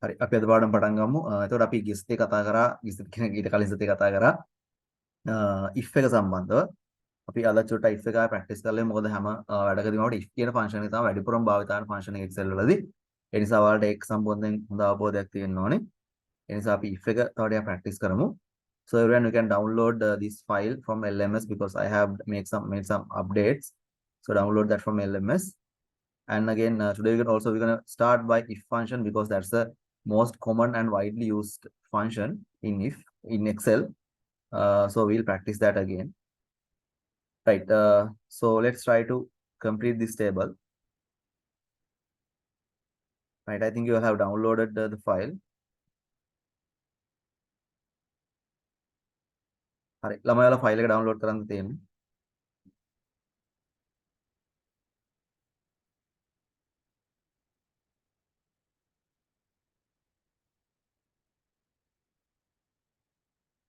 හරි අපි අද පාඩම් පටන් ගමු. එතකොට අපි GIS එකේ කතා කරා GIS කියන ඊට කලින් සතියේ කතා කරා if එක සම්බන්ධව. අපි අද චුට්ටක් if එක ආයෙ ප්‍රැක්ටිස් කරලා මොකද හැම වැඩකදීම අපිට if කියන ෆන්ක්ෂන් එක තමයි වැඩිපුරම භාවිත කරන ෆන්ක්ෂන් එක Excel වලදී. ඒ නිසා ඔයාලට ඒක සම්බන්ධයෙන් හොඳ අවබෝධයක් තියෙන්න ඕනේ. ඒ නිසා අපි if එක තව ටිකක් ප්‍රැක්ටිස් කරමු. So everyone, you can download this file from LMS because I have made some updates. So download that from LMS. And again, today we're gonna start by if function because that's the most common and widely used function in Excel. So we'll practice that again. Right. So let's try to complete this table. Right. I think you have downloaded the file. හරි ළමයි ඔයාලා file එක download කරන්න තියෙන්නේ.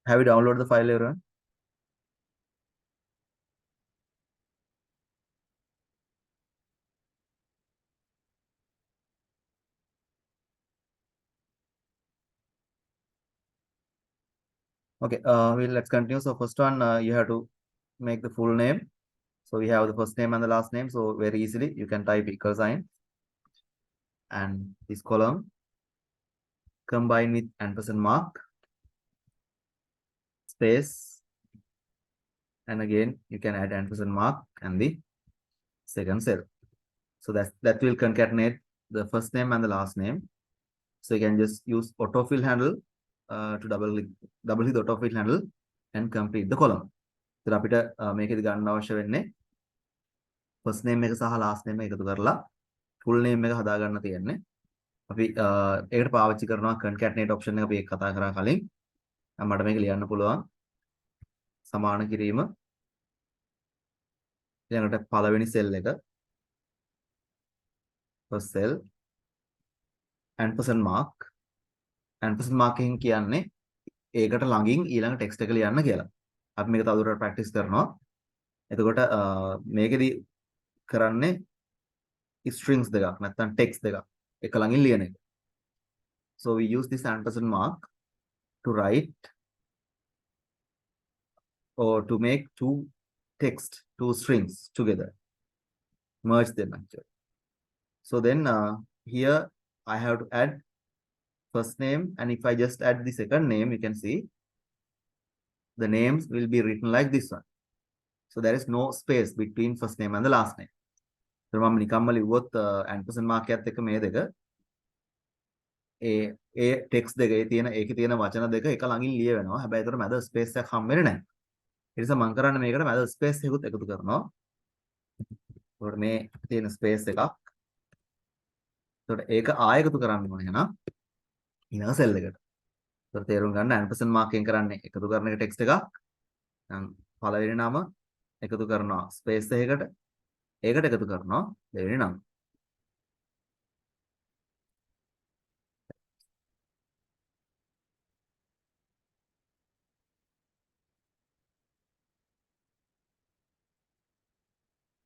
Have you downloaded the file, everyone? Okay. Let's continue. So first one, you have to make the full name. So we have the first name and the last name. So very easily you can type equal sign and this column combine with ampersand mark, space, and again you can add ampersand mark and the second cell. So that will concatenate the first name and the last name. So you can just use autofill handle to double click the autofill handle and complete the column. So අපිට මේකෙදි ගන්න අවශ්‍ය වෙන්නේ first name එක සහ last name එක එකතු කරලා full name එක හදා ගන්න තියෙන්නේ. අපි ඒකට පාවිච්චි කරනවා concatenate option එක අපි ඒක කතා කරා කලින්. මට මේක ලියන්න පුළුවන්. සමාන කිරීම. ඊළඟට පළවෙනි cell එක first cell ampersand mark එකෙන් කියන්නේ ඒකට ළඟින් ඊළඟ text එක ලියන්න කියලා. අපි මේක තවදුරටත් practice කරනවා. එතකොට මේකෙදි කරන්නේ strings දෙකක් නැත්නම් text දෙකක් එක ළඟින් ලියන එක. So we use this ampersand mark to write or to make two strings together, merge them actually. So then here I have to add first name, and if I just add the second name, you can see the names will be written like this one. So there is no space between first name and the last name. So මම නිකම්ම ලිව්වොත් ampersand mark එකත් එක්ක මේ දෙක ඒ text දෙක ඒකේ තියෙන වචන දෙක එක ළඟින් ලිය වෙනවා. හැබැයි ඒතර මැද space එකක් හම් වෙන්නේ නැහැ. ඒ නිසා මම කරන්නේ මේකට මැද space එකකුත් එකතු කරනවා. ඒකට මේ තියෙන space එකක්. ඒකට ඒක ආයෙ එකතු කරන්න ඕනේ එහෙනම් ඊළඟ cell එකට. ඒතර තේරුම් ගන්න ampersand mark එකෙන් කරන්නේ එකතු කරන එක text එකක්. දැන් පළවෙනි නම එකතු කරනවා space එකකට. ඒකට එකතු කරනවා දෙවෙනි නම.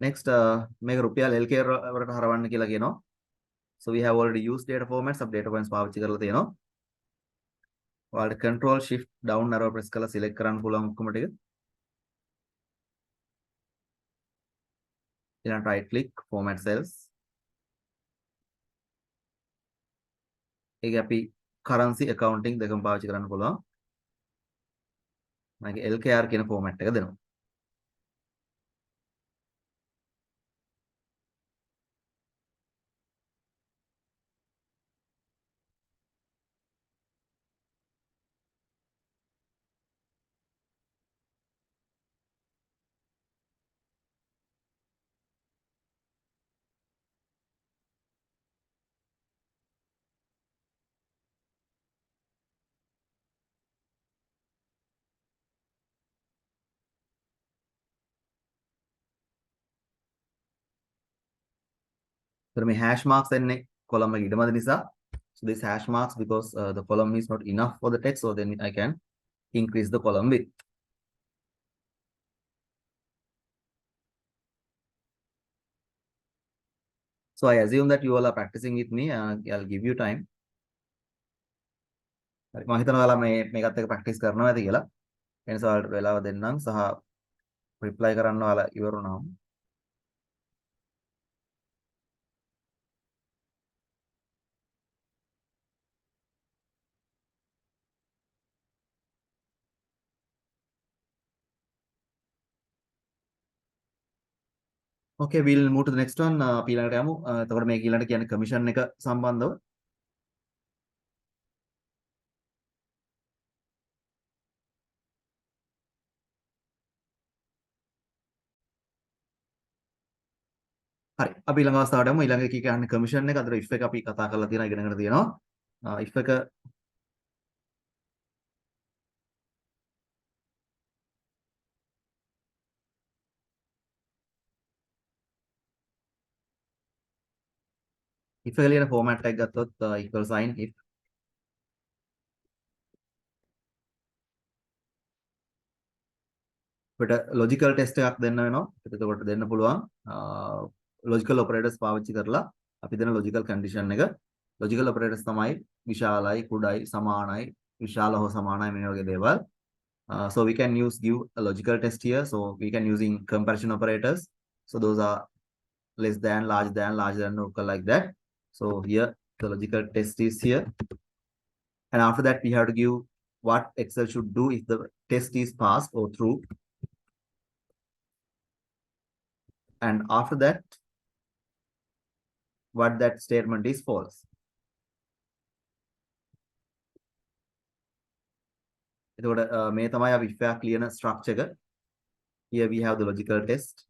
Next මේක රුපියල් LK වලට හරවන්න කියලා කියනවා. So we have already used data formats of data points පාවිච්චි කරලා තියෙනවා. ඔයාලට control shift down arrow press කරලා select කරන්න පුළුවන් ඔක්කොම ටික. ඊළඟ right click format cells. ඒක අපි currency accounting දෙකම පාවිච්චි කරන්න පුළුවන්. මම LKR කියන format එක දෙනවා. So මේ hash marks එන්නේ column එක ඉඩමද නිසා. So this hash marks because the column is not enough for the text, so then I can increase the column width. So I assume that you all are practicing with me. I'll give you time. හරි මම හිතනවා ඔයාලා මේකත් එක්ක practice කරනවා ඇති කියලා. ඒ නිසා ඔයාලට වෙලාව දෙන්නම් සහ රිප්ලයි කරන්න ඔයාලා ඉවර වුණාම. Okay, we'll move to the next one. අපි ඊළඟට යමු. එතකොට මේක ඊළඟට කියන්නේ කමිෂන් එක සම්බන්ධව. හරි. අපි ඊළඟ අවස්ථාවට යමු. ඊළඟ එකේ කියන්නේ කමිෂන් එක. අතර if එක අපි කතා කරලා තියෙනවා ඉගෙනගෙන තියෙනවා. if එක if එක ලියන format එකක් ගත්තොත් equal sign if අපිට logical test එකක් දෙන්න වෙනවා. එතකොට දෙන්න පුළුවන් logical operators පාවිච්චි කරලා අපි දෙන logical condition එක. logical operators තමයි විශාලයි, කුඩයි, සමානයි, විශාල හෝ සමානයි මේ වගේ දේවල්. So we can give a logical test here. So we can using comparison operators. So those are less than, larger than, equal like that. So here the logical test is here. And after that we have to give what Excel should do if the test is passed or true. And after that, what that statement is false. එතකොට මේ තමයි අපි if එකක් ලියන structure එක. Here we have the logical test.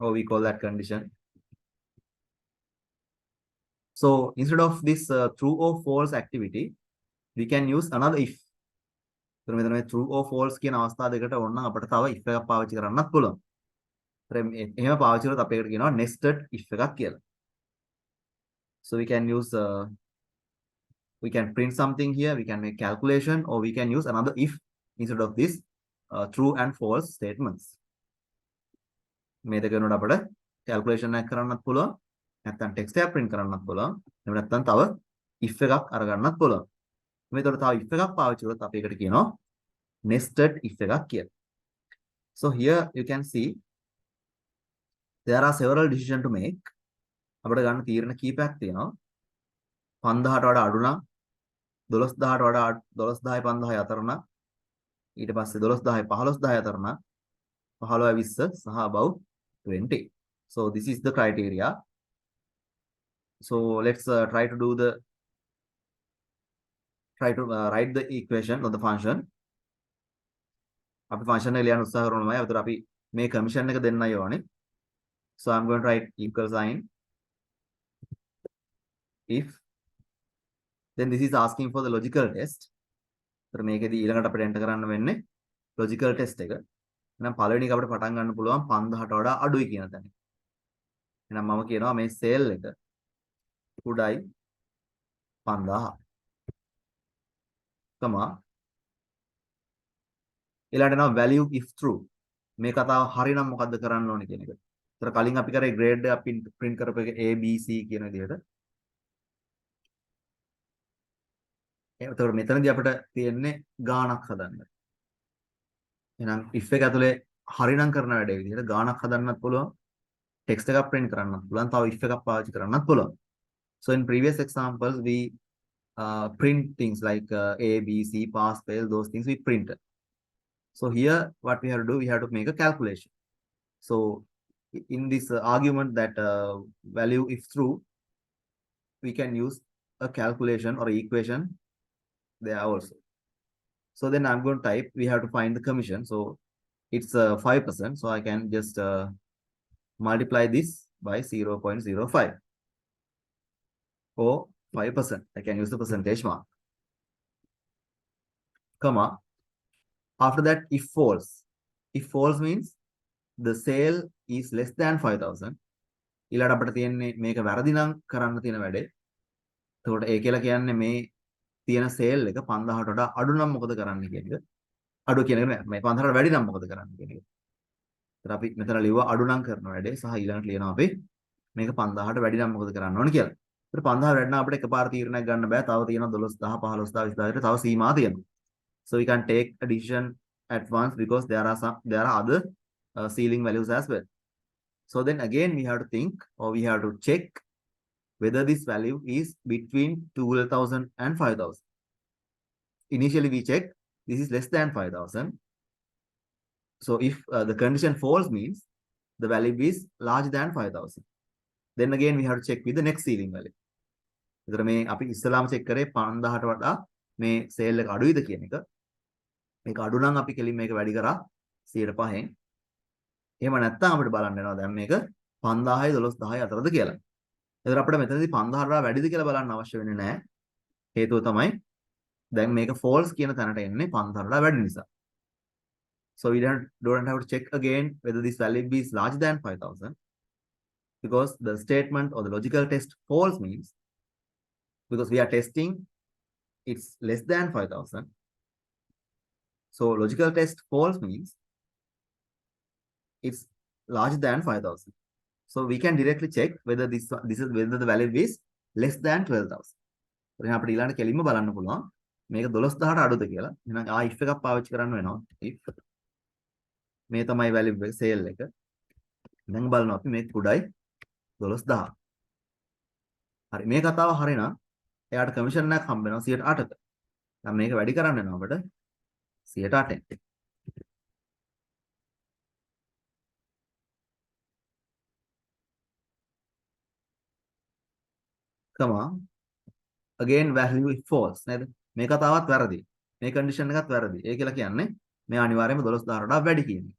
Or we call that condition. So instead of this true or false activity, we can use another if. එතන මෙතන මේ true or false කියන අවස්ථා දෙකට ඕනනම් අපිට තව if එකක් පාවිච්චි කරන්නත් පුළුවන්. එහෙම පාවිච්චි කරොත් අපි ඒකට කියනවා nested if එකක් කියලා. So we can use we can print something here, we can make calculation, or we can use another if instead of this true and false statements. මේ දෙක වෙනකොට අපිට calculation එකක් කරන්නත් පුළුවන්. නැත්නම් text එකක් print කරන්නත් පුළුවන්. එහෙම නැත්නම් තව if එකක් අරගන්නත් පුළුවන්. මේතකොට තව if එකක් පාවිච්චි කරොත් අපි ඒකට කියනවා nested if එකක් කියලා. So here you can see there are several decisions to make. අපිට ගන්න තීරණ කීපයක් තියෙනවා. 5000ට වඩා අඩු නම් 12000ට වඩා 12000 5000 අතර නම් ඊට පස්සේ 12000 15000 අතර නම් 15 20 සහ above 20. So this is the criteria. So let's try to write the equation of the function. අපි function එක ලියන්න උත්සාහ කරනවා. ඒතර අපි මේ commission එක දෙන්නයි ඕනේ. So I'm going to write equal sign if. Then this is asking for the logical test. ඒතර මේකෙදි ඊළඟට අපිට enter කරන්න වෙන්නේ logical test එක. එහෙනම් පළවෙනි එක අපිට පටන් ගන්න පුළුවන් 5000ට වඩා අඩුයි කියන තැන. එහෙනම් මම කියනවා මේ cell එක කුඩයි 5000. කමා ඊළඟට එනවා value if true. මේ කතාව හරිනම් මොකද්ද කරන්න ඕනේ කියන එක. ඒතර කලින් අපි කරේ grade එක print කරපු එක A B C කියන විදිහට. එතකොට මෙතනදී අපිට තියෙන්නේ ගාණක් හදන්න. එහෙනම් if එක ඇතුලේ හරිනම් කරන වැඩේ විදිහට ගාණක් හදන්නත් පුළුවන්. text එකක් print කරන්නත් පුළුවන්. තව if එකක් පාවිච්චි කරන්නත් පුළුවන්. So in previous examples we print things like A, B, C, pass, fail, those things we printed. So here what we have to do, we have to make a calculation. So in this argument that value if true, we can use a calculation or equation there also. So then I'm going to type, we have to find the commission. So it's 5%. So I can just multiply this by 0.05 or 5%. I can use the percentage mark. Comma. After that, if false. If false means the sale is less than 5,000. ඊළඟට අපිට තියෙන්නේ මේක වැරදි නම් කරන්න තියෙන වැඩේ. එතකොට ඒ කියලා කියන්නේ මේ තියෙන sale එක 5000ට වඩා අඩු නම් මොකද කරන්න කියන එක. අඩු කියන එක නෑ. මේ 5000ට වැඩි නම් මොකද කරන්න කියන එක. ඒතර අපි මෙතන ලිව්වා අඩු නම් කරන වැඩේ සහ ඊළඟට ලියනවා අපි මේක 5000ට වැඩි නම් මොකද කරන්න ඕනේ කියලා. ඒතර 5000 වැඩි නම් අපිට එකපාර තීරණයක් ගන්න බෑ. තව තියෙනවා 12000 15000 20000 තව සීමා තියෙනවා. So we can take a decision at once because there are other ceiling values as well. So then again we have to think or we have to check whether this value is between 12,000 and 5,000. Initially we check this is less than 5,000. So if the condition false means the value is larger than 5,000. Then again we have to check with the next ceiling value. එතකොට මේ අපි ඉස්සලාම check කරේ 5000ට වඩා මේ sale එක අඩුයිද කියන එක. මේක අඩු නම් අපි කෙලින් මේක වැඩි කරා 105න්. එහෙම නැත්නම් අපිට බලන්න වෙනවා දැන් මේක 5000යි 12000යි අතරද කියලා. එතකොට අපිට මෙතනදී 5000ට වඩා වැඩිද කියලා බලන්න අවශ්‍ය වෙන්නේ නැහැ. හේතුව තමයි දැන් මේක false කියන තැනට එන්නේ 5000ට වඩා වැඩි නිසා. So we don't have to check again whether this value is larger than 5,000 because the statement or the logical test false means because we are testing it's less than 5,000. So logical test false means it's larger than 5,000. So we can directly check whether whether the value is less than 12,000. එහෙනම් අපිට ඊළඟට කෙලින්ම බලන්න පුළුවන් මේක 12000ට අඩුද කියලා. එහෙනම් if එකක් පාවිච්චි කරන්න වෙනවා. if මේ තමයි value එක sale එක. දැන් බලනවා අපි මේක කුඩයි 12000. හරි මේ කතාව හරිනම් එයාට කමිෂන් එකක් හම්බ වෙනවා 108ක. දැන් මේක වැඩි කරන්න වෙනවා අපිට 108ෙන්. comma again value is false නේද? මේ කතාවත් වැරදි. මේ කන්ඩිෂන් එකත් වැරදි. ඒ කියලා කියන්නේ මේ අනිවාර්යයෙන්ම 12000ට වඩා වැඩි කියන්නේ.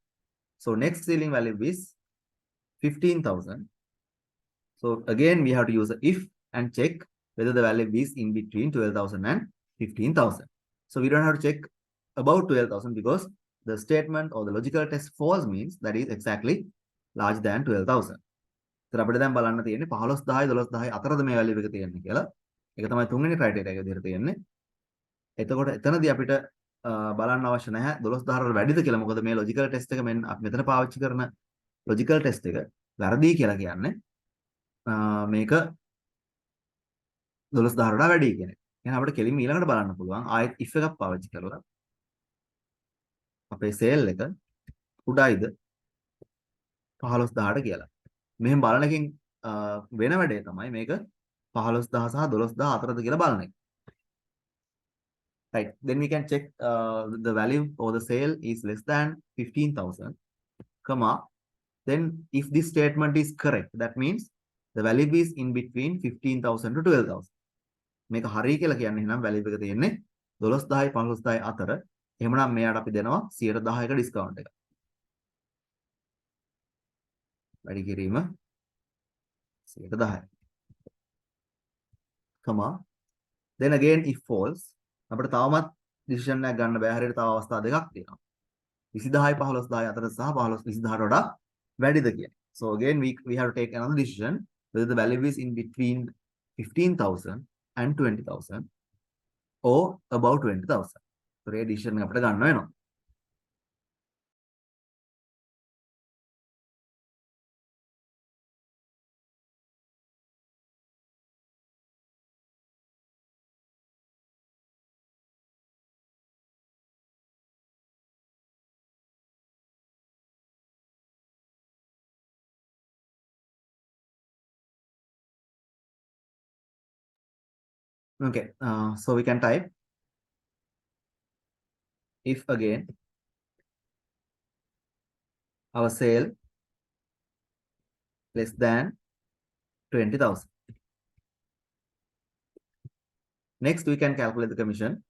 So next ceiling value is 15,000. So again we have to use a if and check whether the value is in between 12,000 and 15,000. So we don't have to check about 12,000 because the statement or the logical test false means that is exactly larger than 12,000. So අපිට දැන් බලන්න තියෙන්නේ 15000යි 12000යි අතරද මේ value එක තියෙන්නේ කියලා. ඒක තමයි තුන්වෙනි criteria එක විදිහට තියෙන්නේ. එතකොට එතනදී අපිට බලන්න අවශ්‍ය නැහැ 12000ට වැඩිද කියලා. මොකද මේ logical test එක අපි මෙතන පාවිච්චි කරන logical test එක වැරදි කියලා කියන්නේ මේක 12000ට වඩා වැඩි කියන එක. එහෙනම් අපිට කෙලින්ම ඊළඟට බලන්න පුළුවන් ආයෙත් if එකක් පාවිච්චි කරලා අපේ sale එක උඩයිද 15000ට කියලා. මෙහෙම බලන එකෙන් වෙන වැඩේ තමයි මේක 15000 සහ 12000 අතරද කියලා බලන එක. Right. Then we can check the value or the sale is less than 15,000, comma. Then if this statement is correct, that means the value is in between 15,000 to 12,000. මේක හරිය කියලා කියන්නේ එහෙනම් value එක තියෙන්නේ 12000යි 15000යි අතර. එහෙමනම් මෙයාට අපි දෙනවා 110ක discount එක. වැඩි කිරීම 110යි. comma. Then again if false අපිට තවමත් decision එකක් ගන්න බෑ. හරියට තව අවස්ථා දෙකක් තියෙනවා. 20000යි 15000යි අතර සහ 20000ට වඩා වැඩිද කියන්නේ. So again we have to take another decision whether the value is in between 15,000 and 20,000 or above 20,000. So මේ decision එක අපිට ගන්න වෙනවා. Okay, so we can type if again our sale less than 20,000. Next we can calculate the commission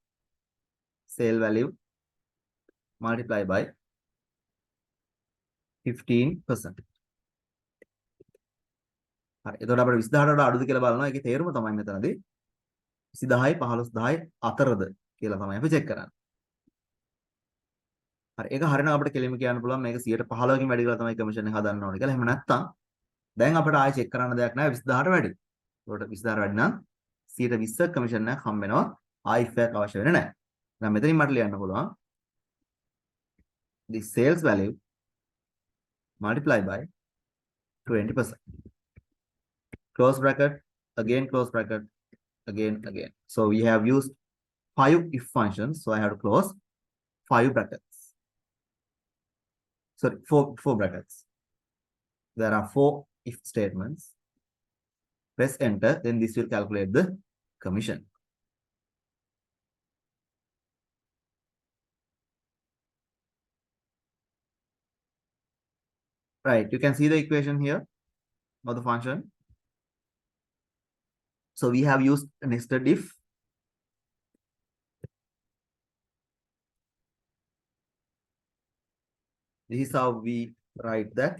sale value multiplied by 15%. හරි. එතකොට අපිට 20000ට වඩා අඩුද කියලා බලනවා. ඒකේ තේරුම තමයි මෙතනදී 20000යි 15000යි අතරද කියලා තමයි අපි චෙක් කරන්නේ. හරි. ඒක හරියනම් අපිට කෙලින්ම කියන්න පුළුවන් මේක 115කින් වැඩි කරලා තමයි කමිෂන් එක හදන්න ඕනේ කියලා. එහෙම නැත්නම් දැන් අපිට ආයෙ චෙක් කරන්න දෙයක් නැහැ 20000ට වැඩි. ඒකට 20000ට වැඩි නම් 120ක් කමිෂන් එකක් හම්බ වෙනවා. ආයෙ if එකක් අවශ්‍ය වෙන්නේ නැහැ. දැන් මෙතනින් මට ලියන්න පුළුවන් the sales value multiply by 20%. Close bracket, again close bracket, again. So we have used 5 if functions. So I have to close 5 brackets. Sorry, four brackets. There are 4 if statements. Press enter, then this will calculate the commission. Right, you can see the equation here of the function. So we have used nested if. This is how we write that.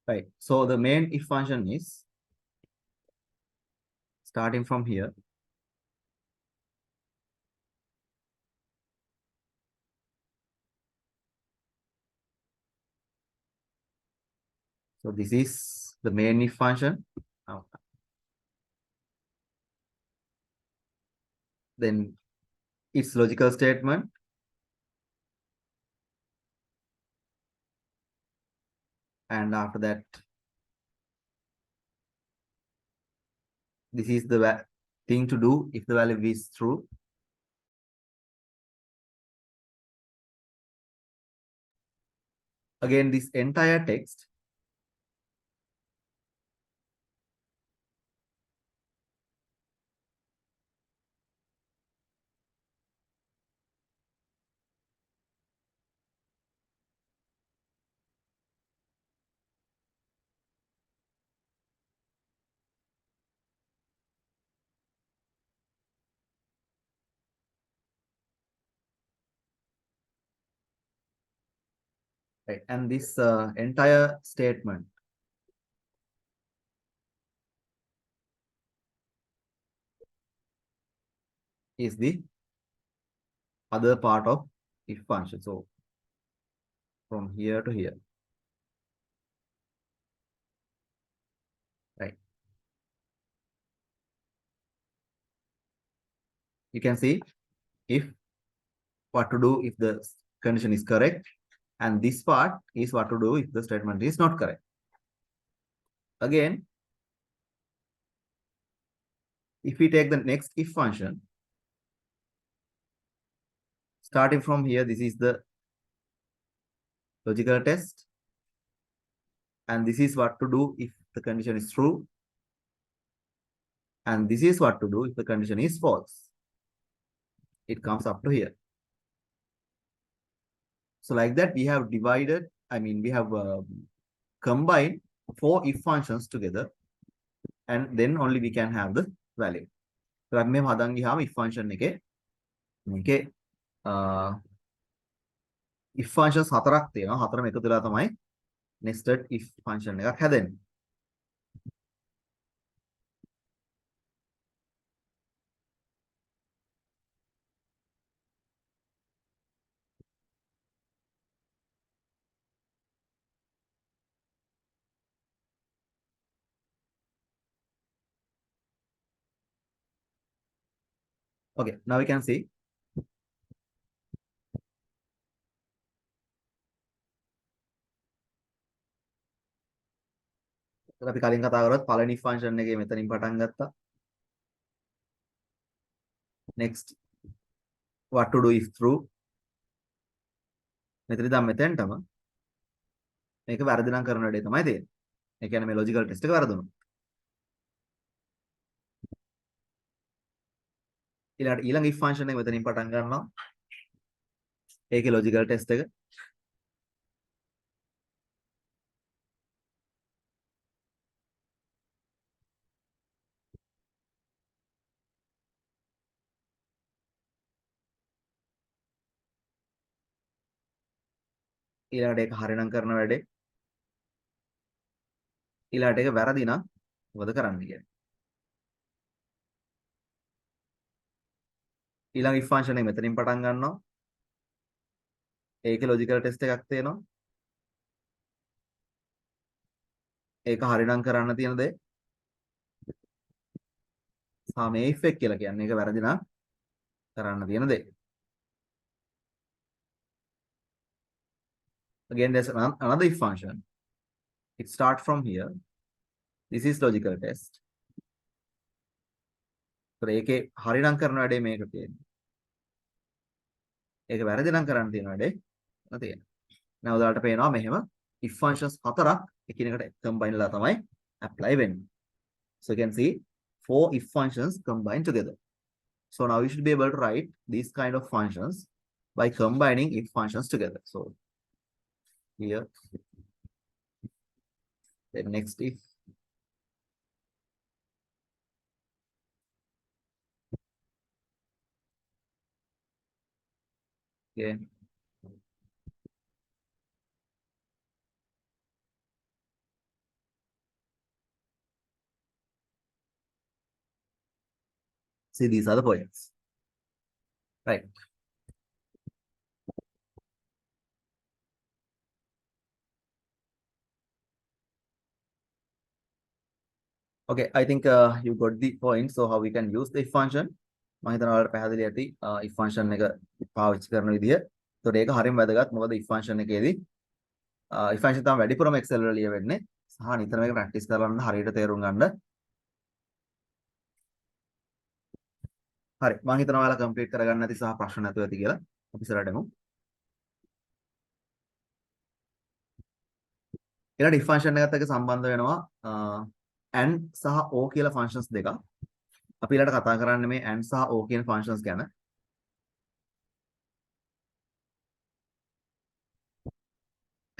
Right. So the main if function is starting from here. So this is the main if function. Then its logical statement. And after that, this is the thing to do if the value is true. Again, this entire text right? And this entire statement is the other part of if function. So from here to here, right? You can see if what to do if the condition is correct, and this part is what to do if the statement is not correct. Again, if we take the next if function, starting from here, this is the logical test, and this is what to do if the condition is true, and this is what to do if the condition is false. It comes up to here. So like that, we have divided, we have combined 4 if functions together, and then only we can have the value. So අපි මේ හදන් ගියාම if function එකේ මේකේ if functions 4ක් තියෙනවා. 4ම එකතු වෙලා තමයි nested if function එකක් හැදෙන්නේ. Okay, now we can see අපි කලින් කතා කරොත් පළවෙනි function එකේ මෙතනින් පටන් ගත්තා. Next, what to do if true. මෙතන ඉඳන් මෙතෙන්ටම මේක වැරදි නම් කරන වැඩේ තමයි තියෙන්නේ. ඒ කියන්නේ මේ logical test එක වැරදුණා. ඊළඟ if function එක මෙතනින් පටන් ගන්නවා. ඒකේ logical test එක. ඊළඟට ඒක හරිනම් කරන වැඩේ. ඊළඟට ඒක වැරදි නම් මොකද කරන්න කියන්නේ. ඊළඟ if function එක මෙතනින් පටන් ගන්නවා. ඒකේ logical test එකක් තියෙනවා. ඒක හරිනම් කරන්න තියෙන දේ. සහ මේ if එක කියලා කියන්නේ ඒක වැරදි නම් කරන්න තියෙන දේ. Again, there's another if function. It starts from here. This is logical test. So ඒකේ හරිනම් කරන වැඩේ මේක තියෙන්නේ. ඒක වැරදි නම් කරන්න තියෙන වැඩේ තියෙනවා. දැන් ඔයාලට පේනවා මෙහෙම if functions හතරක් එකිනෙකට combine වෙලා තමයි apply වෙන්නේ. So you can see 4 if functions combined together. So now you should be able to write these kind of functions by combining if functions together. So here, the next if, okay. See, these are the points, right? Okay, I think you got the point. So how we can use the if function? මම හිතනවා ඔයාලට පැහැදිලි ඇති if function එක පාවිච්චි කරන විදිය. ඒතකොට ඒක හරියම වැදගත්. මොකද if function එකේදී if function තමයි වැඩිපුරම Excel වල ලියවෙන්නේ. සහ නිතර මේක ප්‍රැක්ටිස් කරන්න හරියට තේරුම් ගන්න. හරි. මම හිතනවා ඔයාලා කම්ප්ලීට් කරගන්න ඇති සහ ප්‍රශ්න නැතුව ඇති කියලා. අපි ඉස්සරහට යමු. ඊළඟ if function එකත් එක්ක සම්බන්ධ වෙනවා and සහ o කියලා functions දෙකක්. අපි ඊළඟට කතා කරන්නේ මේ and සහ o කියන functions ගැන.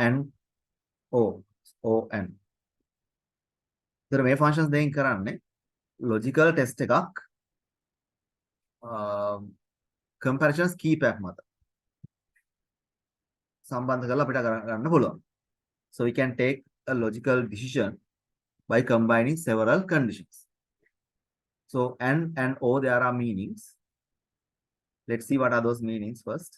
and o and. ඒතර මේ functions දෙකෙන් කරන්නේ logical test එකක් comparisons කීපයක් මත සම්බන්ධ කරලා අපිට ගන්න පුළුවන්. So we can take a logical decision by combining several conditions. So and o there are meanings. Let's see what are those meanings first.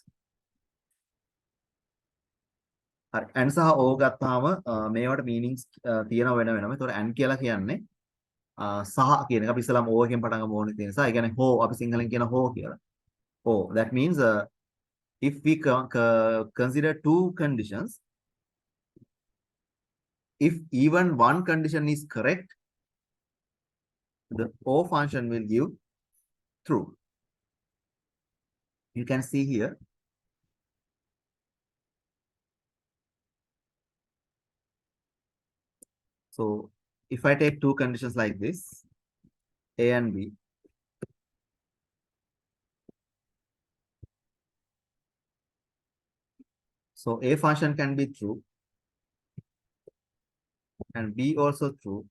හරි and සහ o ගත්තාම මේවට meanings තියෙනව වෙන වෙනම. ඒතකොට and කියලා කියන්නේ සහ කියන එක අපි ඉස්සලාම o එකෙන් පටන් ගමු ඕනේ තියෙන නිසා. ඒ කියන්නේ ho අපි සිංහලෙන් කියන ho කියලා. Oh, that means if we consider two conditions, if even one condition is correct, the O function will give true. You can see here. So if I take two conditions like this, A and B, so A function can be true and B also true.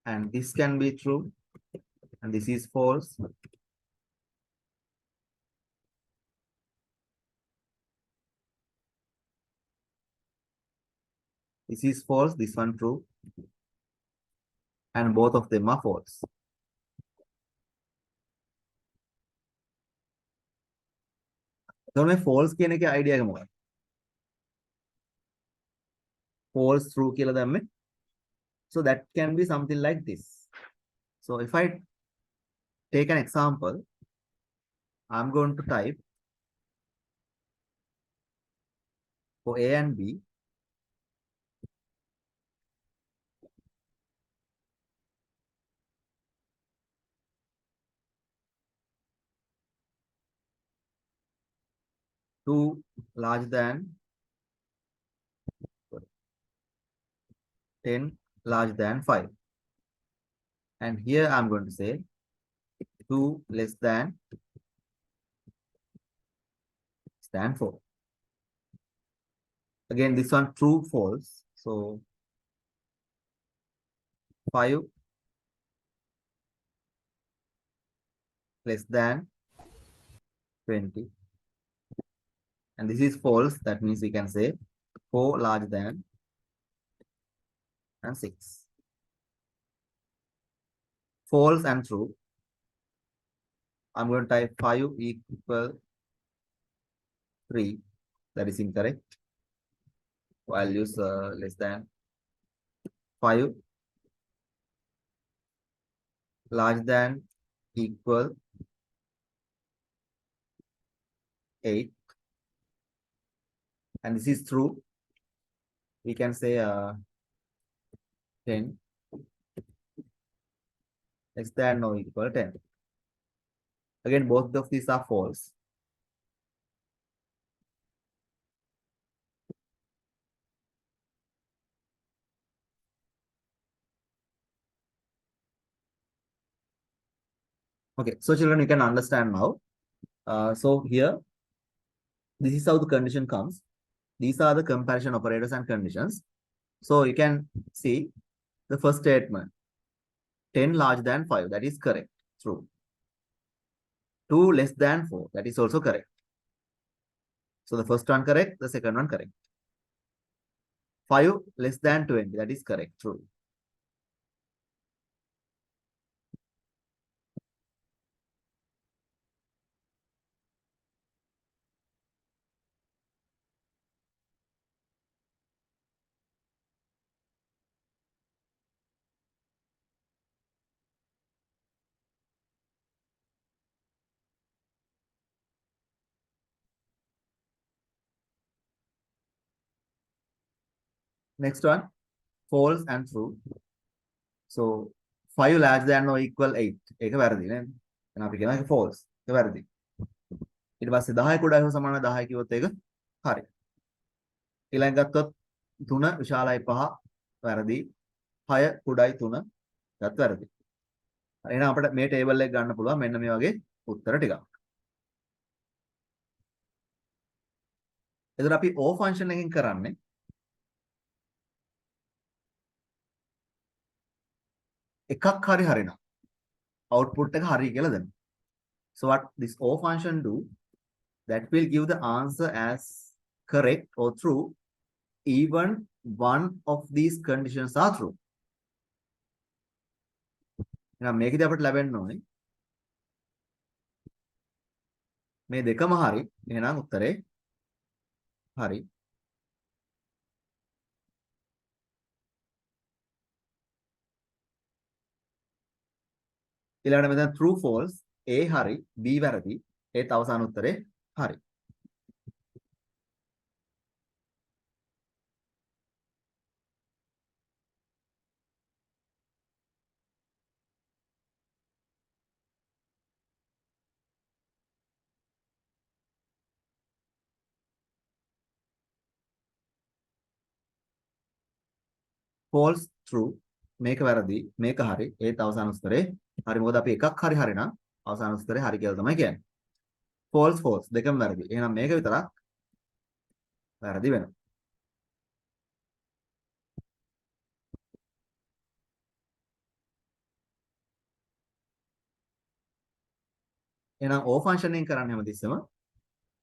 And this can be true and this is false. This is false, this one true. And both of them are false. So my false කියන එකේ idea එක මොකක්ද? False true කියලා දැම්මේ. So that can be something like this. So if I take an example, I'm going to type for A and B. Two larger than 10 larger than 5. And here I'm going to say 2 less than 4. Again, this one true, false. So 5 less than 20. And this is false. That means we can say 4 larger than and 6. False and true. I'm going to type 5 equal 3. That is incorrect. Values less than 5 larger than equal 8. And this is true. We can say 10 less than or equal 10. Again, both of these are false. Okay, so children, you can understand now. So here, this is how the condition comes. These are the comparison operators and conditions. So you can see the first statement, 10 larger than 5, that is correct, true. 2 less than 4, that is also correct. So the first one correct, the second one correct. 5 less than 20, that is correct, true. Next one, false and true. So 5 larger than or equal 8. ඒක වැරදි නේද? එහෙනම් අපි කියනවා ඒක false. ඒක වැරදි. ඊට පස්සේ 10 කුඩායි හෝ සමාන 10 කිව්වොත් ඒක හරි. ඊළඟ ගත්තොත් 3 විශාලයි 5 වැරදි. 6 කුඩායි 3 ගත් වැරදි. එහෙනම් අපිට මේ ටේබල් එක ගන්න පුළුවන් මෙන්න මේ වගේ උත්තර ටිකක්. එතකොට අපි O ෆන්ක්ෂන් එකකින් කරන්නේ එකක් හරි හරිනම් output එක හරි කියලා දෙනවා. So what this O function do, that will give the answer as correct or true even one of these conditions are true. එහෙනම් මේකදී අපිට ලැබෙන්න ඕනේ මේ දෙකම හරි. එහෙනම් උත්තරේ හරි. ඊළඟට මෙතන true false A හරි B වැරදි. ඒත් අවසාන උත්තරේ හරි. false true මේක වැරදි මේක හරි. ඒත් අවසාන උත්තරේ හරි. මොකද අපි එකක් හරි හරි නම් අවසාන උත්තරේ හරි කියලා තමයි කියන්නේ. false false දෙකම වැරදි. එහෙනම් මේක විතරක් වැරදි වෙනවා. එහෙනම් O function එකෙන් කරන්නේ හැමතිස්සෙම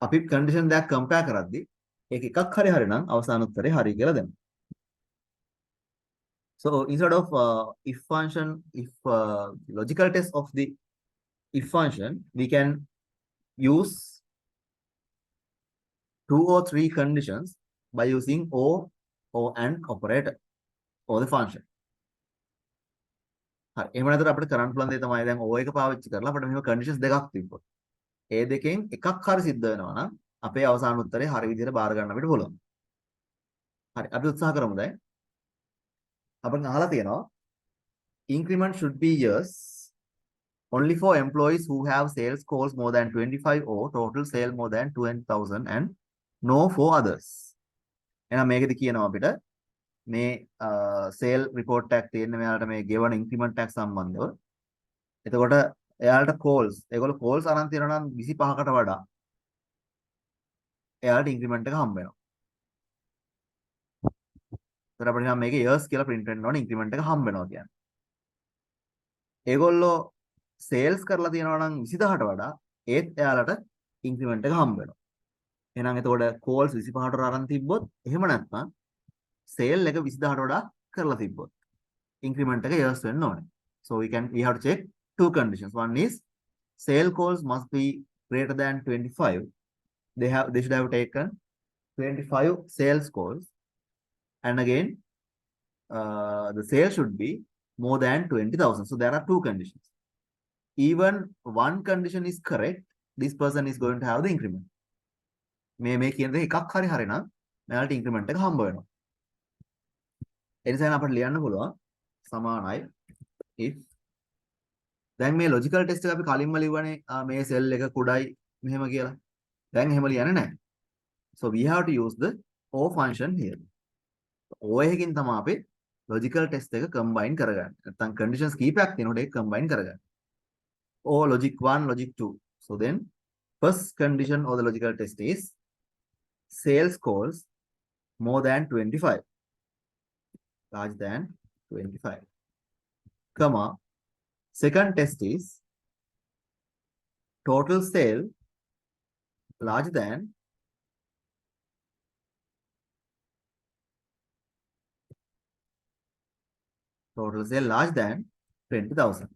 අපි condition දෙකක් compare කරද්දී ඒක එකක් හරි හරි නම් අවසාන උත්තරේ හරි කියලා දෙනවා. So instead of if function, if logical test of the if function, we can use 2 or 3 conditions by using or and operator or the function. හරි. එහෙම නැත්නම් අපිට කරන්න පුළුවන් දේ තමයි දැන් O එක පාවිච්චි කරලා අපිට මෙහෙම conditions දෙකක් තිබ්බොත්. ඒ දෙකෙන් එකක් හරි සිද්ධ වෙනවා නම් අපේ අවසාන උත්තරේ හරි විදිහට බාර ගන්න අපිට පුළුවන්. හරි. අපි උත්සාහ කරමු දැන්. අපිට අහලා තියෙනවා increment should be years only for employees who have sales calls more than 25 or total sale more than 20,000 and no for others. එහෙනම් මේකෙදි කියනවා අපිට මේ sale report එකක් තියෙන මෙයාලට මේ ගෙවන increment එකක් සම්බන්ධව. එතකොට එයාලට calls, ඒගොල්ලෝ calls අරන් තියෙනවා නම් 25කට වඩා එයාලට increment එක හම්බ වෙනවා. ඒතර අපිට නම් මේකේ years කියලා print වෙන්න ඕනේ increment එක හම්බ වෙනවා කියන්නේ. ඒගොල්ලෝ sales කරලා තියෙනවා නම් 20000ට වඩා ඒත් එයාලට ඉන්ක්‍රිමන්ට් එක හම්බ වෙනවා. එහෙනම් එතකොට calls 25ට අරන් තිබ්බොත් එහෙම නැත්නම් sale එක 20000ට වඩා කරලා තිබ්බොත් increment එක years වෙන්න ඕනේ. So we have to check two conditions. One is sale calls must be greater than 25. They should have taken 25 sales calls, and again the sale should be more than 20,000. So there are two conditions. Even one condition is correct, this person is going to have the increment. මේ කියන දේ එකක් හරි හරිනම් මෙයාලට increment එක හම්බ වෙනවා. ඒ නිසා අපිට ලියන්න පුළුවන් සමානයි if දැන් මේ logical test එක අපි කලින්ම ලිව්වනේ මේ cell එක කුඩයි මෙහෙම කියලා. දැන් එහෙම ලියන්නේ නැහැ. So we have to use the O function here. O එකකින් තමයි අපි logical test එක combine කරගන්නේ. නැත්නම් conditions කීපයක් තියෙනකොට ඒක combine කරගන්න. O logic 1 logic 2. So then first condition of the logical test is sales calls more than 25, larger than 25, comma second test is total sale larger than total sale larger than 20,000,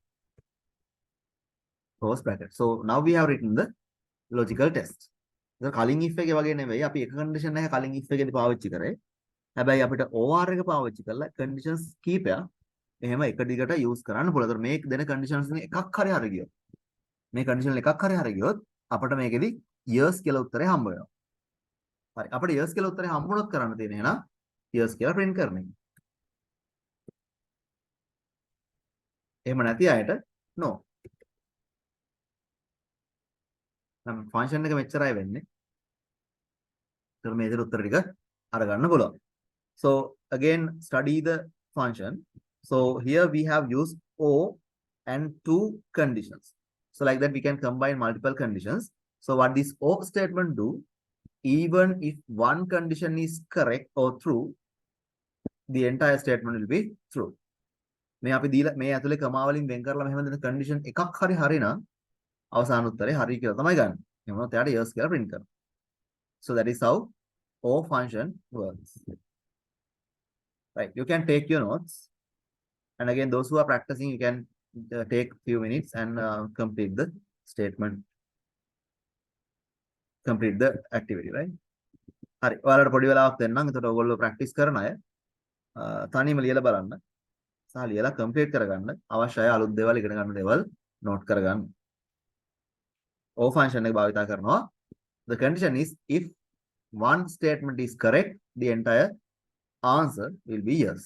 close bracket. So now we have written the logical test. The කලින් if එකේ වගේ නෙවෙයි අපි එක condition එක කලින් if එකේදී පාවිච්චි කරේ. හැබැයි අපිට OR එක පාවිච්චි කරලා conditions කීපයක් එහෙම එක දිගට use කරන්න පුළුවන්. ඒතර මේ දෙන conditions එකක් හරි හරි ගියොත් මේ condition එකක් හරි ගියොත් අපිට මේකෙදි years කියලා උත්තරේ හම්බ වෙනවා. හරි. අපිට years කියලා උත්තරේ හම්බුනොත් කරන්න තියෙන්නේ එහෙනම් years කියලා print කරන එක. එහෙම නැති අයට no. නම් function එක මෙච්චරයි වෙන්නේ. ඒතර මේ විදිහට උත්තර ටික අරගන්න පුළුවන්. So again study the function. So here we have used O and two conditions. So like that we can combine multiple conditions. So what this O statement do, even if one condition is correct or true, the entire statement will be true. මේ අපි දීලා මේ ඇතුලේ කමා වලින් වෙන් කරලා මෙහෙම දෙන condition එකක් හරි හරිනම් අවසාන උත්තරේ හරි කියලා තමයි ගන්න. එහෙම වුණොත් එයාට yes කියලා print කරනවා. So that is how O function works. Right, you can take your notes, and again those who are practicing you can take few minutes and complete the statement, complete the activity, right? හරි ඔයාලට පොඩි වෙලාවක් දෙන්නම්. එතකොට ඔයගොල්ලෝ practice කරන අය තනියම ලියලා බලන්න සහ ලියලා complete කරගන්න. අවශ්‍ය අය අලුත් දේවල් ඉගෙන ගන්න දේවල් note කරගන්න. O function එක භාවිතා කරනවා. The condition is if one statement is correct, the entire answer will be yes.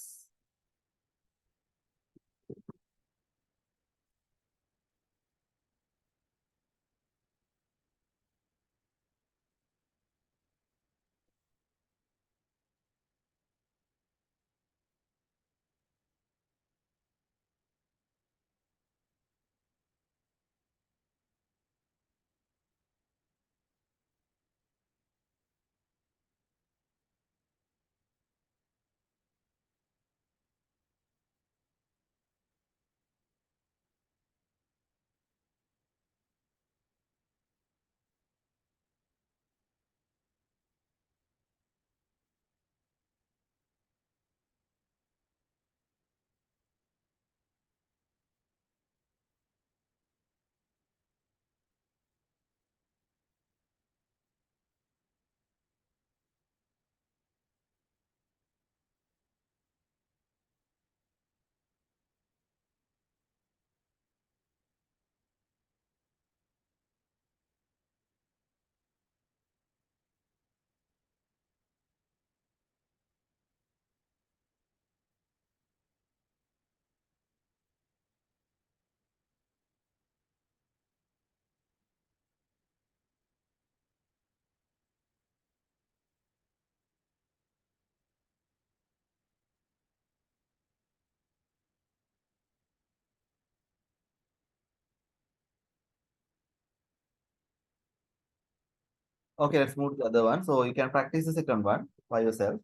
Okay, let's move to the other one. So you can practice the second one by yourself.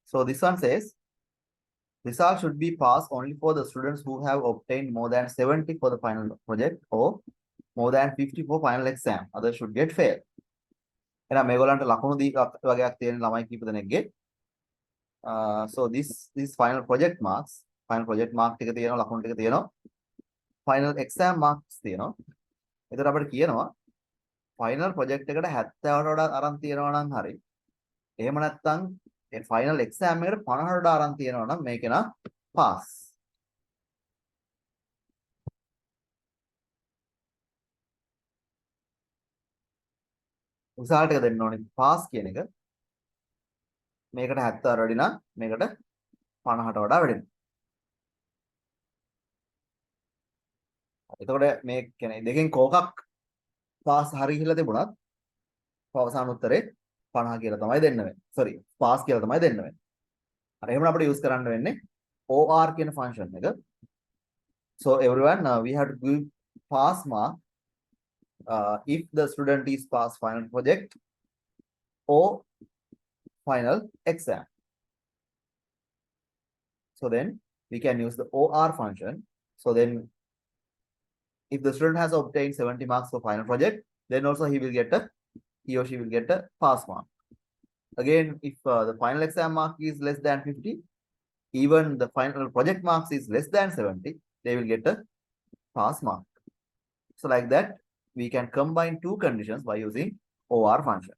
So this one says Result should be passed only for the students who have obtained more than 70 for the final project or more than 50 for final exam. Others should get fail. එහෙනම් මේගොල්ලන්ට ලකුණු වගේක් තියෙන ළමයි කීප දෙනෙක්ගේ so this final project mark ටික තියෙනවා ලකුණු ටික තියෙනවා final exam marks තියෙනවා. එතකොට අපිට කියනවා final project එකට 70ට වඩා අරන් තියෙනවා නම් හරි. එහෙම නැත්නම් ඒ final exam එකට 50ට වඩා අරන් තියෙනවා නම් මේක නා pass. result එක දෙන්න ඕනේ pass කියන එක. මේකට 70 වැඩි නම් මේකට 50ට වඩා වැඩි. එතකොට මේ කියන්නේ දෙකෙන් කෝකක් පාස් හරි කියලා තිබුණත් අවසාන උත්තරේ 50 කියලා තමයි දෙන්න වෙන්නේ. sorry පාස් කියලා තමයි දෙන්න වෙන්නේ. හරි එහෙනම් අපිට use කරන්න වෙන්නේ OR කියන function එක. so everyone we have to give pass mark if the student is pass final project or final exam. So then we can use the OR function. So then if the student has obtained 70 marks for final project, then also he or she will get a pass mark. Again, if the final exam mark is less than 50, even the final project marks is less than 70, they will get a pass mark. So like that, we can combine two conditions by using OR function.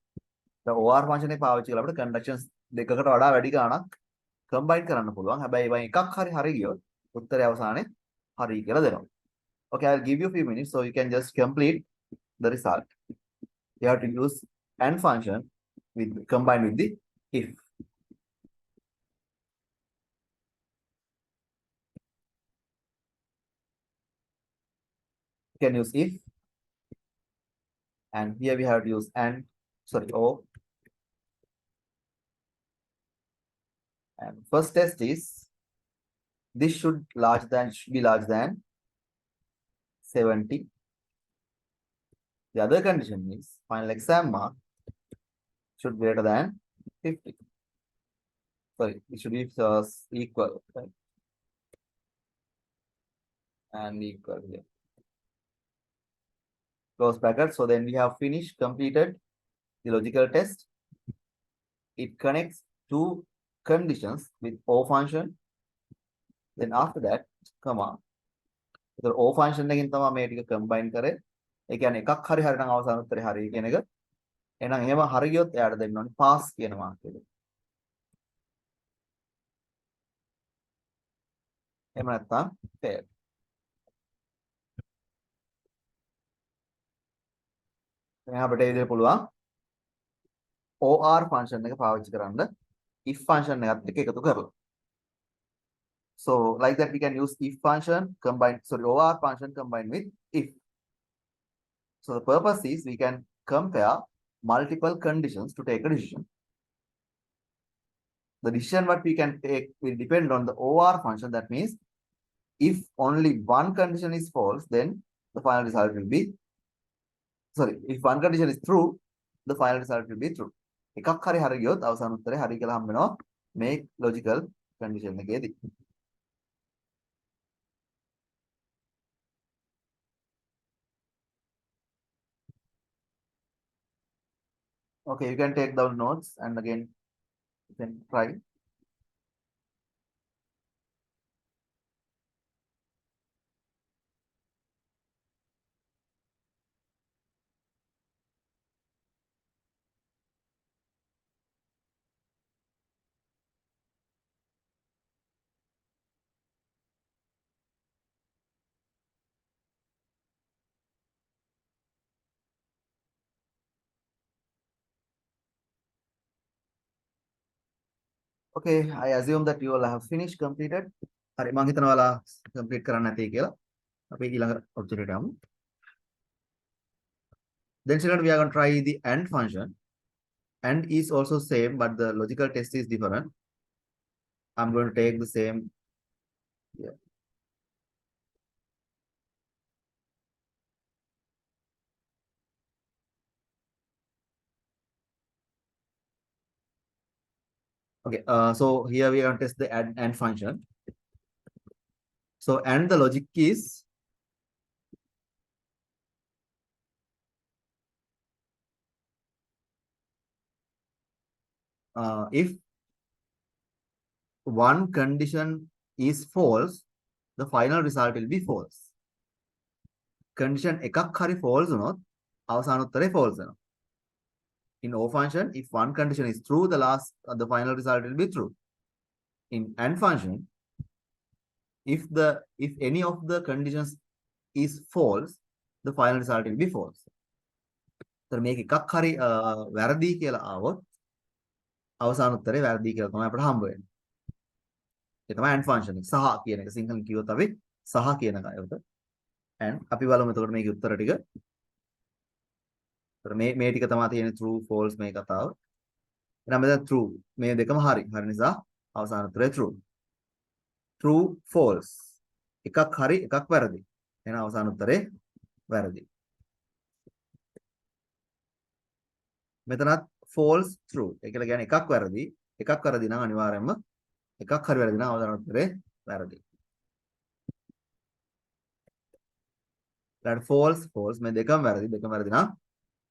The OR function එක පාවිච්චි කරලා අපිට conditions දෙකකට වඩා වැඩි ගාණක් combine කරන්න පුළුවන්. හැබැයි ඒවා එකක් හරි ගියොත් උත්තරය අවසානයේ හරි කියලා දෙනවා. Okay, I'll give you a few minutes so you can just complete the result. You have to use AND function combined with the if. You can use if, and here we have to use or. And first test is this should be large than 70. The other condition is final exam mark should be greater than 50. Sorry, it should be equal, right? And equal here. Close bracket. So then we have completed the logical test. It connects two conditions with O function. Then after that, comma. The O function එකකින් තමයි මේ ටික combine කරේ. ඒ කියන්නේ එකක් හරි නම් අවසාන උත්තරේ හරි කියන එක. එහෙනම් එහෙම හරි ගියොත් එයාට දෙන්න ඕනේ pass කියන මාක් එක. එහෙම නැත්නම් fail. දැන් අපිට ඒ විදිහට පුළුවන් OR function එක පාවිච්චි කරන්න if function එකත් එක්ක එකතු කරලා. So like that we can use if function OR function combined with if. So the purpose is we can compare multiple conditions to take a decision. The decision what we can take will depend on the OR function. That means if only one condition is false, then the final result will be if one condition is true, the final result will be true. එකක් හරි ගියොත් අවසාන උත්තරේ හරි කියලා හම්බ වෙනවා මේ logical condition එකේදී. Okay, you can take down notes and again you can try. Okay, I assume that you all have completed. හරි මම හිතනවා ඔයාලා complete කරන්න නැති කියලා. අපි ඊළඟ object එකට යමු. Then children we are going to try the AND function. AND is also same but the logical test is different. I'm going to take the same here. Okay, so here we are going to test the AND function. So, and the logic is if one condition is false, the final result will be false. Condition එකක් හරි false වුණොත් අවසාන උත්තරේ false වෙනවා. In O function, if one condition is true, the final result will be true. In AND function, if any of the conditions is false, the final result will be false. So මේක එකක් හරි වැරදි කියලා ආවොත් අවසාන උත්තරේ වැරදි කියලා තමයි අපිට හම්බ වෙන්නේ. ඒ තමයි AND function එක. සහ කියන එක සිංහලෙන් කිව්වොත් අපි සහ කියන කයවත. and අපි බලමු එතකොට මේකේ උත්තර ටික. මේ ටික තමයි තියෙන්නේ true false මේ කතාව. එහෙනම් මෙතන true මේ දෙකම හරි. හරි නිසා අවසාන උත්තරේ true. True false එකක් හරි එකක් වැරදි. එහෙනම් අවසාන උත්තරේ වැරදි. මෙතනත් false true. ඒ කියලා කියන්නේ එකක් වැරදි. එකක් වැරදි නම් අනිවාර්යයෙන්ම එකක් හරි වැරදි නම් අවසාන උත්තරේ වැරදි. ඊට false මේ දෙකම වැරදි. දෙකම වැරදි නම්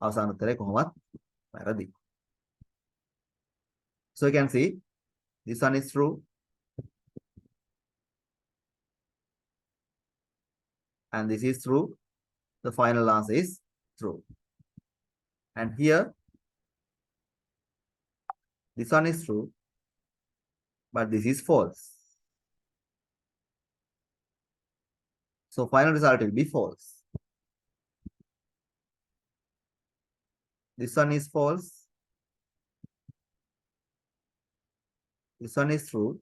අවසාන උත්තරේ කොහොමත් වැරදි. So you can see this one is true and this is true. The final answer is true. And here this one is true but this is false. So final result will be false. This one is false. This one is true,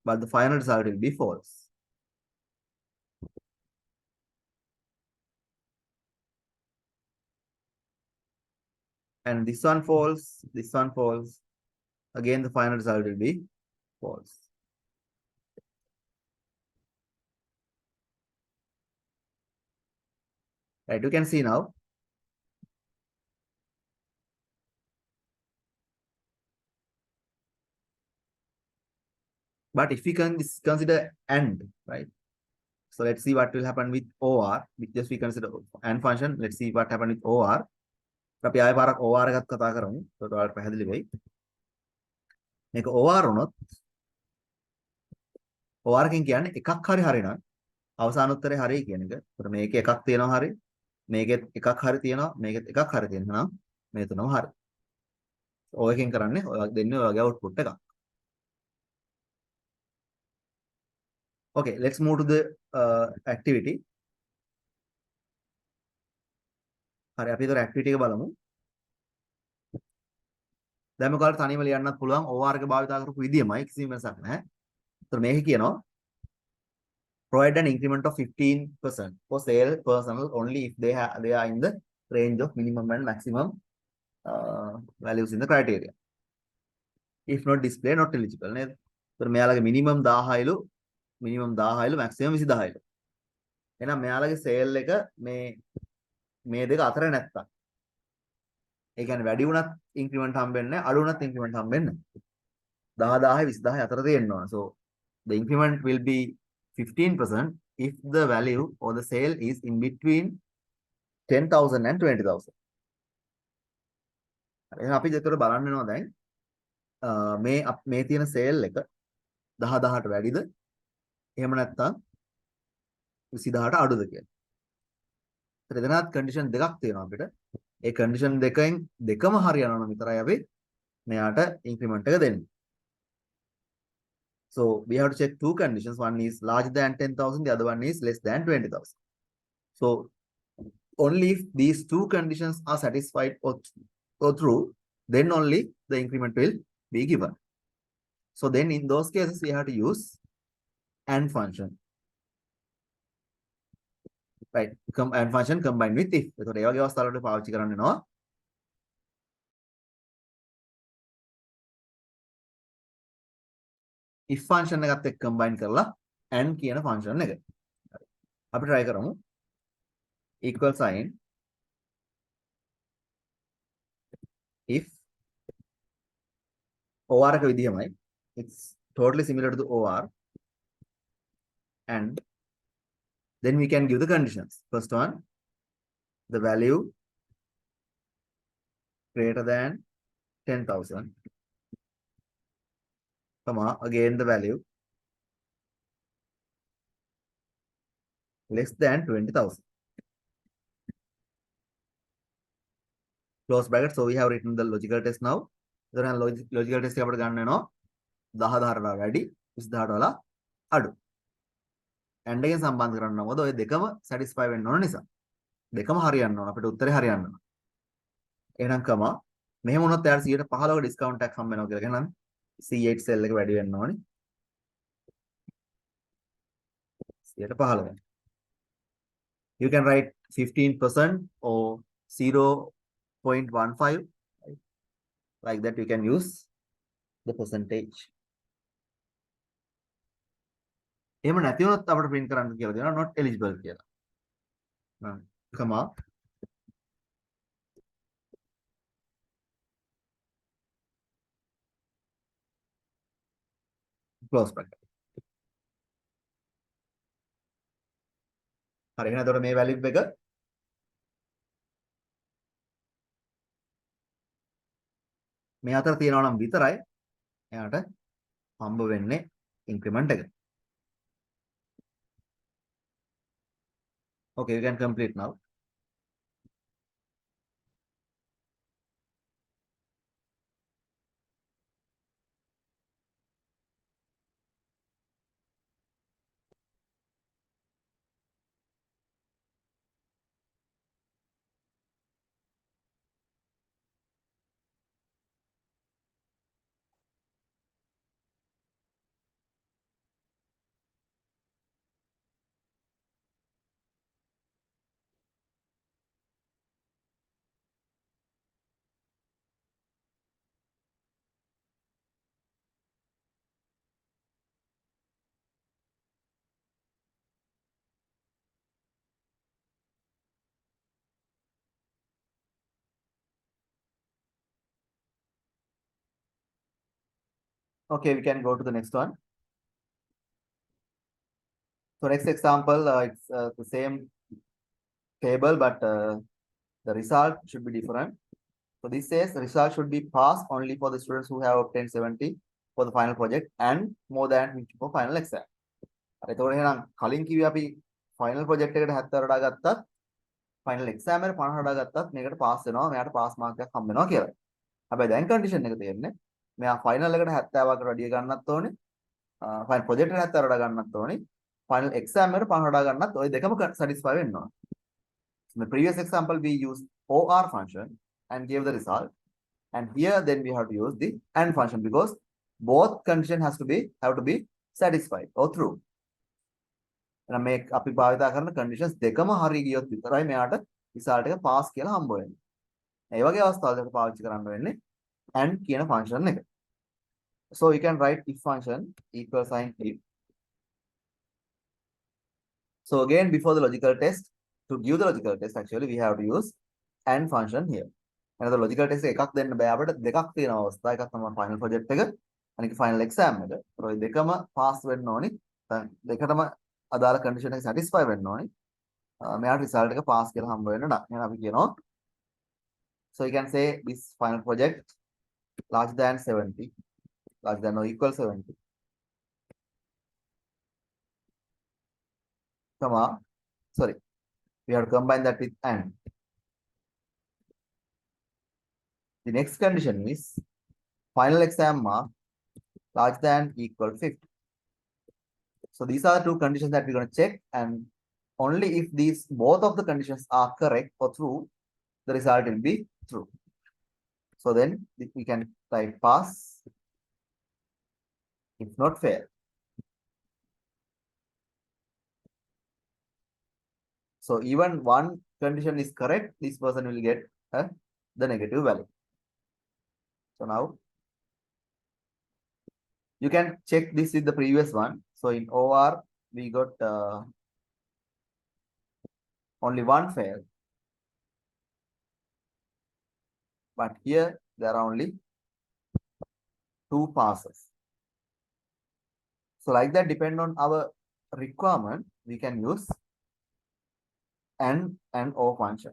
but the final result will be false. And this one false, this one false. Again, the final result will be false. Right, you can see now. But if we can consider AND, right? So let's see what will happen with OR. Just we consider AND function. Let's see what happened with OR. අපි ආයෙ පාරක් OR එකත් කතා කරමු. ඒකට ඔයාලට පැහැදිලි වෙයි. මේක OR වුණොත් OR එකෙන් කියන්නේ එකක් හරි හරිනම් අවසාන උත්තරේ හරි කියන එක. ඒතර මේකේ එකක් තියෙනවා හරි. මේකෙත් එකක් හරි තියෙනවා. මේකෙත් එකක් හරි තියෙනවා. මේ තුනම හරි. ඔය එකෙන් කරන්නේ ඔය දෙන්නේ ඔයගේ output එකක්. Okay, let's move to the activity. හරි අපි ඒතර activity එක බලමු. දැන් මොකද තනියම ලියන්නත් පුළුවන් OR එක භාවිත කරපු විදියමයි කිසිම වෙනසක් නැහැ. ඒතර මේක කියනවා provide an increment of 15% for sale personnel only if they are in the range of minimum and maximum values in the criteria. If not display not eligible නේද? ඒතර මෙයාලගේ minimum 1000යිලු maximum 20000යිලු. එහෙනම් මෙයාලගේ sale එක මේ දෙක අතර නැත්තම් ඒ කියන්නේ වැඩි වුණත් increment හම්බෙන්නේ නැහැ අඩු වුණත් increment හම්බෙන්නේ නැහැ 10000 20000 අතර තියෙනවා. So the increment will be 15% if the value or the sale is in between 10,000 and 20,000. එහෙනම් අපි දෙතර බලන්න වෙනවා දැන් මේ තියෙන sale එක 10000ට වැඩිද එහෙම නැත්නම් 20000ට අඩුද කියලා. ඒතර එතනත් condition දෙකක් තියෙනවා අපිට. ඒ condition දෙකම හරියනවා නම් විතරයි අපි මෙයාට increment එක දෙන්නේ. So we have to check two conditions. One is larger than 10,000, the other one is less than 20,000. So only if these two conditions are satisfied or true, then only the increment will be given. So then in those cases, we have to use AND function. Right, AND function combined with if. So ඒ වගේ අවස්ථාවලට පාවිච්චි කරන්න වෙනවා. if function එකත් එක්ක combine කරලා AND කියන function එක. අපි try කරමු. equal sign if OR එක විදිහමයි. It's totally similar to the OR. And then we can give the conditions. First one, the value greater than 10,000, comma, again the value less than 20,000. Close bracket. So we have written the logical test now. Then logical test අපිට ගන්න වෙනවා 10,000ට වැඩි 20,000ට වඩා අඩු. and එකෙන් සම්බන්ධ කරන්න මොකද ඔය දෙකම satisfy වෙන්න ඕන නිසා. දෙකම හරියන්න ඕන අපිට උත්තරේ හරියන්න ඕන. එහෙනම් කමා මෙහෙම වුණොත් එයාට 115ක ඩිස්කවුන්ට් එකක් හම්බ වෙනවා කියලා. එහෙනම් C8 සෙල් එක වැඩි වෙන්න ඕනේ. 115. You can write 15% or 0.15. Like that you can use the percentage. එහෙම නැති වුණොත් අපිට print කරන්න කියලා දෙනවා not eligible කියලා. comma close bracket. හරි එහෙනම් එතකොට මේ value එක මේ අතර තියෙනවා නම් විතරයි එයාට හම්බ වෙන්නේ increment එක. Okay, you can complete now. Okay, we can go to the next one. So next example, it's the same table, but the result should be different. So this says the result should be passed only for the students who have obtained 70 for the final project and more than 50 for final exam. එතකොට එහෙනම් කලින් කිව්වේ අපි final project එකට 70 වඩා ගත්තත් final exam එකට 50 වඩා ගත්තත් මේකට pass වෙනවා මෙයාට pass mark එකක් හම්බ වෙනවා කියලා. හැබැයි දැන් condition එක තියෙන්නේ මෙයා final එකට 70කට වැඩිය ගන්නත් ඕනේ. final project එකට 70 වඩා ගන්නත් ඕනේ. final exam එකට 50 වඩා ගන්නත් ওই දෙකම satisfy වෙන්න ඕනේ. In the previous example we used OR function and gave the result, and here then we have to use the AND function because both condition have to be satisfied or true. එහෙනම් මේ අපි භාවිත කරන conditions දෙකම හරි ගියොත් විතරයි මෙයාට result එක pass කියලා හම්බ වෙන්නේ. ඒ වගේ අවස්ථාවලට පාවිච්චි කරන්න වෙන්නේ AND කියන function එක. So you can write if function equal sign if. So again before the logical test, to give the logical test actually we have to use AND function here. And the logical test එකක් දෙන්න බෑ අපිට දෙකක් තියෙන අවස්ථා. එකක් තමයි final project එක අනික final exam එක. ඔය දෙකම pass වෙන්න ඕනි. දෙකටම අදාළ condition එක satisfy වෙන්න ඕනි. මෙයාට result එක pass කියලා හම්බ වෙන්න නම් එහෙනම් අපි කියනවා so you can say this final project larger than 70, larger than or equal 70, comma sorry we have to combine that with AND. The next condition is final exam mark larger than equal 50. So these are the two conditions that we're going to check, and only if these both of the conditions are correct or true, the result will be true. So then we can type pass, if not fail. So even one condition is correct, this person will get the negative value. So now you can check this with the previous one. So in OR we got only one fail, but here there are only two passes. So like that, depend on our requirement, we can use and or function.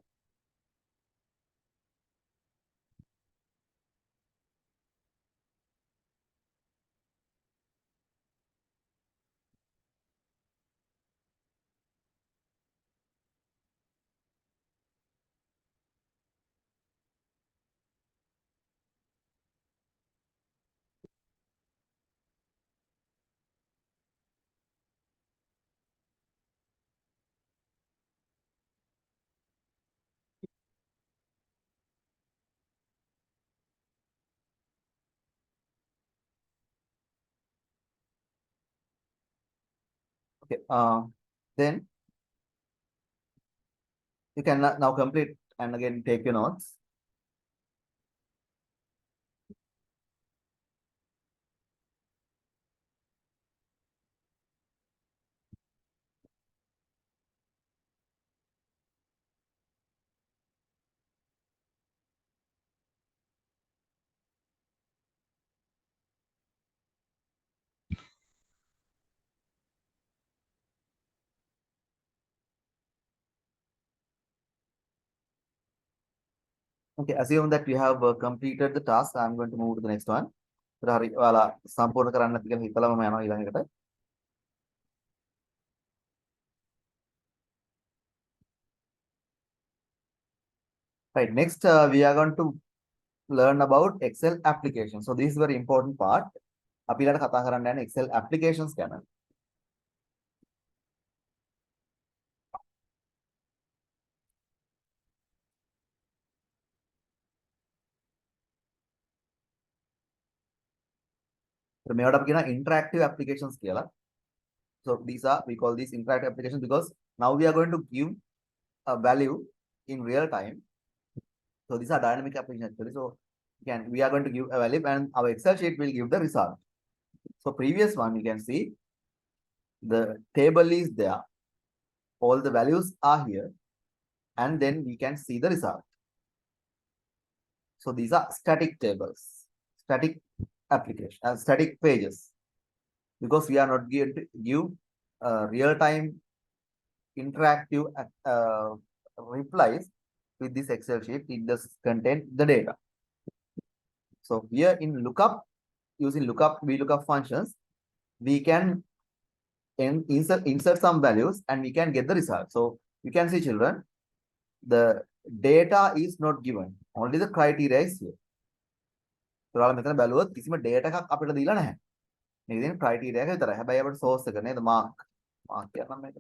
Okay. Then you can now complete and again take your notes. Okay, assume that you have completed the task. I'm going to move to the next one. හරි ඔයාලා සම්පූර්ණ කරන්න නැති කියලා හිතලම මම යනවා ඊළඟට. Right, next we are going to learn about Excel application. So this is very important part. අපි ඊළඟට කතා කරන්න යන්නේ Excel applications ගැන. මේවට අපි කියනවා interactive applications කියලා. So we call these interactive applications because now we are going to give a value in real time. So these are dynamic applications actually. So we are going to give a value and our Excel sheet will give the result. So previous one you can see the table is there. All the values are here and then we can see the result. So these are static tables, static application, static pages, because we are not going to give real-time interactive replies with this Excel sheet. It does contain the data. So here in lookup, using lookup, VLOOKUP functions, we can insert some values and we can get the result. So you can see, children, the data is not given. Only the criteria is here. So ඔයාලා මෙතන බැලුවොත් කිසිම data එකක් අපිට දීලා නැහැ. මේක තියෙන criteria එක විතරයි. හැබැයි අපිට source එක නේද mark කියනවා මේක.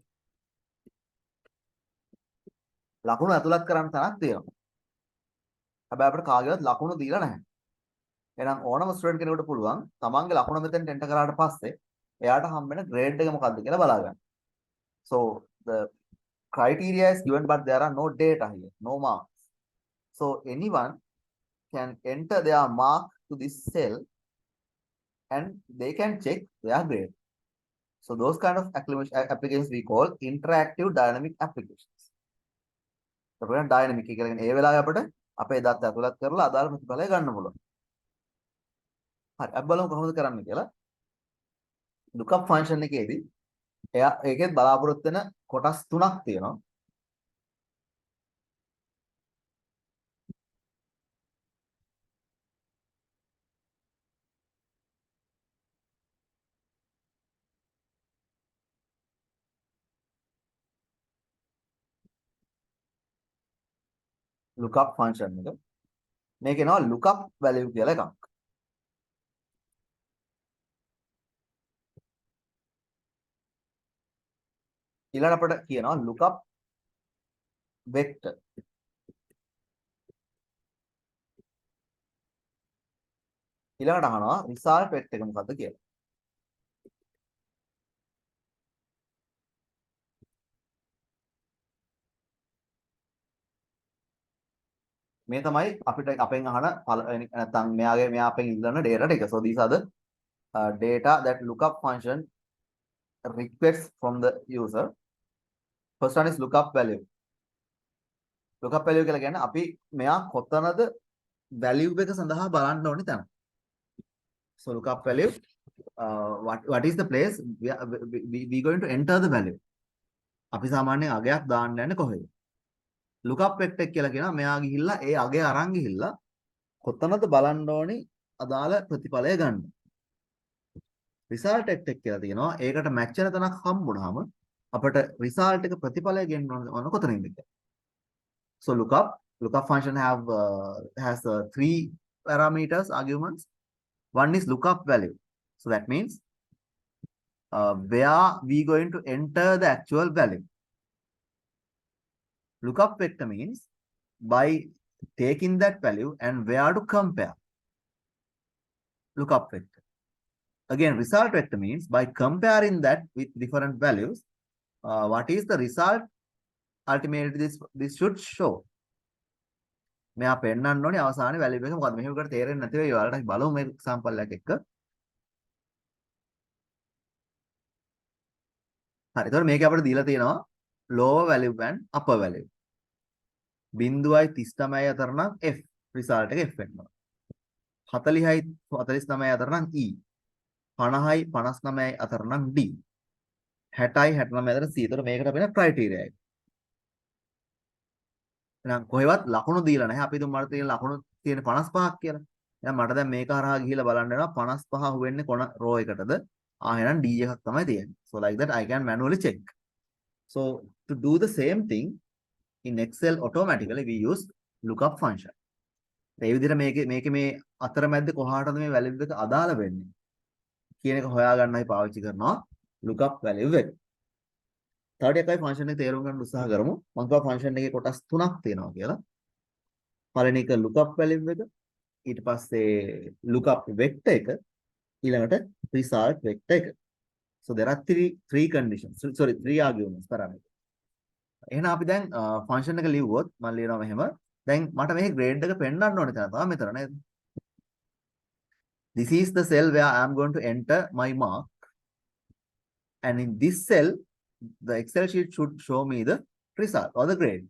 ලකුණු ඇතුළත් කරන්න තරක් තියෙනවා. හැබැයි අපිට කාගේවත් ලකුණු දීලා නැහැ. එහෙනම් ඕනම ස්ටුඩන්ට් කෙනෙකුට පුළුවන් තමන්ගේ ලකුණ මෙතෙන් enter කරාට පස්සේ එයාට හම්බෙන grade එක මොකක්ද කියලා බලා ගන්න. So the criteria is given but there are no data here, no marks. So anyone can enter their mark to this cell and they can check their grade. So those kind of applications we call interactive dynamic applications. So dynamic කියලා කියන්නේ ඒ වෙලාවේ අපිට අපේ දත් ඇතුළත් කරලා අදාළ ප්‍රතිඵලය ගන්න පුළුවන්. හරි අපි බලමු කොහොමද කරන්න කියලා. lookup function එකේදී එයා ඒකෙත් බලාපොරොත්තු වෙන කොටස් තුනක් තියෙනවා. lookup function එක මේක එනවා lookup value කියලා එකක්. ඊළඟට අපිට කියනවා lookup vector. ඊළඟට අහනවා result vector එක මොකක්ද කියලා. මේ තමයි අපිට අපෙන් අහන නැත්නම් මෙයා අපෙන් ඉල්ලන data ටික. So these are the data that lookup function requests from the user. First one is lookup value. lookup value කියලා කියන්නේ අපි මෙයා කොතනද value එක සඳහා බලන්න ඕනේ තැන. So lookup value what is the place we going to enter the value. අපි සාමාන්‍යයෙන් අගයක් දාන්න යන්නේ කොහෙද? lookup vector එක කියලා කියනවා මෙයා ගිහිල්ලා ඒ අගය අරන් ගිහිල්ලා කොතනද බලන්න ඕනි අදාළ ප්‍රතිඵලය ගන්න. result එක කියලා තියෙනවා ඒකට match වෙන තැනක් හම්බුනහම අපිට result එක ප්‍රතිඵලය ගෙන්න ඕන කොතනින්ද කියලා. So lookup function has three parameters arguments. One is lookup value. So that means where we going to enter the actual value. Lookup vector means by taking that value and where to compare. Lookup vector. Again, result vector means by comparing that with different values, what is the result ultimately this should show. මෙයා පෙන්නන්න ඕනේ අවසානයේ value එක මොකද්ද මෙහෙම කට තේරෙන්නේ නැති වෙයි ඔයාලට බලමු මේ එක්සැම්පල් එකක් එක්ක. හරි. ඒතකොට මේක අපිට දීලා තියෙනවා lower value and upper value. 0.39 අතර නම් F result එක F වෙනවා. 40යි 49 අතර නම් E. 50යි 59යි අතර නම් D. 60යි 69 අතර C. ඒතකොට මේකට අපිට criteria එක. එහෙනම් කොහෙවත් ලකුණු දීලා නැහැ. අපි තුමාට තියෙන ලකුණු තියෙන 55ක් කියලා. එහෙනම් මට දැන් මේක හරහා ගිහිල්ලා බලන්න වෙනවා 55 හුවෙන්නේ කොන රෝ එකටද? එහෙනම් D එකක් තමයි තියෙන්නේ. So like that I can manually check. So to do the same thing in Excel automatically we use lookup function. ඒ විදිහට මේකේ මේ අතරමැද්ද කොහාටද මේ value එක අදාළ වෙන්නේ කියන එක හොයාගන්නයි පාවිච්චි කරනවා lookup value එක. තව එකයි ෆන්ක්ෂන් එක තේරුම් ගන්න උත්සාහ කරමු. මම කියවා ෆන්ක්ෂන් එකේ කොටස් තුනක් තියෙනවා කියලා. පළවෙනි එක lookup value එක, ඊට පස්සේ lookup vector එක, ඊළඟට result vector එක. So there are three conditions. Sorry, three arguments parameters. එහෙනම් අපි දැන් ෆන්ක්ෂන් එක ලිව්වොත් මම ලියනවා මෙහෙම. දැන් මට මේ grade එක පෙන්නන්න ඕනේ තැන තමයි මෙතන නේද? This is the cell where I am going to enter my mark. And in this cell the Excel sheet should show me the result or the grade.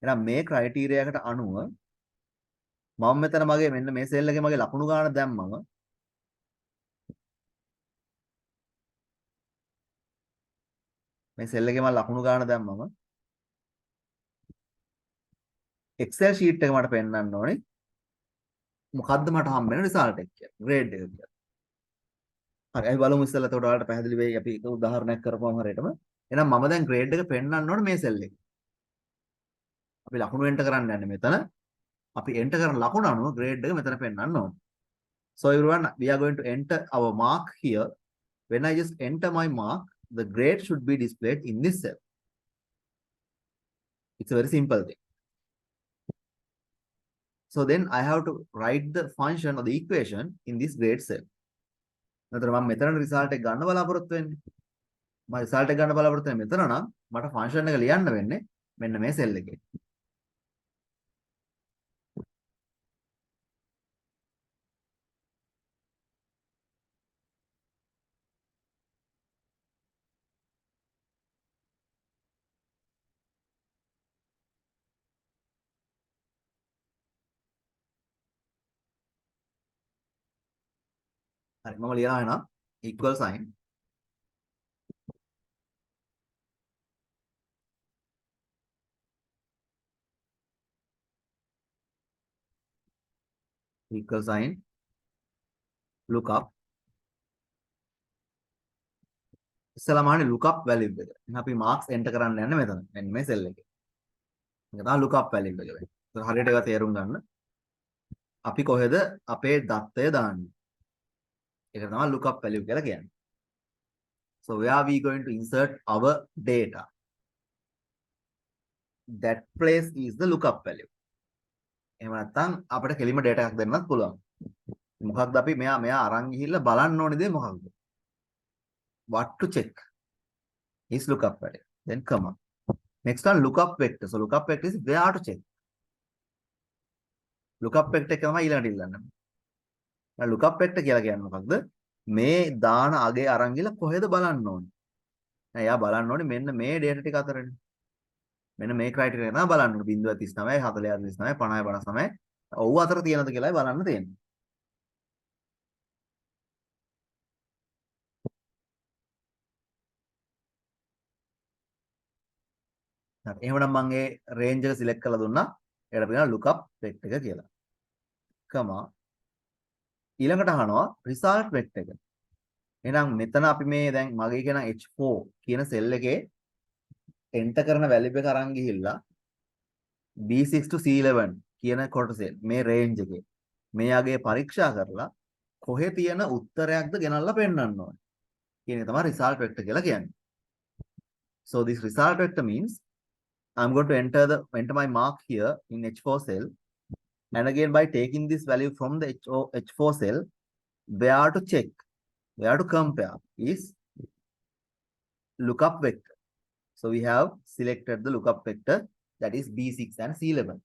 එහෙනම් මේ criteria එකට අනුව මම මෙතන මගේ මෙන්න මේ සෙල් එකේ මගේ ලකුණු ගාන දැම්මම මේ සෙල් එකේ මම ලකුණු ගාන දැම්මම Excel sheet එක මට පෙන්නන්න ඕනේ මොකද්ද මට හම්බ වෙන result එක කියලා grade එක කියලා. හරි අපි බලමු ඉස්සෙල්ලා එතකොට ඔයාලට පැහැදිලි වෙයි අපි එක උදාහරණයක් කරපුවම හරියටම. එහෙනම් මම දැන් grade එක පෙන්නන්න ඕනේ මේ සෙල් එකේ. අපි ලකුණු enter කරන්න යන්නේ මෙතන. අපි enter කරන ලකුණ අනුව grade එක මෙතන පෙන්නන්න ඕනේ. So everyone we are going to enter our mark here. When I just enter my mark, the grade should be displayed in this cell. It's a very simple thing. So then I have to write the function or the equation in this grade cell. නැතර මම මෙතන result එක ගන්න බලාපොරොත්තු වෙන්නේ. මම result එක ගන්න බලාපොරොත්තු වෙන්නේ මෙතන නම් මට function එක ලියන්න වෙන්නේ මෙන්න මේ cell එකේ. හරි මම ලියනවා එහෙනම් equal sign lookup ඉස්සලා මානේ lookup value එක. එහෙනම් අපි marks enter කරන්න යන්නේ මෙතන. මෙන්න මේ cell එකේ. මේක තමයි lookup value එක වෙන්නේ. ඒක හරියට ඒක තේරුම් ගන්න. අපි කොහෙද අපේ දත්තය දාන්නේ? ඒක තමයි lookup value කියලා කියන්නේ. So where are we going to insert our data? That place is the lookup value. එහෙම නැත්නම් අපිට කෙලිම data එකක් දෙන්නත් පුළුවන්. මොකක්ද අපි මෙයා අරන් ගිහිල්ලා බලන්න ඕනේ දේ මොකක්ද? What to check is lookup value. Then comma. Next one lookup vector. So lookup vector is where to check. Lookup vector එක තමයි ඊළඟට ඉල්ලන්නේ. දැන් lookup vector කියලා කියන්නේ මොකක්ද? මේ දාන අගේ අරන් ගිහලා කොහෙද බලන්න ඕනේ? දැන් එයා බලන්න ඕනේ මෙන්න මේ data ටික අතරනේ. මෙන්න මේ criteria එක තමයි බලන්න ඕනේ. 0.39 40 39 50 59 ඔව් අතර තියෙනවද කියලායි බලන්න තියෙන්නේ. හරි. එහෙනම් මම ඒ රේන්ජ් එක සිලෙක්ට් කරලා දුන්නා. ඒකට කියනවා lookup vector එක කියලා. කමා ඊළඟට අහනවා result vector එක. එහෙනම් මෙතන අපි මේ දැන් මගේ කියන H4 කියන සෙල් එකේ එන්ටර් කරන වැලියු එක අරන් ගිහිල්ලා B6 to C11 කියන කොටසේ මේ රේන්ජ් එකේ මෙයාගේ පරීක්ෂා කරලා කොහේ තියෙන උත්තරයක්ද ගෙනල්ලා පෙන්නන්න ඕනේ. කියන එක තමයි result vector කියලා කියන්නේ. So this result vector means I'm going to enter my mark here in H4 cell, and again by taking this value from the H4 cell, where to check, where to compare is lookup vector. So we have selected the lookup vector, that is B6 and C11.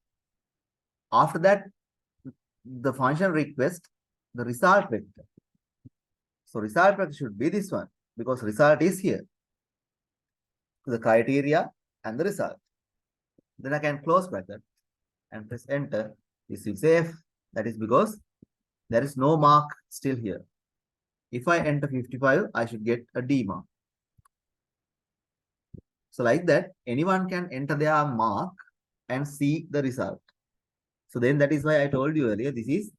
After that, the function request the result vector. So result vector should be this one because result is here. The criteria and the result. Then I can close bracket and press enter. This will say F. That is because there is no mark still here. If I enter 55, I should get a D mark. So like that, anyone can enter their mark and see the result. So then that is why I told you earlier, this is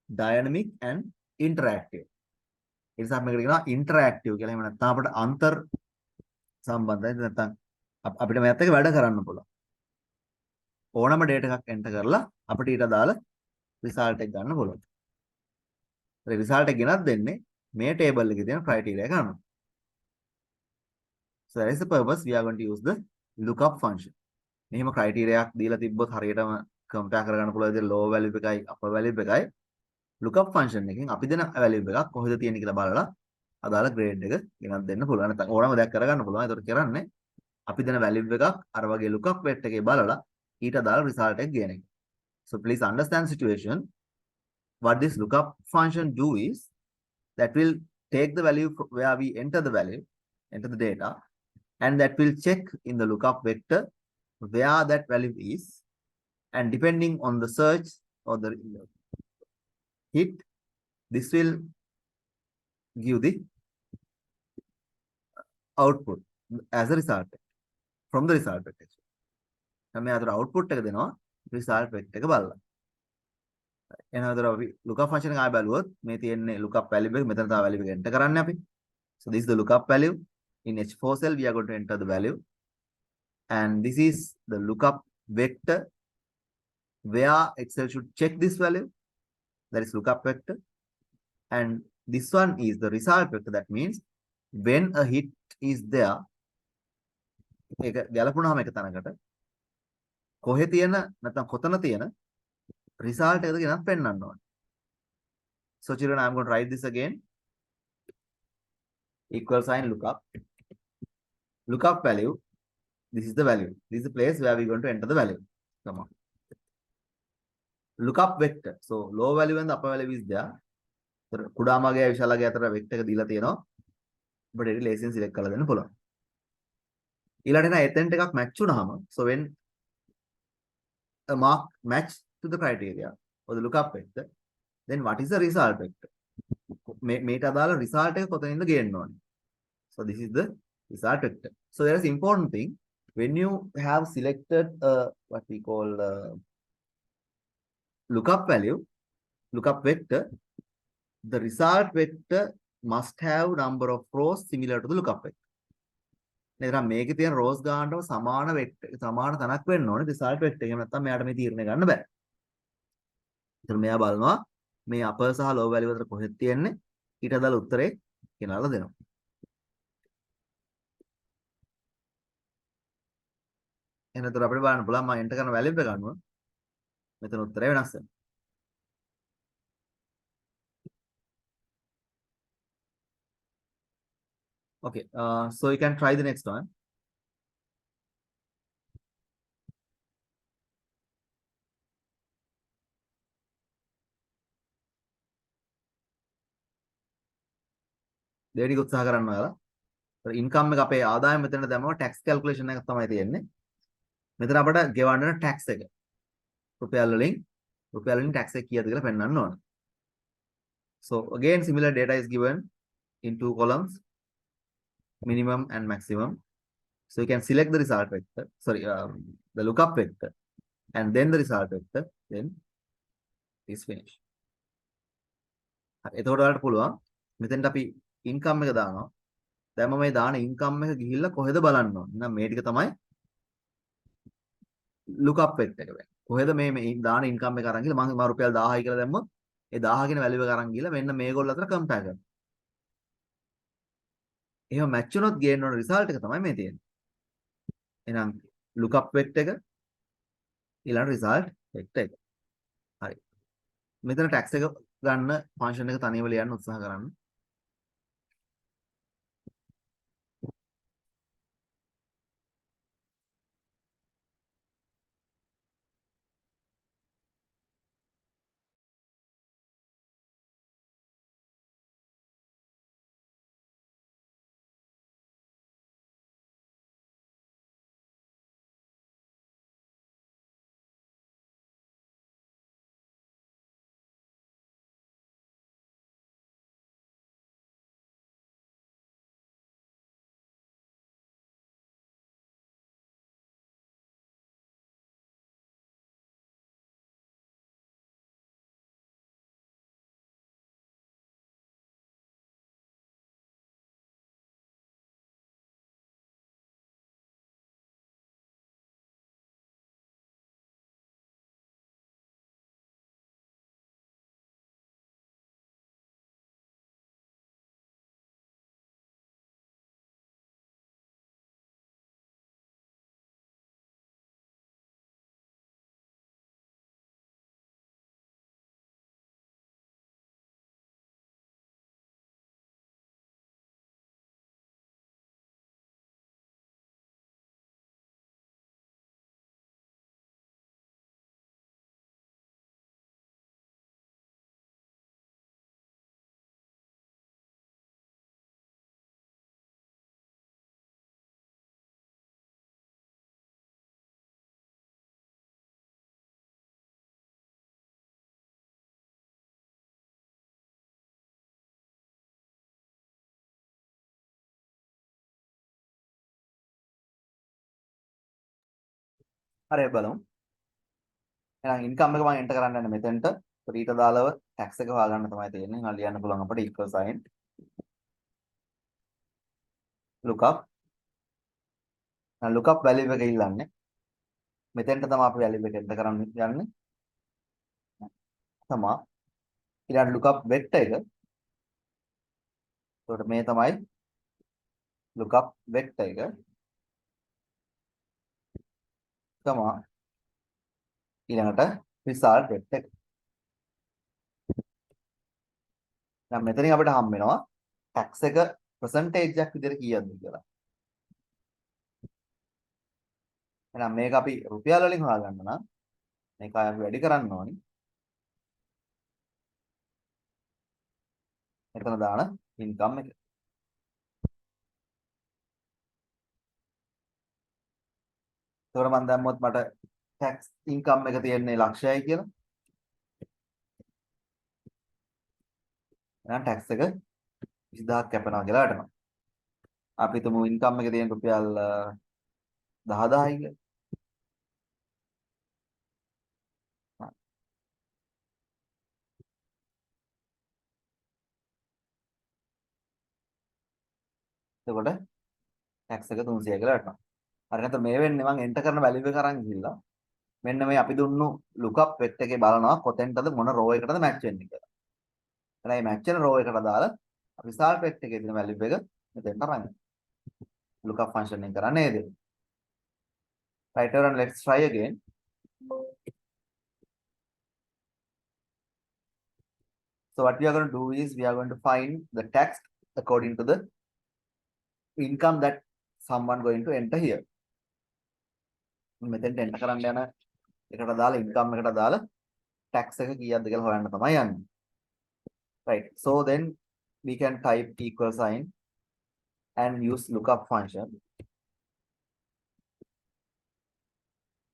dynamic and interactive. It's interactive. අන්තර් සම්බන්ධයි නැත්නම් අපිට මේත් එක වැඩ කරන්න පුළුවන්. ඕනම data එකක් enter කරලා අපිට ඊට අදාළ result එක ගන්න පුළුවන්. ඒ result එක ගෙනත් දෙන්නේ මේ table එකේ තියෙන criteria එක අනුව. So that is the purpose we are going to use the lookup function. මෙහෙම criteria එකක් දීලා තිබ්බොත් හරියටම compare කරගන්න පුළුවන් විදිහට low value එකයි upper value එකයි lookup function එකෙන් අපි දෙන value එකක් කොහෙද තියෙන්නේ කියලා බලලා අදාළ grade එක ගෙනත් දෙන්න පුළුවන්. නැත්නම් ඕනම දෙයක් කරගන්න පුළුවන්. ඒකට කරන්නේ අපි දෙන value එකක් අර වගේ lookup vector එකේ බලලා ඊට අදාළ result එක ගේන එක. So please understand situation. What this lookup function do is that will take the value where we enter the value, enter the data, and that will check in the lookup vector where that value is, and depending on the search or the hit, this will give the output as a result from the result vector. මේ අතර output එක දෙනවා result vector එක බලලා. එහෙනම් අතර අපි lookup function එක ආයෙ බලුවොත් මේ තියෙන්නේ lookup value එක මෙතන තමයි value එක enter කරන්නේ අපි. So this is the lookup value. In H4 cell we are going to enter the value, and this is the lookup vector where Excel should check this value, that is lookup vector, and this one is the result vector. That means when a hit is there, ඒක ගැලපුණාම එක තැනකට කොහෙ තියෙන නැත්නම් කොතන තියෙන result එකද ගෙනත් පෙන්නන්න ඕනේ. So children, I'm going to write this again. Equal sign lookup. Lookup value. This is the value. This is the place where we're going to enter the value. Come on. Lookup vector. So low value and the upper value is there. කුඩාමගේ විශාලගේ අතර vector එක දීලා තියෙනවා. ඔබට ඒක ලේසියෙන් select කරලා දෙන්න පුළුවන්. ඊළඟට එන එතෙන්ට එකක් match වුණාම, so when a mark match to the criteria or the lookup vector, then what is the result vector? මේට අදාළ result එක කොතනින්ද ගේන්න ඕනේ? So this is the result vector. So there is important thing, when you have selected what we call lookup value, lookup vector, the result vector must have number of rows similar to the lookup vector. එහෙනම් මේකේ තියෙන rows ගන්නව සමාන vector සමාන තැනක් වෙන්න ඕනේ result vector එකේ. නැත්නම් මෙයාට මේ තීරණය ගන්න බෑ. ඒතර මෙයා බලනවා මේ upper සහ low value අතර කොහෙද තියෙන්නේ, ඊට අදාළ උත්තරේ ගෙනල්ලා දෙනවා. එහෙනම් අපිට බලන්න පුළුවන් මම enter කරන value එක ගන්නවා. මෙතන උත්තරේ වෙනස් වෙනවා. Okay, so you can try the next one. දෙවෙනි උත්සාහ කරන්න ඔයාලා. ඉන්කම් එක අපේ ආදායම මෙතන දැම්මම tax calculation එකක් තමයි තියෙන්නේ. මෙතන අපිට ගෙවන්න වෙන tax එක. රුපියල් වලින් tax එක කීයද කියලා පෙන්වන්න ඕන. So again similar data is given in two columns, minimum and maximum. So you can select the result vector, sorry, the lookup vector, and then the result vector, then is finished. එතකොට ඔයාලට පුළුවන් මෙතෙන්ට අපි income එක දානවා. දැන් මම මේ දාන ඉන්කම් එක ගිහිල්ලා කොහෙද බලන්න ඕනේ. එහෙනම් මේ ටික තමයි lookup vector එක වෙන්නේ. කොහෙද මේ දාන ඉන්කම් එක අරන් ගිහලා මම රුපියල් 1000යි කියලා දැම්මොත් ඒ 1000 කියන වැලියු එක අරන් ගිහලා මෙන්න මේගොල්ලෝ අතර කම්පයර් කරනවා. එහෙම මැච් වුණොත් ගේන්න ඕන රිසල්ට් එක තමයි මේ තියෙන්නේ. එහෙනම් lookup vector එක ඊළඟ result vector එක. හරි. මෙතන tax එක ගන්න ෆන්ක්ෂන් එක තනියම ලියන්න උත්සාහ කරන්න. හරි බලමු. එහෙනම් ඉන්කම් එක මම එන්ටර් කරන්න යන්නේ මෙතෙන්ට. ඊට අදාළව tax එක හොයාගන්න තමයි තියෙන්නේ. එහෙනම් ලියන්න පුළුවන් අපිට equal sign lookup. lookup value එක ඉල්ලන්නේ. මෙතෙන්ට තමයි අපි value එක එන්ටර් කරන්න යන්නේ. තමයි. ඊළඟ lookup vector එක. ඒකට මේ තමයි lookup vector එක. තමයි. ඊළඟට result vector එක. දැන් මෙතනින් අපිට හම් වෙනවා tax එක percentage එකක් විදිහට කීයක්ද කියලා. එහෙනම් මේක අපි රුපියල් වලින් හොයාගන්න නම් මේක අපි වැඩි කරන්න ඕනි. මෙතන දාන ඉන්කම් එක. ඒතකොට මම දැම්මොත් මට tax income එක තියෙන්නේ ලක්ෂයයි කියලා. එහෙනම් tax එක 20000ක් කැපෙනවා කියලා වැටෙනවා. අපි හිතමු ඉන්කම් එකේ තියෙන රුපියල් 10000යි කියලා. එතකොට tax එක 300යි කියලා වැටෙනවා. හරි නැත්නම් මේ වෙන්නේ මම එන්ටර් කරන වැලියු එක අරන් ගිහිල්ලා මෙන්න මේ අපි දුන්නු lookup vector එකේ බලනවා කොතෙන්ටද මොන row එකටද match වෙන්නේ කියලා. එහෙනම් මේ match වෙන row එකට දාලා result vector එකේ තියෙන වැලියු එක මෙතෙන්ට අරන් lookup function එක කරන්නේ නේද? Right over and let's try again. So what we are going to do is we are going to find the text according to the income that someone going to enter here. මෙතෙන්ට enter කරන්න යන එකට දාලා income එකට දාලා tax එක කීයක්ද කියලා හොයන්න තමයි යන්නේ. Right. So then we can type equal sign and use lookup function.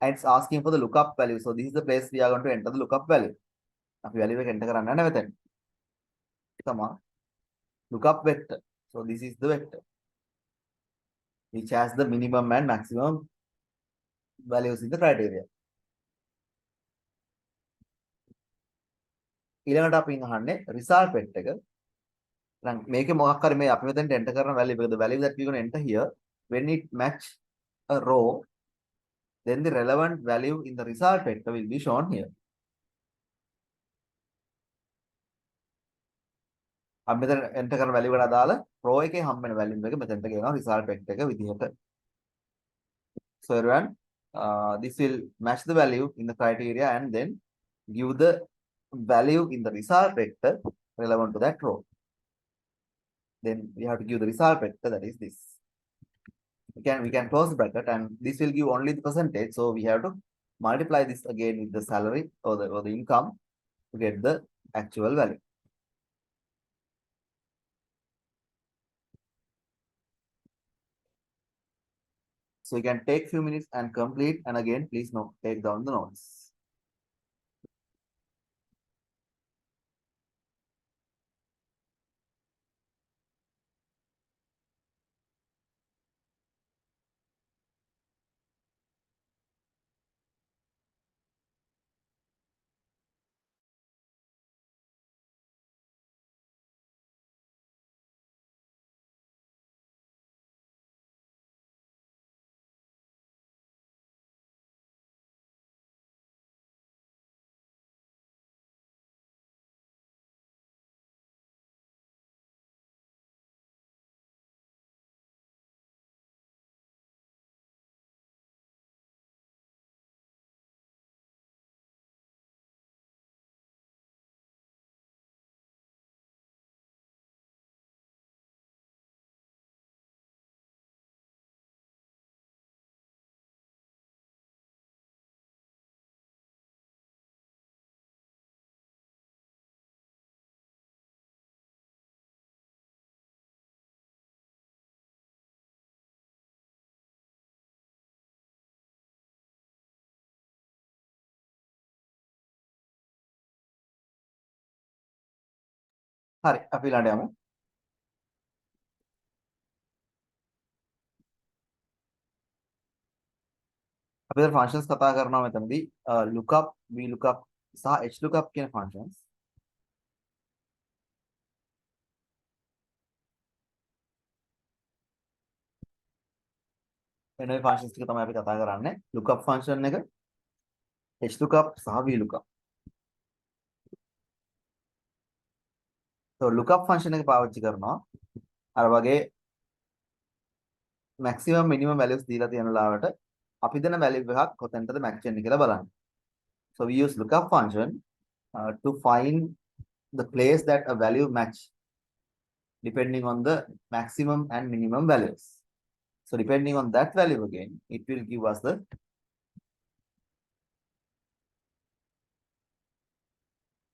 And it's asking for the lookup value. So this is the place we are going to enter the lookup value. අපි value එක enter කරන්න යන මෙතන. තමයි lookup vector. So this is the vector. which has the minimum and maximum values in the criteria. ඊළඟට අපි අහන්නේ result vector එක. දැන් මේකේ මොකක් හරි මේ අපි මෙතෙන්ට enter කරන value එක, the value that we going to enter here when it match a row, then the relevant value in the result vector will be shown here. අපි මෙතන enter කරන value එකට අදාළ row එකේ හම්බ වෙන value එක මෙතෙන්ට ගෙනවා result vector එක විදිහට. So everyone, this will match the value in the criteria and then give the value in the result vector relevant to that row. Then we have to give the result vector, that is this. We can close the bracket and this will give only the percentage. So we have to multiply this again with the salary or the income to get the actual value. So you can take few minutes and complete, and again please take down the notes. හරි අපි ළඟට යමු. අපි දැන් functions කතා කරනවා මෙතනදී lookup, vlookup සහ hlookup කියන functions. එන මේ functions ටික තමයි අපි කතා කරන්නේ. lookup function එක, hlookup සහ vlookup. So lookup function එක පාවිච්චි කරනවා අර වගේ maximum minimum values දීලා තියෙන ලාවට අපි දෙන value එකක් කොතෙන්ටද match වෙන්නේ කියලා බලන්න. So we use lookup function to find the place that a value match depending on the maximum and minimum values. So depending on that value again, it will give us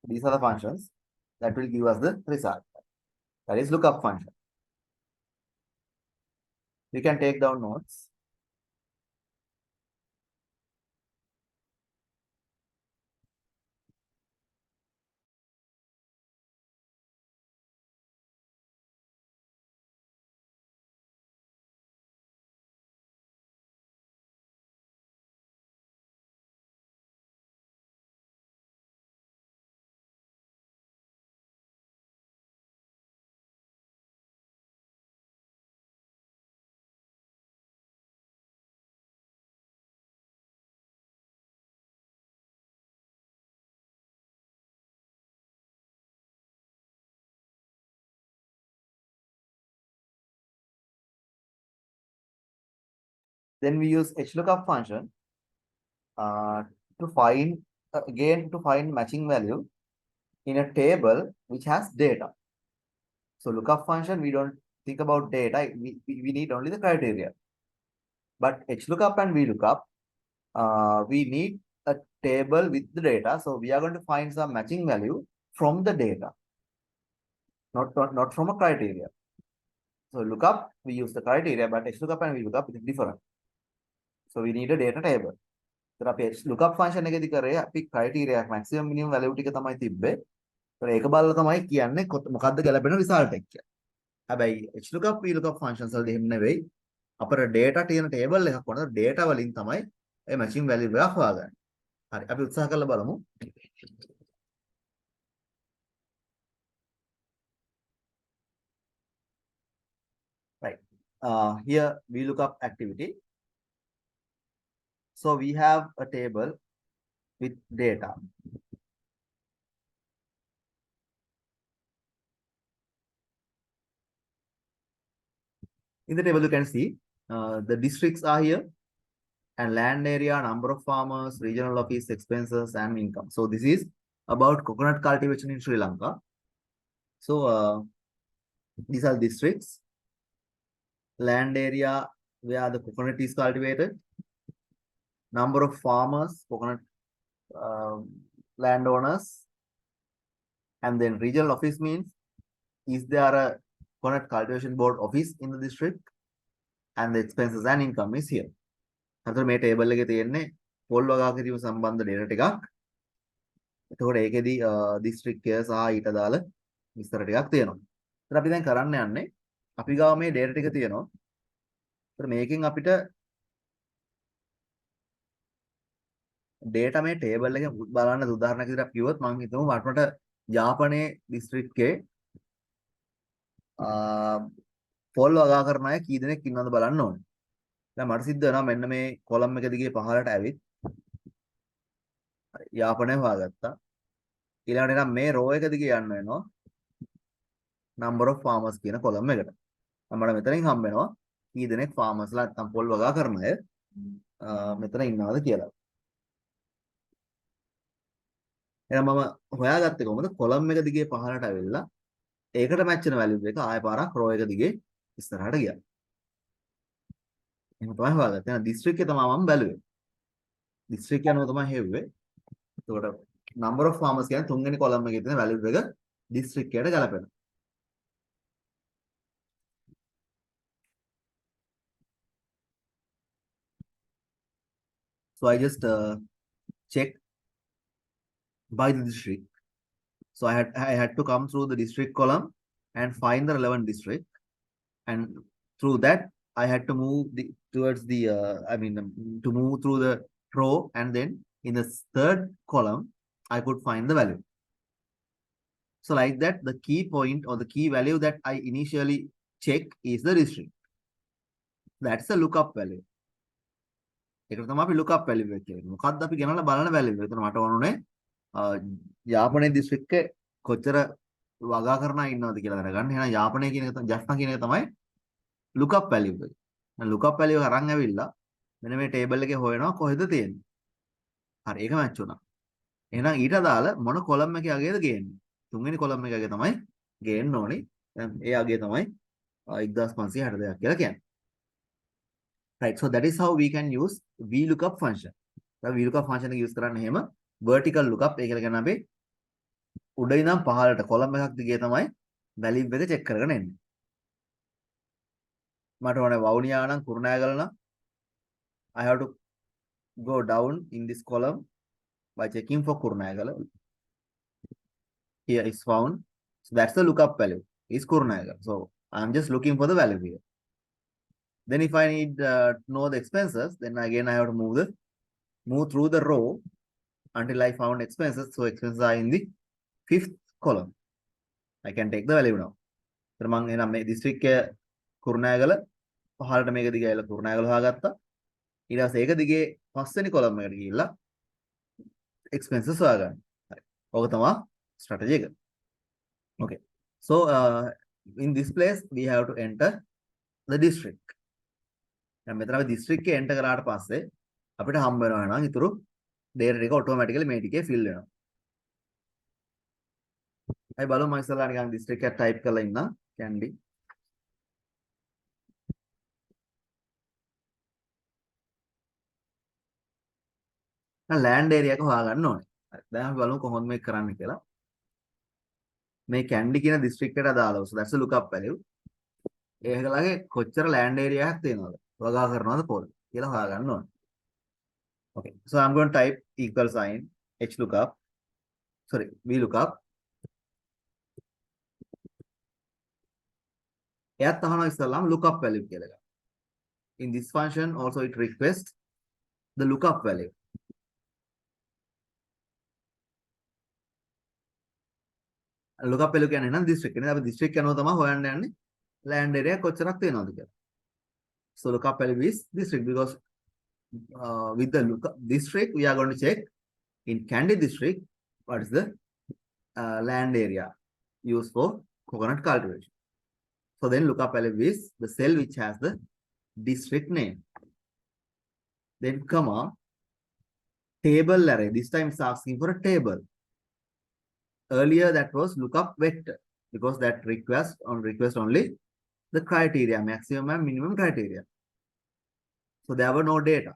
these are the functions that will give us the result. That is lookup function. We can take down notes. Then we use hlookup function to find matching value in a table which has data. So lookup function, we don't think about data. We need only the criteria. But hlookup and vlookup, we need a table with the data. So we are going to find some matching value from the data, not from a criteria. So lookup, we use the criteria, but hlookup and vlookup is different. So we need a data table. So අපි lookup function එකේදී කරේ අපි criteria maximum minimum value ටික තමයි තිබ්බේ. ඒතර ඒක බලලා තමයි කියන්නේ මොකද්ද ගැලපෙන result එක කියලා. හැබැයි hlookup vlookup functions වලදී එහෙම නෙවෙයි. අපර data තියෙන table එකක් වුණා data වලින් තමයි ඒ matching value එක හොයාගන්නේ. හරි අපි උත්සාහ කරලා බලමු. Right. Here we look up activity. So we have a table with data. In the table, you can see the districts are here and land area, number of farmers, regional office, expenses, and income. So this is about coconut cultivation in Sri Lanka. So these are districts, land area where the coconut is cultivated, number of farmers, coconut landowners, and then regional office means is there a coconut cultivation board office in the district, and the expenses and income is here. අතන මේ table එකේ තියෙන්නේ පොල් වගා කිරීම සම්බන්ධ data ටිකක්. එතකොට ඒකෙදි district එක සහ ඊට අදාළ විස්තර ටිකක් තියෙනවා. ඒත් අපි දැන් කරන්න යන්නේ අපි ගාව මේ data ටික තියෙනවා. ඒත් මේකෙන් අපිට data මේ table එකෙන් බලන්න උදාහරණයක් විදිහට අපි කිව්වොත් මම හිතමු මට යාපනයේ district එකේ පොල් වගා කරන අය කී දෙනෙක් ඉන්නවද බලන්න ඕනේ. දැන් මට සිද්ධ වෙනවා මෙන්න මේ කොලම් එක දිගේ පහළට ඇවිත් යාපනය හොයාගත්තා. ඊළඟට නම් මේ රෝ එක දිගේ යන්න වෙනවා number of farmers කියන කොලම් එකට. මට මෙතනින් හම්බ වෙනවා කී දෙනෙක් farmersලා නැත්නම් පොල් වගා කරන අය මෙතන ඉන්නවද කියලා. එහෙනම් මම හොයාගත්තේ කොහොමද? කොලම් එක දිගේ පහළට ඇවිල්ලා ඒකට මැච් වෙන වැලියු එක ආය පාරක් රෝ එක දිගේ ඉස්සරහට ගියා. එහෙනම් තමයි හොයාගත්තේ. එහෙනම් district එක තමයි මම බැලුවේ. district යනවා තමයි හෙව්වේ. එතකොට number of farmers කියන්නේ තුන්වෙනි කොලම් එකේ තියෙන වැලියු එක district එකට ගලපෙනවා. So I just check by the district. So I had to come through the district column and find the relevant district, and through that I had to move towards the to move through the row, and then in the third column I could find the value. So like that, the key point or the key value that I initially check is the district. That's the lookup value. ඒකට තමයි අපි lookup value එක කියන්නේ. මොකක්ද අපි ගෙනල්ලා බලන value එක. එතන මට ඕනුනේ යාපනයේ district එකේ කොච්චර වගා කරන අය ඉන්නවද කියලා දැනගන්න. එහෙනම් යාපනයේ කියන එක ජස්නා කියන එක තමයි lookup value එක. දැන් lookup value එක අරන් ඇවිල්ලා මෙන්න මේ table එකේ හොයනවා කොහෙද තියෙන්නේ. හරි ඒක මැච් වුණා. එහෙනම් ඊට අදාළ මොන column එකේ අගයද ගේන්නේ? තුන්වෙනි column එකේ අගය තමයි ගේන්න ඕනේ. දැන් ඒ අගය තමයි 1562 කියලා කියන්නේ. Right, so that is how we can use VLOOKUP function. The VLOOKUP function එක use කරන්න එහෙම vertical lookup ඒ කියලා කියන අපි උඩ ඉඳන් පහළට column එකක් දිගේ තමයි value එක check කරගෙන එන්නේ. මට ඕනේ වවුනියා නම් කුරුණෑගල නම් I have to go down in this column by checking for Kurunagala. Here is found. So that's the lookup value is Kurunagala. So I'm just looking for the value here. Then if I need to know the expenses, then again I have to move through the row until I found expenses. So expenses are in the fifth column. I can take the value now. So මම එනම් මේ district එක කුරුණෑගල පහළට මේක දිගේ ඇවිල්ලා කුරුණෑගල හොයාගත්තා. ඊට පස්සේ ඒක දිගේ පස්වෙනි column එකට ගිහිල්ලා expenses හොයාගන්න. හරි. ඕක තමයි strategy එක. Okay. So in this place we have to enter the district. දැන් මෙතන අපි district එක enter කරාට පස්සේ අපිට හම්බ වෙනවා නම් ඊටු data ටික automatically මේ ටිකේ fill වෙනවා. අපි බලමු මම ඉස්සෙල්ලා නිකන් district එක type කරලා ඉන්නම් candy. දැන් land area එක හොයාගන්න ඕනේ. හරි. දැන් අපි බලමු කොහොමද මේක කරන්න කියලා. මේ candy කියන district එකට අදාළව. So that's a lookup value. ඒකලගේ කොච්චර land area එකක් තියෙනවද? වගා කරනවද පොල් කියලා හොයාගන්න ඕනේ. Okay, so I'm going to type equal sign h lookup, sorry, v lookup. එයාත් අහනවා ඉස්සල්ලාම lookup value කියලා එකක්. In this function, also it requests the lookup value. Lookup value කියන්නේ නම් district. එහෙනම් අපි district යනවා තමයි හොයන්න යන්නේ land area කොච්චරක් තියෙනවද කියලා. So lookup value is district because with the lookup district we are going to check in Kandy district what is the land area used for coconut cultivation. So then lookup value is the cell which has the district name. Then comma table array. This time it's asking for a table. Earlier that was lookup vector because that request only the criteria, maximum and minimum criteria. So there were no data.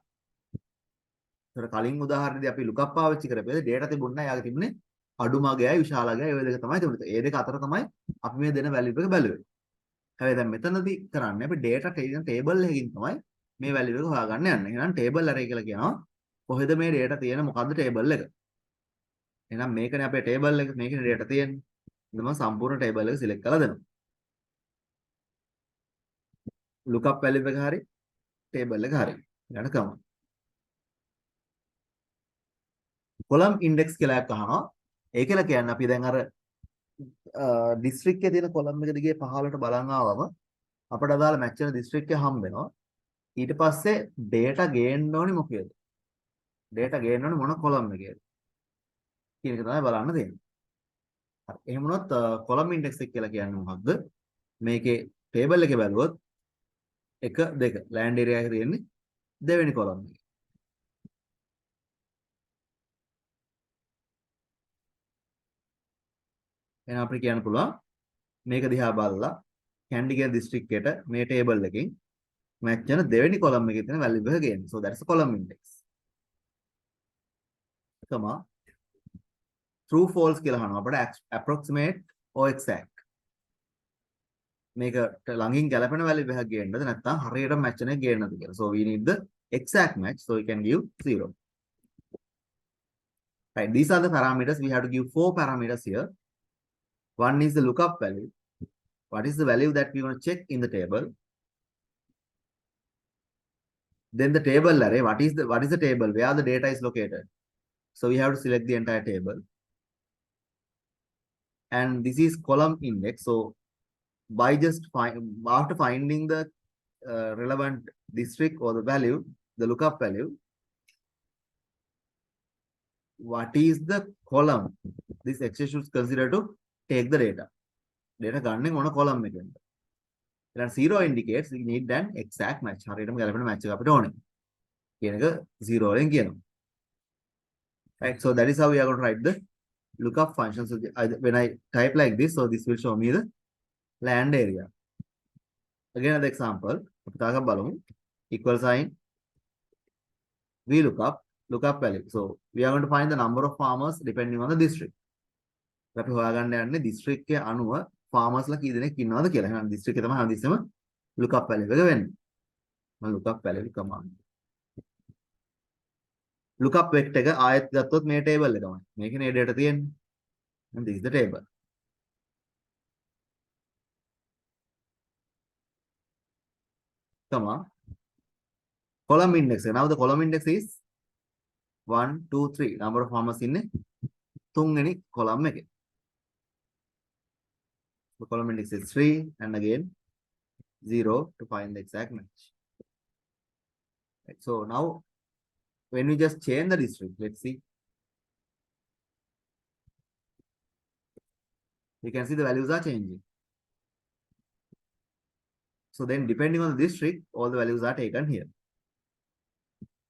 So කලින් උදාහරණෙදී අපි lookup පාවිච්චි කරපේද data තිබුණා නැහැ. යාගේ තිබුණේ අඩුමගයයි විශාලගයයි ඔය දෙක තමයි තිබුණේ. ඒ දෙක අතර තමයි අපි මේ දෙන value එක බැලුවේ. හැබැයි දැන් මෙතනදී කරන්නේ අපි data table එකකින් තමයි මේ value එක හොයාගන්න යන්නේ. එහෙනම් table array කියලා කියනවා කොහෙද මේ data තියෙන මොකද්ද table එක. එහෙනම් මේකනේ අපේ table එක මේකනේ data තියෙන්නේ. ඉතින් මම සම්පූර්ණ table එක select කරලා දෙනවා. lookup value එක හරි table එක හරි. ඊළඟ command. column index කියලා එකක් අහනවා. ඒ කියලා කියන්නේ අපි දැන් අර district එකේ තියෙන column එක දිගේ පහළට බලන් ආවම අපිට අදාළ match වෙන district එක හම්බ වෙනවා. ඊට පස්සේ data ගේන්න ඕනේ මොකේද? data ගේන්න ඕනේ මොන column එකේද? කියන එක තමයි බලන්න තියෙන්නේ. හරි. එහෙම වුණොත් column index එක කියලා කියන්නේ මොකක්ද? මේකේ table එකේ බැලුවොත් 1 2 land area එකේ තියෙන්නේ දෙවෙනි column එක. එහෙනම් අපිට කියන්න පුළුවන් මේක දිහා බලලා Kandy කියන district එකට මේ table එකකින් match වෙන දෙවෙනි column එකේ තියෙන value එක ගේන්න. So that's a column index. comma true false කියලා අහනවා අපිට approximate or exact. මේක ළඟින් ගැලපෙන value එකක් ගේන්නද නැත්නම් හරියට match වෙන එක ගේන්නද කියලා. So we need the exact match. So we can give 0. Right. These are the parameters. We have to give 4 parameters here. One is the lookup value. What is the value that we want to check in the table? Then the table array. What is the table? Where the data is located? So we have to select the entire table. And this is column index. So by just after finding the relevant district or the value, the lookup value, what is the column this Excel should consider to take the data? Data ගන්නේ මොන column එකෙන්ද? එහෙනම් 0 indicates we need an exact match. හරියටම ගැලපෙන match එක අපිට ඕනේ. කියන එක 0 වලින් කියනවා. Right, so that is how we are going to write the lookup function. So when I type like this, so this will show me the land area. Again another example. අපි තාක බලමු. Equal sign lookup value. So we are going to find the number of farmers depending on the district. අපි හොයාගන්න යන්නේ district එකේ අනුව farmers ලා කී දෙනෙක් ඉන්නවද කියලා. එහෙනම් district එකේ තමයි හැමදෙස්සම lookup value එක වෙන්නේ. මම lookup value command. lookup vector එක ආයෙත් ගත්තොත් මේ table එකමයි. මේකේ data තියෙන්නේ. And this is the table. Comma column index. Now the column index is 1 2 3. Number of farmers ඉන්නේ තුන්වෙනි column එකේ. The column index is 3 and again 0 to find the exact match. Right. So now when we just change the district, let's see. You can see the values are changing. So then depending on the district, all the values are taken here.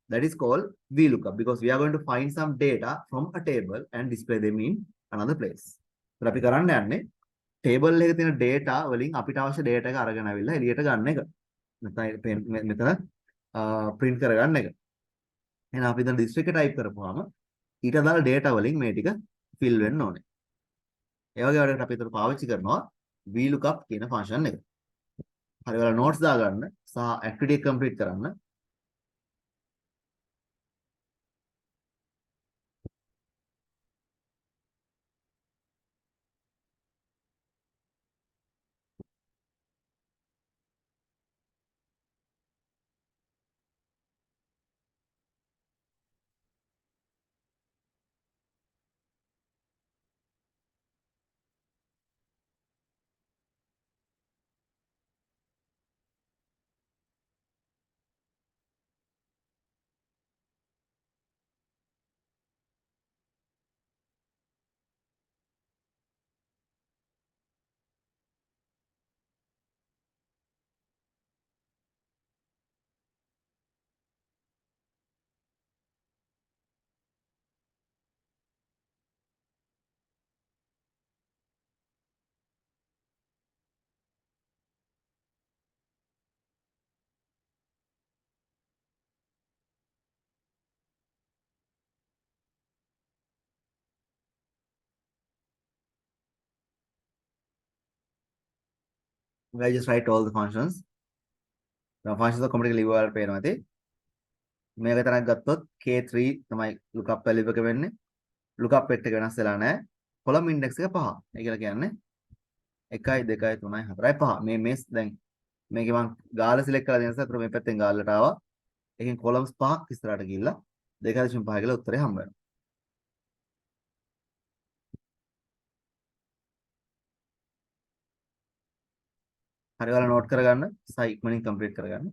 That is called VLOOKUP because we are going to find some data from a table and display them in another place. So අපි කරන්න යන්නේ table එකේ තියෙන data වලින් අපිට අවශ්‍ය data එක අරගෙන ආවිල්ලා එළියට ගන්න එක. මෙතන print කරගන්න එක. එහෙනම් අපි දැන් district එක type කරපුවාම ඊට අදාළ data වලින් මේ ටික fill වෙන්න ඕනේ. ඒ වගේ වැඩකට අපි ඒතර පාවිච්චි කරනවා VLOOKUP කියන function එක. හරි ඔයාලා notes දාගන්න සහ activity එක complete කරන්න. I just write all the functions. The functions are completely leave පේනවා ඇති. මේක තරක් ගත්තොත් K3 තමයි lookup value එක වෙන්නේ. lookup vector එක වෙනස් වෙලා නැහැ. column index එක 5. ඒ කියලා කියන්නේ 1 2 3 4 5. මේ දැන් මේකේ මම ගාලා select කරලා දෙන නිසා අතට මේ පැත්තෙන් ගාලට ආවා. එකෙන් columns 5ක් ඉස්සරහට ගිහිල්ලා 2.5 කියලා උත්තරේ හම්බ වෙනවා. හරි ඔයාලා note කරගන්න සහ ඉක්මනින් complete කරගන්න.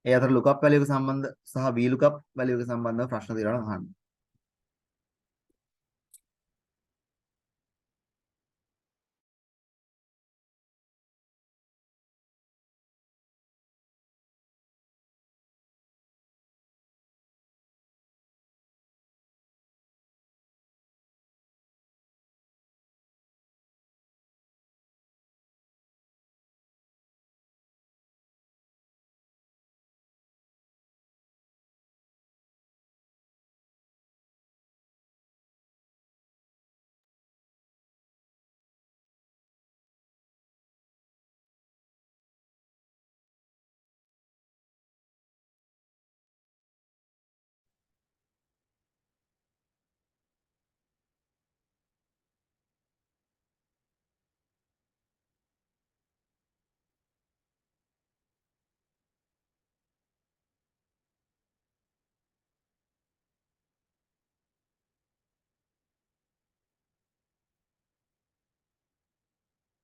ඒ අතර lookup value එක සම්බන්ධ සහ VLOOKUP value එක සම්බන්ධව ප්‍රශ්න තියෙනවා නම් අහන්න.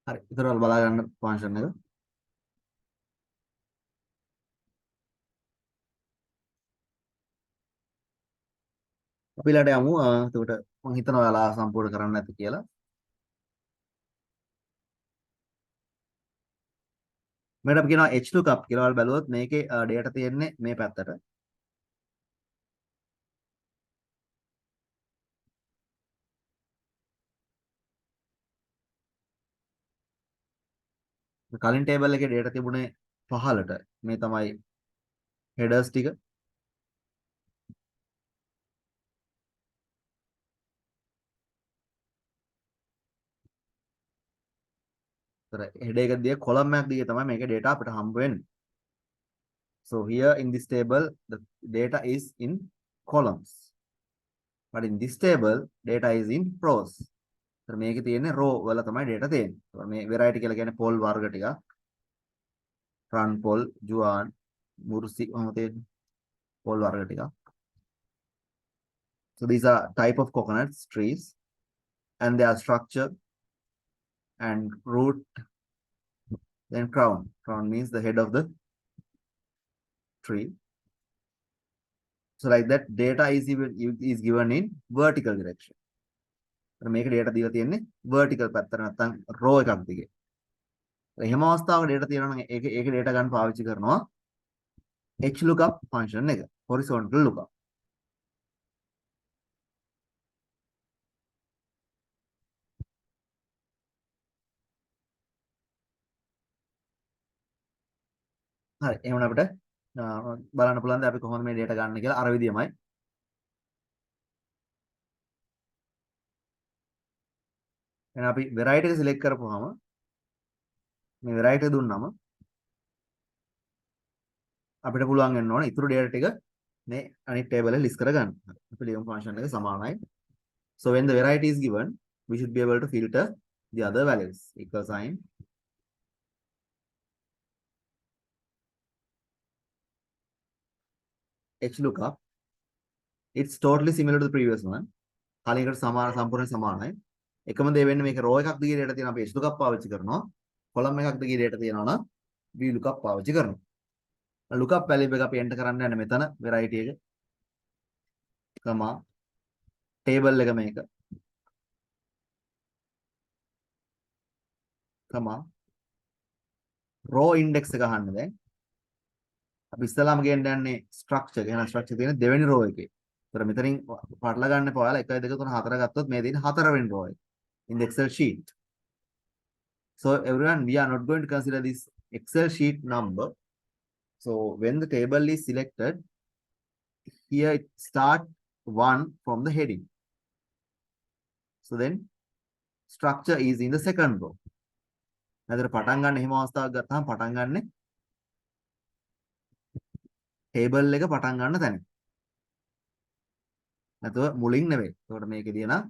හරි. ඊතර ඔයාලා බලා ගන්න function එක. අපි ඊළඟට යමු. එතකොට මම හිතනවා ඔයාලා සම්පූර්ණ කරන්න නැති කියලා. මේකට අපි කියනවා H2 cup කියලා. ඔයාලා බැලුවොත් මේකේ data තියෙන්නේ මේ පැත්තට. කලින් table එකේ data තිබුණේ පහළට. මේ තමයි headers ටික. header එක දිගේ column එකක් දිගේ තමයි මේකේ data අපිට හම්බ වෙන්නේ. So here in this table the data is in columns. But in this table data is in rows. ඒතර මේකේ තියෙන්නේ row වල තමයි data තියෙන්නේ. මේ variety කියලා කියන්නේ poll වර්ග ටික. run poll, juan, mursi ඔහොම තියෙන්නේ. poll වර්ග ටික. So these are type of coconuts trees and their structure and root, then crown. Crown means the head of the tree. So like that data is given in vertical direction. මේක data දීලා තියෙන්නේ vertical පැත්තට නැත්නම් row එකක් දිගේ. එහෙම අවස්ථාවක data තියෙනවා නම් ඒක data ගන්න පාවිච්චි කරනවා HLOOKUP function එක. horizontal lookup. හරි. එහෙනම් අපිට බලන්න පුළුවන් ද අපි කොහොමද මේ data ගන්න කියලා අර විදියමයි. එහෙනම් අපි variety එක select කරපුවාම මේ variety දුන්නම අපිට පුළුවන් වෙන්න ඕනේ ඉතුරු data ටික මේ අනිත් table එක list කරගන්න. අපි ලියමු function එක සමානයි. So when the variety is given, we should be able to filter the other values. Equal sign. HLOOKUP. It's totally similar to the previous one. කලින් එකට සම්පූර්ණ සමානයි. එකම දේ වෙන්නේ මේක row එකක් දිගේ data තියෙනවා අපි HLOOKUP පාවිච්චි කරනවා. column එකක් දිගේ data තියෙනවා නම් VLOOKUP පාවිච්චි කරනවා. lookup value එක අපි enter කරන්න යන්නේ මෙතන variety එක. comma table එක මේක. comma row index එක අහන්න දැන්. අපි ඉස්සලාම ගේන්න යන්නේ structure එක. එහෙනම් structure තියෙන දෙවෙනි row එකේ. ඒතර මෙතනින් පටල ගන්න එපා. ඔයාලා 1 2 3 4 ගත්තොත් මේ තියෙන හතරවෙනි row එක. In the Excel sheet. So everyone, we are not going to consider this Excel sheet number. So when the table is selected, here it start 1 from the heading. So then structure is in the second row. නැතර පටන් ගන්න එහෙම අවස්ථාවක් ගත්තාම පටන් ගන්න table එක පටන් ගන්න තැන. නැතුව මුලින් නෙවෙයි. ඒකට මේකේදී නම්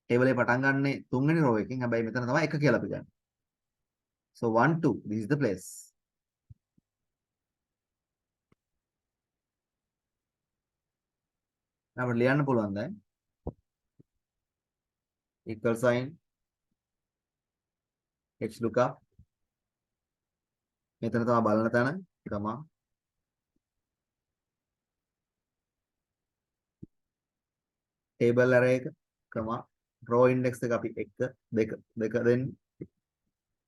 ටේබල් එක පටන් ගන්නේ තුන්වෙනි රෝ එකකින්. හැබැයි මෙතන තමයි 1 කියලා අපි ගන්න. So 1 2 this is the place. අපිට ලියන්න පුළුවන් දැන් equal sign h lookup මෙතන තමයි බලන තැන තමා table array එක row index එක අපි 1 2 2 දෙන්න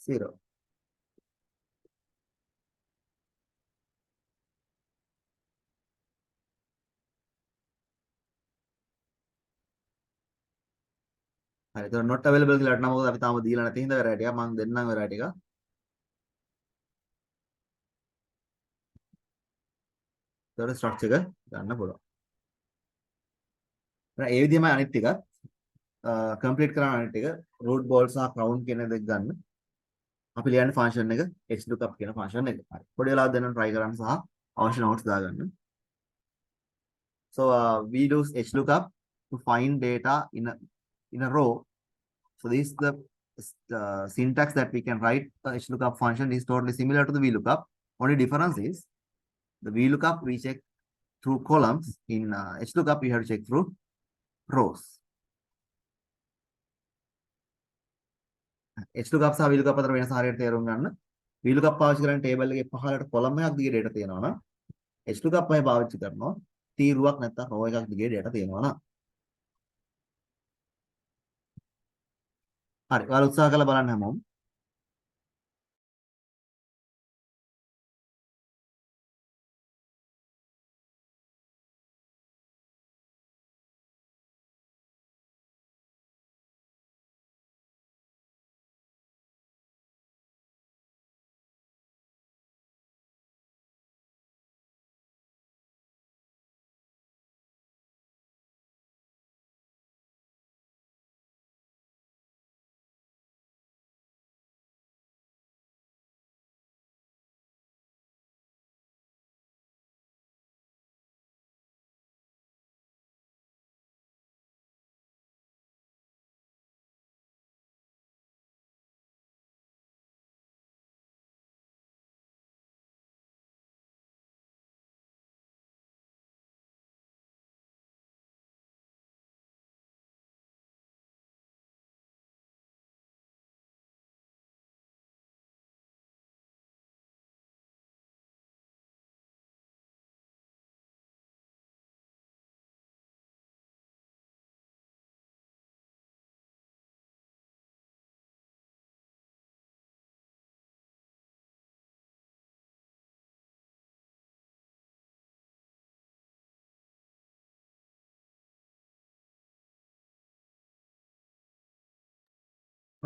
0. හරි. ඒක not available කියලා නම් මොකද අපි තාම දීලා නැති හින්දා variety එක මම දෙන්නම් variety එක. ඒතකොට structure එක ගන්න පුළුවන්. ඒ විදිහමයි අනිත් ටික complete කරන අනිත් ටික root ball සහ crown කියන දෙක ගන්න. අපි ලියන්නේ function එක hlookup කියන function එක. හරි. පොඩි වෙලාවක් දෙන්න try කරන්න සහ අවශ්‍ය notes දාගන්න. So we use hlookup to find data in a row. So this is the syntax that we can write. The hlookup function is totally similar to the vlookup. Only difference is the vlookup we check through columns. In hlookup we have to check through rows. hlookup සහ vlookup අතර වෙනස හරියට තේරුම් ගන්න. vlookup පාවිච්චි කරන්නේ table එකේ පහළට column එකක් දිගේ data තියෙනවා නම් hlookup අය පාවිච්චි කරනවා තීරුවක් නැත්නම් row එකක් දිගේ data තියෙනවා නම්. හරි. ඔයාලා උත්සාහ කරලා බලන්න හැමෝම.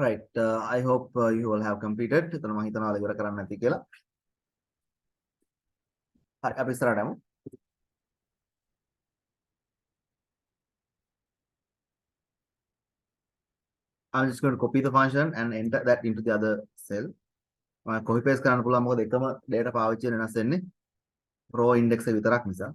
Right. I hope you all have completed. එතන මම හිතනවා ඉවර කරන්න නැති කියලා. හරි අපි ඉස්සරහට යමු. I'm just going to copy the function and enter that into the other cell. මම copy paste කරන්න පුළුවන් මොකද එකම data පාවිච්චි වෙන වෙනස් වෙන්නේ row index එක විතරක් නිසා.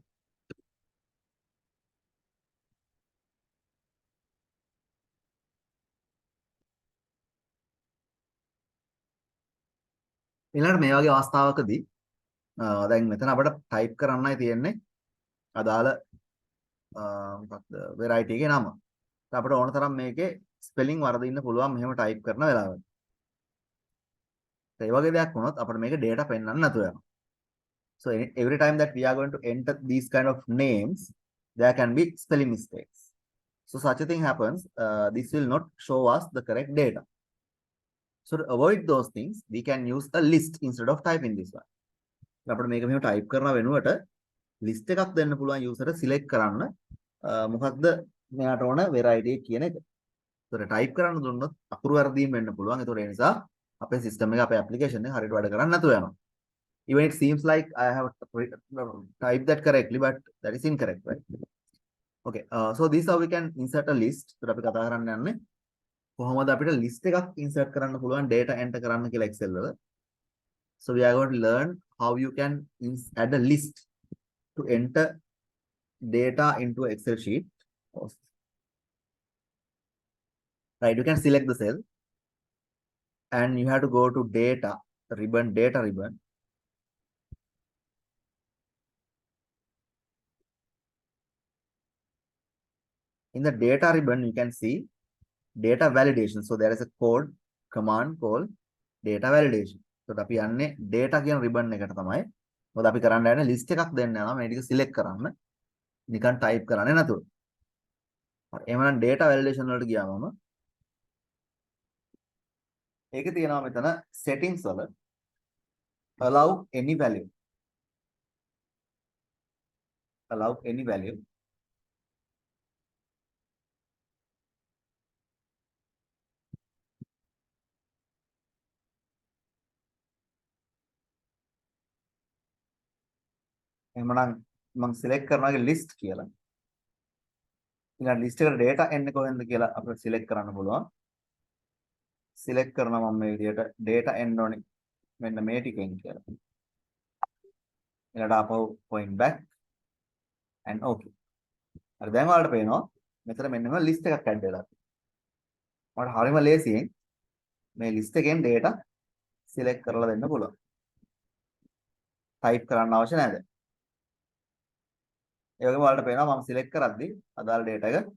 ඊළඟට මේ වගේ අවස්ථාවකදී දැන් මෙතන අපිට type කරන්නයි තියෙන්නේ අදාළ මොකක්ද variety එකේ නම. අපිට ඕන තරම් මේකේ spelling වරදින්න පුළුවන් මෙහෙම type කරන වෙලාවට. ඒ වගේ දෙයක් වුණොත් අපිට මේක data පෙන්වන්න නැතුව යනවා. So every time that we are going to enter these kind of names, there can be spelling mistakes. So such a thing happens, this will not show us the correct data. So to avoid those things, we can use a list instead of typing this one. අපිට මේක මෙහෙම type කරන වෙනුවට list එකක් දෙන්න පුළුවන් user select කරන්න මොකක්ද මෙයාට ඕන variety කියන එක. ඒතර type කරන්න දුන්නොත් අකුරු වර්ධීම් වෙන්න පුළුවන්. ඒතර ඒ නිසා අපේ system එක අපේ application එක හරියට වැඩ කරන්නේ නැතුව යනවා. Even it seems like I have typed that correctly, but that is incorrect, right? Okay, so this is how we can insert a list. So අපි කතා කරන්න යන්නේ කොහොමද අපිට list එකක් insert කරන්න පුළුවන් data enter කරන්න කියලා Excel වල. So we are going to learn how you can add a list to enter data into Excel sheet. Right, you can select the cell and you have to go to data ribbon. In the data ribbon, you can see data validation. So there is a command called data validation. So අපි යන්නේ data කියන ribbon එකට තමයි. මොකද අපි කරන්න යන්නේ list එකක් දෙන්න යනවා මේ ටික select කරන්න. නිකන් type කරන්නේ නැතුව. එහෙනම් data validation වලට ගියාම ඒකේ තියෙනවා මෙතන settings වල allow any value. එහෙමනම් මම select කරනවා list කියලා. ඊළඟ list එකට data එන්නේ කොහෙන්ද කියලා අපිට select කරන්න පුළුවන්. select කරනවා මම මේ විදිහට data එන්න ඕනේ මෙන්න මේ ටිකෙන් කියලා. ඊළඟට ආපහු point back and okay. හරි දැන් ඔයාලට පේනවා මෙතන මෙන්න මේ list එකක් add වෙලා. මට හරියම ලේසියෙන් මේ list එකෙන් data select කරලා දෙන්න පුළුවන්. type කරන්න අවශ්‍ය නැහැ දැන්. ඒ වගේම ඔයාලට පේනවා මම select කරද්දී අදාළ data එක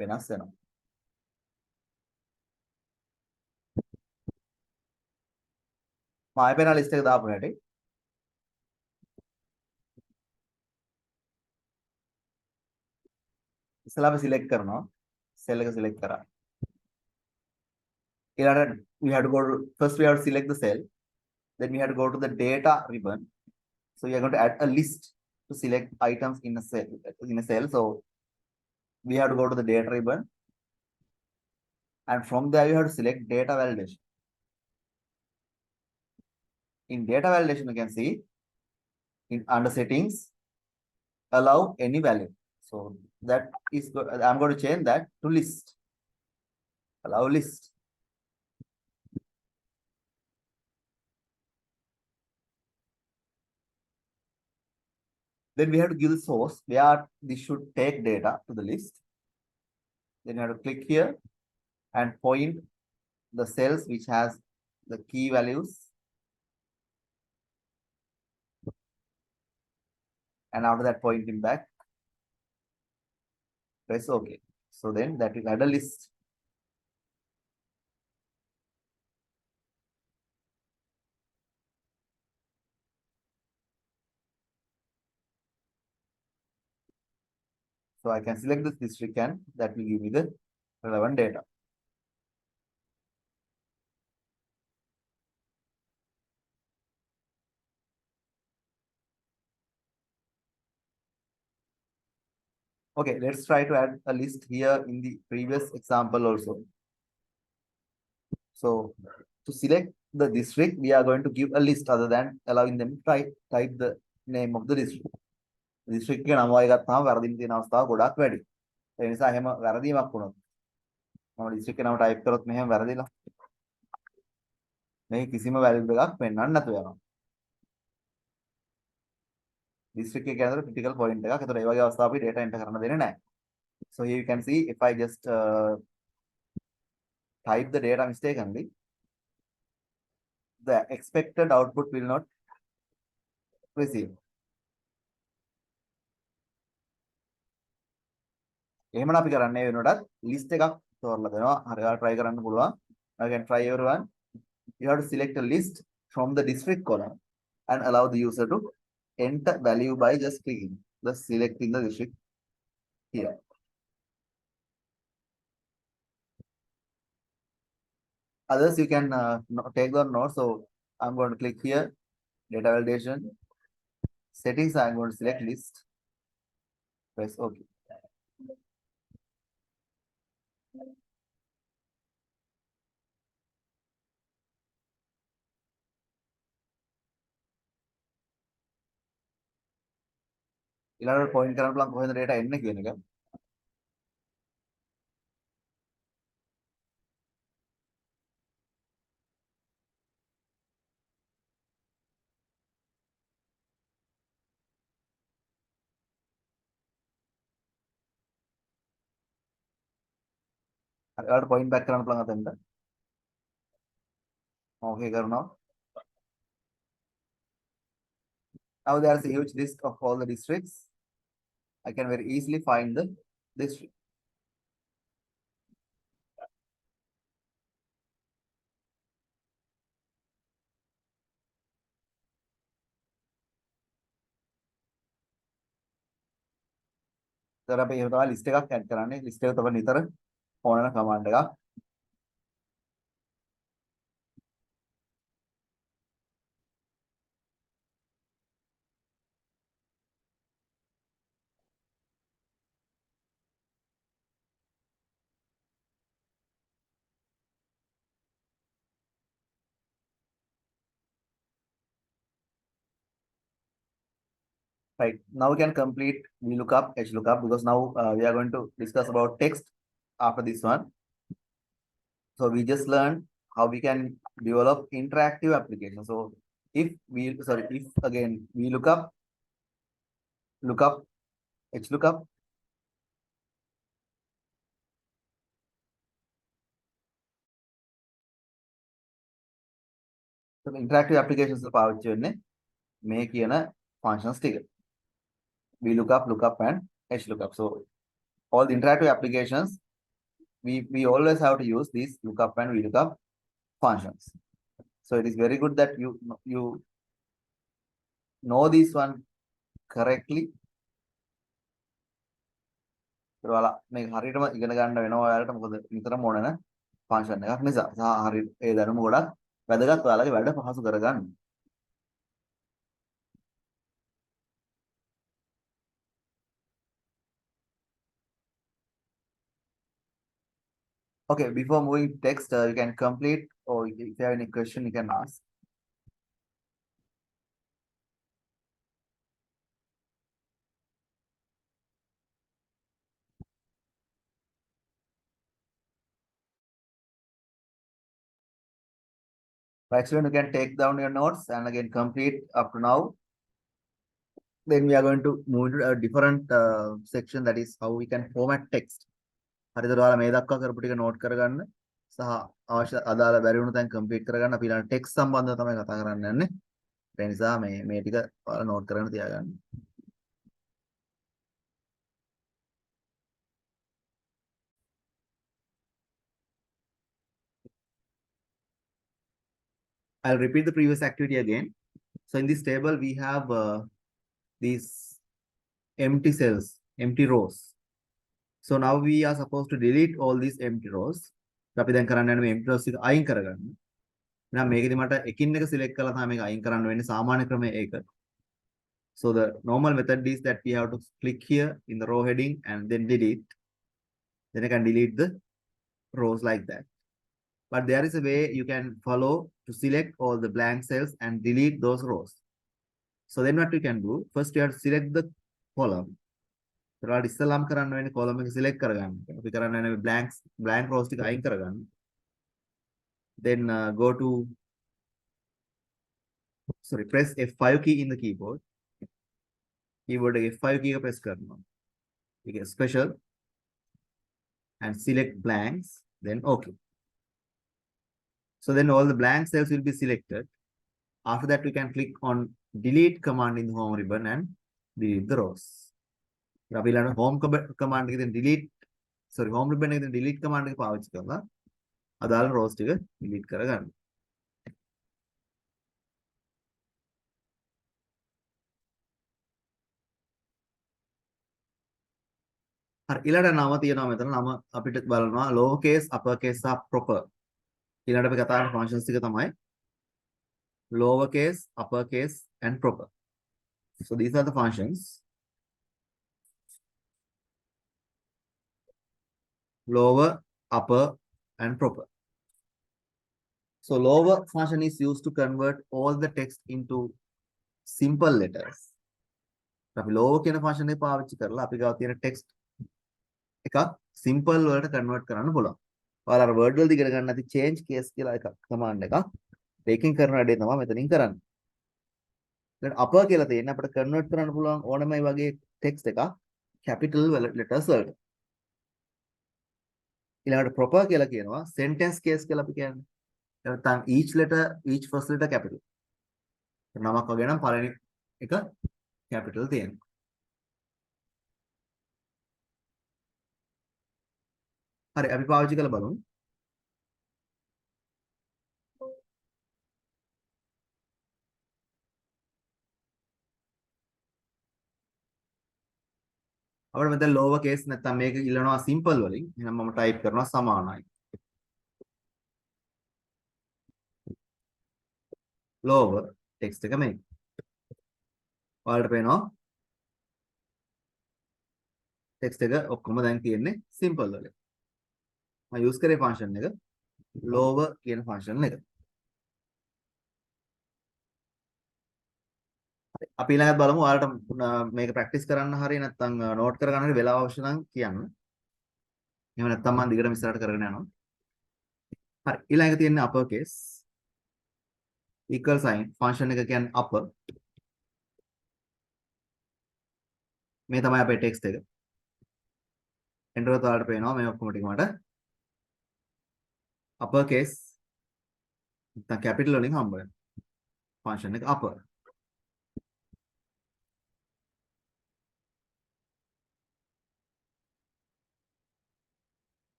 වෙනස් වෙනවා. මම ආයෙ වෙන list එක දාපු හැටි. ඉස්සලා අපි select කරනවා. cell එක select කරා. ඊළඟට we have to go to first we have to select the cell. Then we have to go to the data ribbon. So we are going to add a list to select items in a cell. So we have to go to the data ribbon. And from there you have to select data validation. In data validation, you can see under settings, allow any value. So that is good. I'm going to change that to list. Allow list. Then we have to give the source where this should take data to the list. Then you have to click here and point the cells which has the key values. And after that, pointing back, press OK. So then that will add a list. So I can select this district and that will give me the relevant data. Okay, let's try to add a list here in the previous example also. So to select the district, we are going to give a list other than allowing them to type the name of the district. District එක නම වගේ ගත්තාම වැරදිම තියෙන අවස්ථාව ගොඩක් වැඩි. ඒ නිසා එහෙම වැරදීමක් වුණොත් මම district එක නම type කරොත් මෙහෙම වැරදිලා. මේ කිසිම value එකක් පෙන්වන්න නැතුව යනවා. district එක කියන්නේ critical point එකක්. ඒතර ඒ වගේ අවස්ථාව අපි data enter කරන්න දෙන්නේ නැහැ. So here you can see if I just type the data mistakenly, the expected output will not receive. එහෙමනම් අපි කරන්නේ වෙනකොටත් list එකක් තෝරලා දෙනවා. හරි ඔයාලා try කරන්න පුළුවන්. I can try everyone. You have to select a list from the district column and allow the user to enter value by just clicking the selecting the district here. Others you can take the note. So I'm going to click here, data validation, settings. I'm going to select list. Press OK. ඊළඟට point කරන්න පුළුවන් කොහෙන්ද data එන්නේ කියන එක. එයාට point back කරන්න පුළුවන් අතෙන්ට. Okay කරනවා. Now there is a huge list of all the districts. I can very easily find the district. तर අපි එහෙම තමයි list එකක් add කරන්නේ. list එක තමයි නිතර ඕන වෙන command එකක්. Right. Now we can complete VLOOKUP, HLOOKUP because now we are going to discuss about text after this one. So we just learned how we can develop interactive applications. So if again VLOOKUP, lookup, HLOOKUP, so interactive applications පාවිච්චි වෙන්නේ මේ කියන functions ටික. VLOOKUP, lookup and HLOOKUP. So all the interactive applications we always have to use these lookup and VLOOKUP functions. So it is very good that you know this one correctly. ඔයාලා මේක හරියටම ඉගෙන ගන්න වෙනවා ඔයාලට මොකද නිතරම ඕන වෙන ෆන්ක්ෂන් එකක් නිසා. සහ හරිය ඒ දැනුම ගොඩක් වැදගත් ඔයාලගේ වැඩ පහසු කරගන්න. Okay, before moving to text, you can complete, or if you have any question, you can ask. Actually, you can take down your notes and again complete up to now. Then we are going to move into a different section, that is how we can format text. හරිද? ඔයාලා මේ දක්වා කරපු ටික note කරගන්න සහ අවශ්‍ය අදාළ බැරි වුණු තැන් complete කරගන්න. අපි ඊළඟ text සම්බන්ධව තමයි කතා කරන්න යන්නේ. ඒ නිසා මේ ටික ඔයාලා note කරගෙන තියාගන්න. I'll repeat the previous activity again. So in this table, we have these empty cells, empty rows. So now we are supposed to delete all these empty rows. අපි දැන් කරන්න යන්නේ මේ empty rows එක අයින් කරගන්න. එහෙනම් මේකෙදි මට එකින් එක select කරලා තමයි මේක අයින් කරන්න වෙන්නේ. සාමාන්‍ය ක්‍රමය ඒක. So the normal method is that we have to click here in the row heading and then delete. Then I can delete the rows like that. But there is a way you can follow to select all the blank cells and delete those rows. So then what you can do, first you have to select the column. So ඉස්සලාම් කරන්න වෙන්නේ column එක select කරගන්න. අපි කරන්න යන්නේ blank rows ටික අයින් කරගන්න. Then go to press F5 key in the keyboard. Keyboard F5 key එක press කරනවා. Okay, special and select blanks, then okay. So then all the blank cells will be selected. After that, we can click on delete command in the home ribbon and delete the rows. අපි ඊළඟ home command එකෙන් home ribbon එකෙන් delete command එක පාවිච්චි කරලා අදාළ rows ටික delete කරගන්න. හරි ඊළඟ නම තියෙනවා මෙතන. නම අපිට බලනවා lower case, upper case සහ proper. ඊළඟට අපි කතා කරන functions ටික තමයි lower case, upper case and proper. So these are the functions. Lower, upper and proper. So lower function is used to convert all the text into simple letters. අපි lower කියන function එක පාවිච්චි කරලා අපි ගාව තියෙන text එකක් simple වලට convert කරන්න පුළුවන්. ඔයාලා අර word වලදී ඉගෙන ගන්න නැති change case කියලා එකක් command එකක්. ඒකෙන් කරන වැඩේ තමයි මෙතනින් කරන්නේ. දැන් upper කියලා තියෙන්නේ අපිට convert කරන්න පුළුවන් ඕනම මේ වගේ text එකක් capital letters වලට. ඊළඟට proper කියලා කියනවා sentence case කියලා අපි කියන්නේ. නැත්නම් each first letter capital. නමක් වගේ නම් පළවෙනි එක capital තියෙනවා. හරි අපි පාවිච්චි කරලා බලමු. අපිට මෙතන lower case නැත්නම් මේක ඉල්ලනවා simple වලින්. එහෙනම් මම type කරනවා සමානයි. lower text එක මේක. ඔයාලට පේනවා text එක ඔක්කොම දැන් තියෙන්නේ simple වලින්. මම use කරේ function එක lower කියන function එක. අපි ඊළඟට බලමු ඔයාලට මේක practice කරන්න හරිය නැත්නම් note කරගන්න හරිය වෙලාව අවශ්‍ය නම් කියන්න. එහෙම නැත්නම් මම දිගටම ඉස්සරහට කරගෙන යනවා. හරි ඊළඟ එක තියෙන්නේ upper case equal sign function එක කියන්නේ upper. මේ තමයි අපේ text එක. enter එකත් ඔයාලට පේනවා මේ ඔක්කොම ටික මට upper case නැත්නම් capital වලින් හම්බ වෙනවා. function එක upper.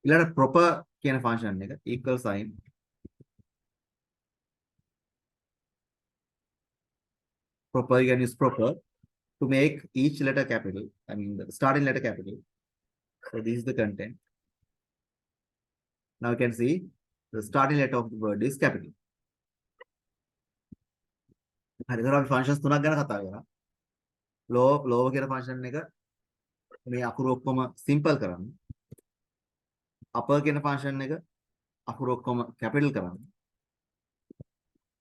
ඊළඟ proper කියන function එක equal sign proper you can use proper to make each letter capital. I mean the starting letter capital. So this is the content. Now you can see the starting letter of the word is capital. හරි ඒතර අපි functions තුනක් ගැන කතා කරා. lower කියන function එක මේ අකුරු ඔක්කොම simple කරන්න. upper කියන function එක අකුරු ඔක්කොම capital කරන්න.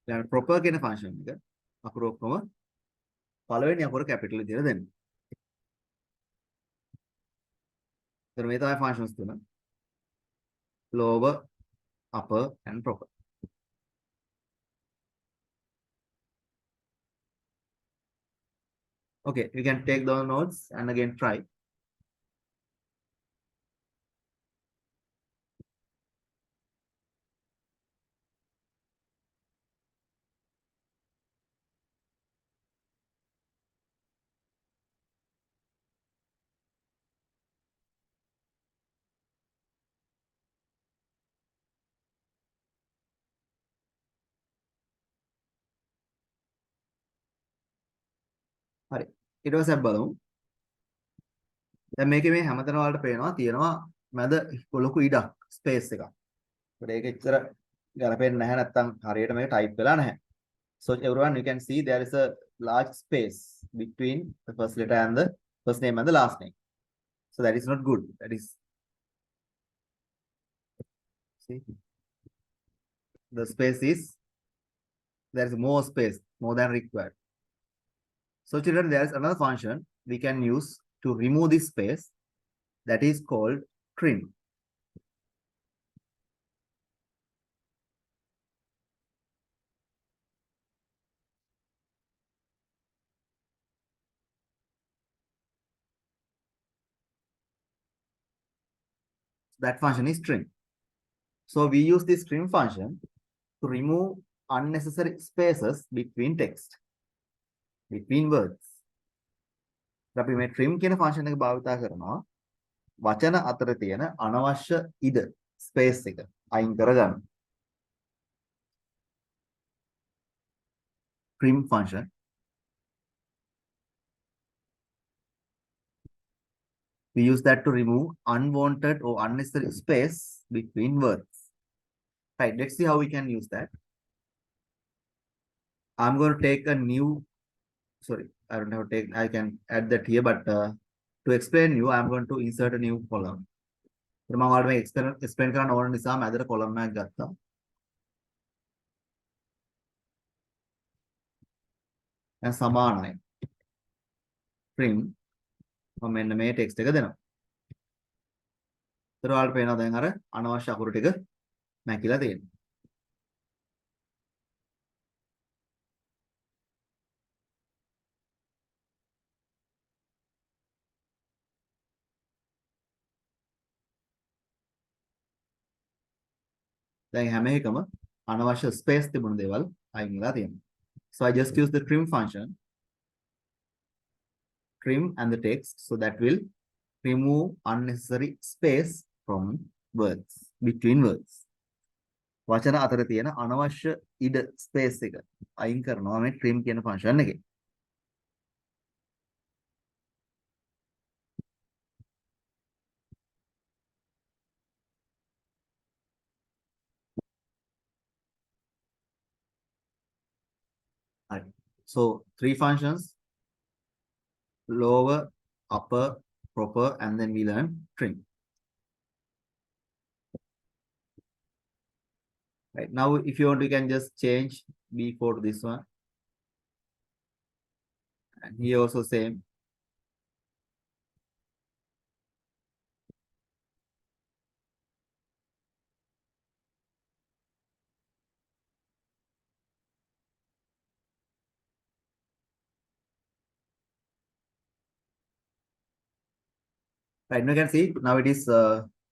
ඊළඟ proper කියන function එක අකුරු ඔක්කොම පළවෙනි අකුර capital විදිහට දෙන්න. ඒතර මේ තමයි functions තුන. lower, upper and proper. Okay, we can take those notes and again try. හරි. ඊට පස්සේ අපි බලමු. දැන් මේකේ මේ හැමතැන වලට පේනවා තියෙනවා මැද ලොකු ඉඩක් ස්පේස් එකක්. ඒකට ඒක එච්චර ගැලපෙන්නේ නැහැ නැත්තම් හරියට මේක ටයිප් වෙලා නැහැ. So everyone you can see there is a large space between the first letter and the first name and the last name. So that is not good. That is see the space is there is more space more than required. So children there is another function we can use to remove this space that is called trim. That function is trim. So we use this trim function to remove unnecessary spaces between text, between words. අපි මේ trim කියන function එක භාවිතා කරනවා වචන අතර තියෙන අනවශ්‍ය ඉඩ space එක අයින් කරගන්න. Trim function. We use that to remove unwanted or unnecessary space between words. Right, let's see how we can use that. I'm going to take a new, sorry, I don't have to take, I can add that here, but to explain you, I'm going to insert a new column. මම ඔයාලට මේ explain කරන්න ඕන නිසා මම ඇදලා column එකක් ගත්තා. දැන් සමානයි. trim මම මෙන්න මේ text එක දෙනවා. ඒතර ඔයාලට පේනවා දැන් අර අනවශ්‍ය අකුරු ටික නැකිලා තියෙනවා. දැන් හැම එකම අනවශ්‍ය ස්පේස් තිබුණු දේවල් අයින් වෙලා තියෙනවා. So I just use the trim function, trim and the text, so that will remove unnecessary space from words, between words. වචන අතර තියෙන අනවශ්‍ය ඉඩ ස්පේස් එක අයින් කරනවා මේ trim කියන ෆන්ක්ෂන් එකේ. Right. So 3 functions: lower, upper, proper, and then we learn trim. Right now, if you want, you can just change B4 to this one, and here also same. Right now, you can see now it is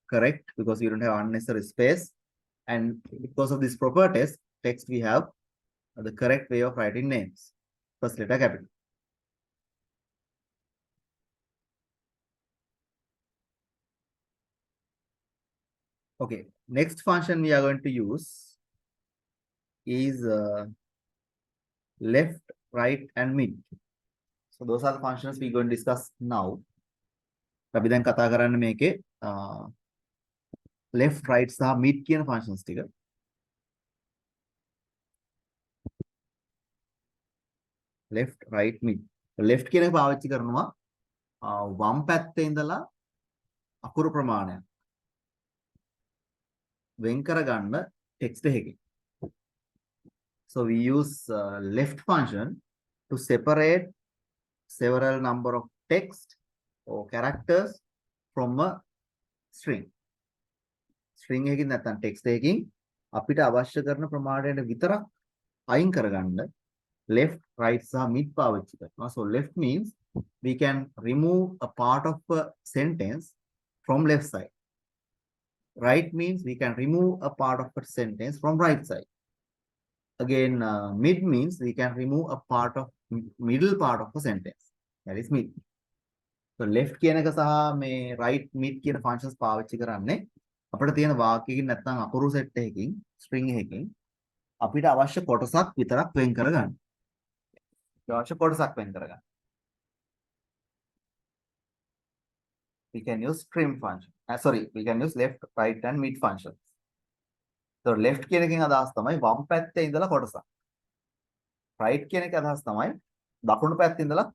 correct because we don't have unnecessary space, and because of this proper text we have the correct way of writing names. First letter capital. Okay, next function we are going to use is left, right, and mid. So those are the functions we're going to discuss now. අපි දැන් කතා කරන්නේ මේකේ left, right සහ mid කියන functions ටික. left, right, mid. left කියන එක පාවිච්චි කරනවා වම් පැත්තේ ඉඳලා අකුරු ප්‍රමාණය වෙන් කරගන්න text එකකින්. So we use left function to separate several number of text or characters from a string. string එකකින් නැත්නම් text එකකින් අපිට අවශ්‍ය කරන ප්‍රමාණයට විතරක් අයින් කරගන්න left, right සහ mid පාවිච්චි කරනවා. So left means we can remove a part of a sentence from left side. Right means we can remove a part of a sentence from right side. Again, mid means we can remove a part of middle part of a sentence. That is mid. So left කියන එක සහ මේ right mid කියන functions පාවිච්චි කරන්නේ අපිට තියෙන වාක්‍යයකින් නැත්නම් අකුරු set එකකින් string එකකින් අපිට අවශ්‍ය කොටසක් විතරක් වෙන් කරගන්න. අවශ්‍ය කොටසක් වෙන් කරගන්න. We can use trim function. Sorry, we can use left, right and mid functions. So left කියන එකෙන් අදහස් තමයි වම් පැත්තේ ඉඳලා කොටසක්. right කියන එකේ අදහස් තමයි දකුණු පැත්තේ ඉඳලා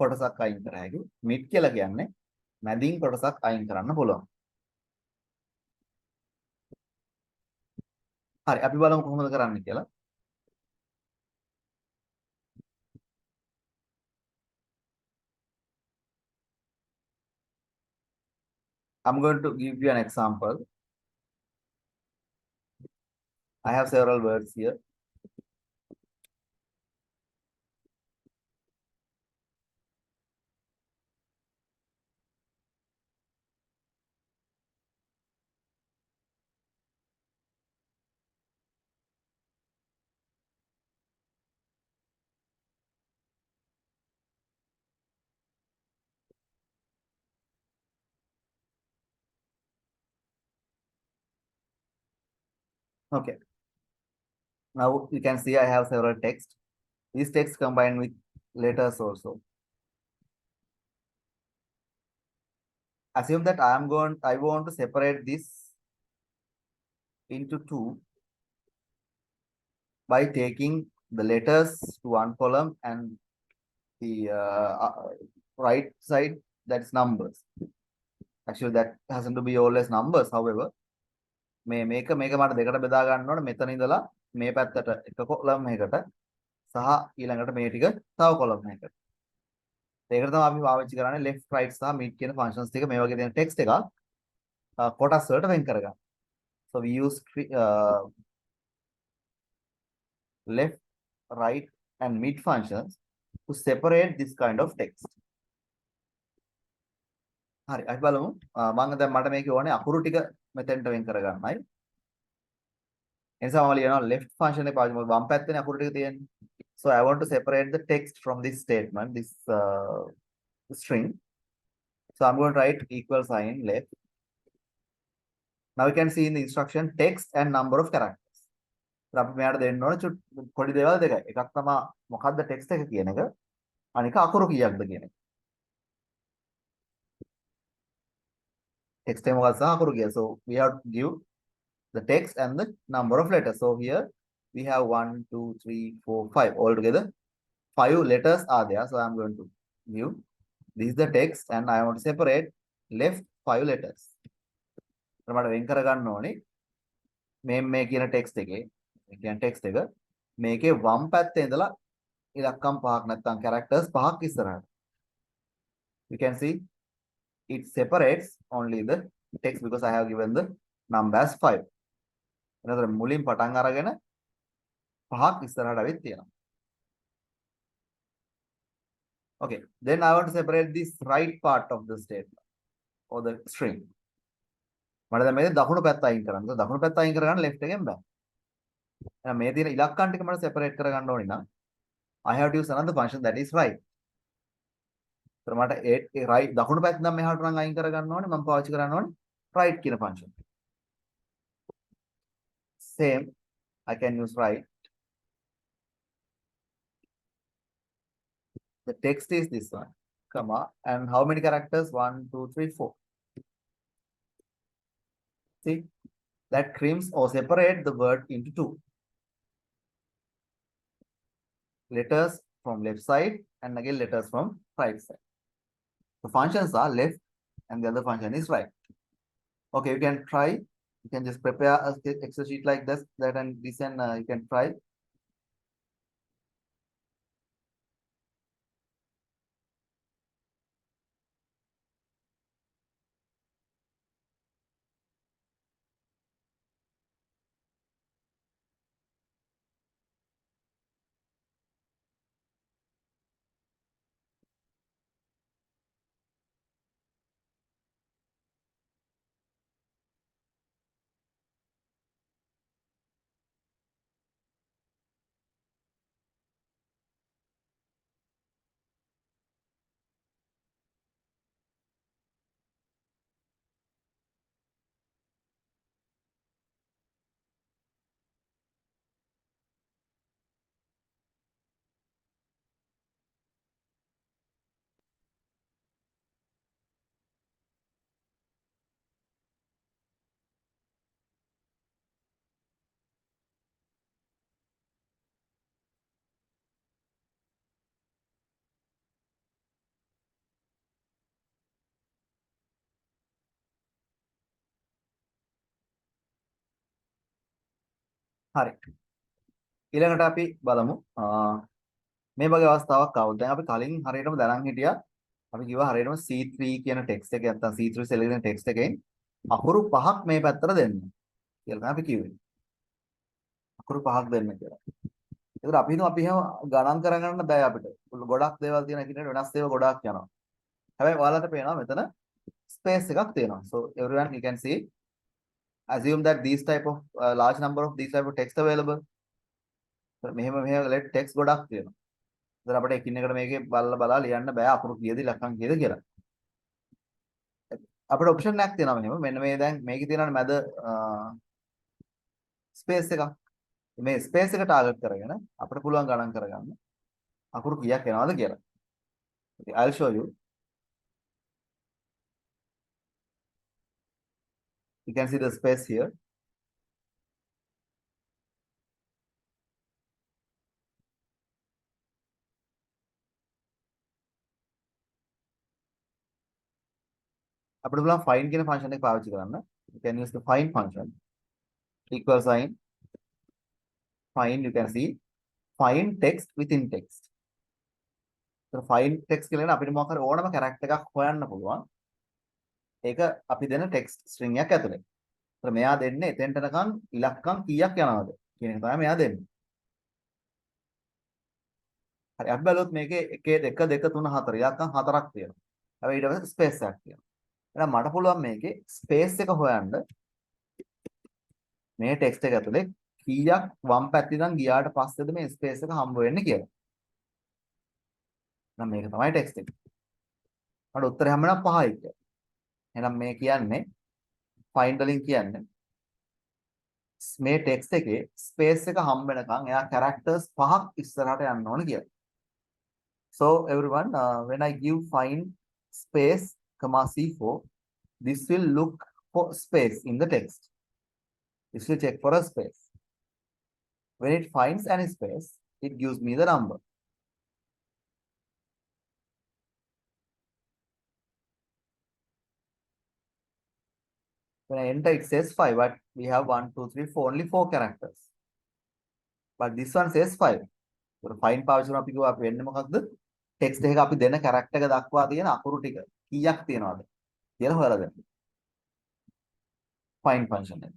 කොටසක් අයින් කර හැකි. mid කියලා කියන්නේ මැදින් කොටසක් අයින් කරන්න පුළුවන්. හරි අපි බලමු කොහොමද කරන්නේ කියලා. I'm going to give you an example. I have several words here. Okay. Now you can see I have several text. These text combined with letters also. Assume that I want to separate this into two by taking the letters to one column and the right side, that's numbers. Actually that hasn't to be always numbers. However, මේක මට දෙකට බෙදා ගන්න ඕන මෙතන ඉඳලා මේ පැත්තට එක කොලම් එකකට සහ ඊළඟට මේ ටික තව කොලම් එකකට. ඒකට තමයි අපි පාවිච්චි කරන්නේ left, right සහ mid කියන functions ටික මේ වගේ දෙන text එකක් කොටස් වලට වෙන් කරගන්න. So we use left, right and mid functions to separate this kind of text. හරි අපි බලමු මම දැන් මට මේක ඕනේ අකුරු ටික මෙතෙන්ට වෙන් කරගන්නයි. එනිසා මම ලියනවා left function එක පාවිච්චි කරමු. වම් පැත්තේ අකුරු ටික තියෙන්නේ. So I want to separate the text from this statement, this string. So I'm going to write equal sign left. Now you can see in the instruction text and number of characters. අපි මෙයාට දෙන්න ඕන පොඩි දේවල් දෙකයි. එකක් තමයි මොකද්ද text එක කියන එක. අනික අකුරු කීයක්ද කියන එක. Text එක මොකක්ද සහ අකුරු කීයද. So we have to give the text and the number of letters. So here we have 1, 2, 3, 4, 5 altogether. 5 letters are there. So I'm going to give this is the text and I want to separate left 5 letters. මට වෙන් කර ගන්න ඕනේ මේ කියන text එකේ කියන text එක මේකේ වම් පැත්තේ ඉඳලා ඉලක්කම් පහක් නැත්නම් characters පහක් ඉස්සරහට. You can see it separates only the text because I have given the number as 5. එතකොට මුලින් පටන් අරගෙන පහක් ඉස්සරහට අවිත් තියෙනවා. Okay, then I want to separate this right part of the statement or the string. මට දැන් මේකේ දකුණු පැත්ත අයින් කරන්න. දකුණු පැත්ත අයින් කරගන්න left එකෙන් බෑ. එහෙනම් මේ තියෙන ඉලක්කම් ටික මට separate කරගන්න ඕනේ නම් I have to use another function that is right. ඒතර මට ඒ right දකුණු පැත්ත නම් මෙහාට නම් අයින් කරගන්න ඕනේ. මම පාවිච්චි කරන්න ඕනේ right කියන function. Same, I can use right. The text is this one, comma, and how many characters? 1, 2, 3, 4. See, that trims or separate the word into two. Letters from left side and again letters from right side. The functions are left and the other function is right. Okay, you can try. You can just prepare a Excel sheet like this, that and this, and you can try. හරි. ඊළඟට අපි බලමු මේ වගේ අවස්ථාවක් ආවොත් දැන් අපි කලින් හරියටම දැනන් හිටියා අපි කිව්වා හරියටම C3 කියන ටෙක්ස්ට් එක නැත්නම් C3 සෙල් එකේ ටෙක්ස්ට් එකෙන් අකුරු පහක් මේ පැත්තට දෙන්න කියලා තමයි අපි කිව්වේ. අකුරු පහක් දෙන්න කියලා. ඒකට අපි හිතමු අපි එහෙම ගණන් කරගන්න බෑ අපිට. ගොඩක් දේවල් තියෙන එකිනෙකට වෙනස් ඒවා ගොඩක් යනවා. හැබැයි ඔයාලට පේනවා මෙතන ස්පේස් එකක් තියෙනවා. So everyone you can see assume that these type of large number of these type of text available. මෙහෙම let text ගොඩක් තියෙනවා. ඒතර අපිට එකින් එකට මේකේ බලලා ලියන්න බෑ අකුරු කීයද ඉලක්කම් කීයද කියලා. අපිට ඔප්ෂන් එකක් තියෙනවා මෙහෙම. මෙන්න මේ දැන් මේකේ තියෙනවානේ මැද ස්පේස් එකක්. මේ ස්පේස් එක ටාගට් කරගෙන අපිට පුළුවන් ගණන් කරගන්න අකුරු කීයක් එනවද කියලා. I'll show you. You can see the space here. අපිට පුළුවන් find කියන function එක පාවිච්චි කරන්න. You can use the find function. Equal sign. Find, you can see. Find text within text. So find text කියලා කියන අපිට මොකක් හරි ඕනම character එකක් හොයන්න පුළුවන්. ඒක අපි දෙන text string එකක් ඇතුලේ. ඒතර මෙයා දෙන්නේ එතෙන්ට යනකම් ඉලක්කම් කීයක් යනවද කියන එක තමයි මෙයා දෙන්නේ. හරි අපි බලුවොත් මේකේ 1 2 2 3 4 ඉලක්කම් 4ක් තියෙනවා. හැබැයි ඊට පස්සේ ස්පේස් එකක් තියෙනවා. එහෙනම් මට පුළුවන් මේකේ ස්පේස් එක හොයන්න මේ ටෙක්ස්ට් එක ඇතුලේ කීයක් වම් පැත්තේ ඉඳන් ගියාට පස්සේද මේ ස්පේස් එක හම්බ වෙන්නේ කියලා. එහෙනම් මේක තමයි ටෙක්ස්ට් එක. මට උත්තරේ හම්බ වෙනවා 5යි කියලා. එහෙනම් මේ කියන්නේ find වලින් කියන්නේ මේ ටෙක්ස්ට් එකේ ස්පේස් එක හම්බ වෙනකන් එයා characters 5ක් ඉස්සරහට යන්න ඕන කියලා. So everyone, when I give find space comma C4, this will look for space in the text. This will check for a space. When it finds any space, it gives me the number. When I enter, it says 5, but we have 1, 2, 3, 4, only 4 characters. But this one says 5. So find පාවිච්චි කරන අපි කිව්වා අපි වෙන්නේ මොකක්ද? Text එකක අපි දෙන කැරක්ටර් එක දක්වා තියෙන අකුරු ටික කීයක් තියෙනවද කියලා හොයලා දෙන්න. find function එක.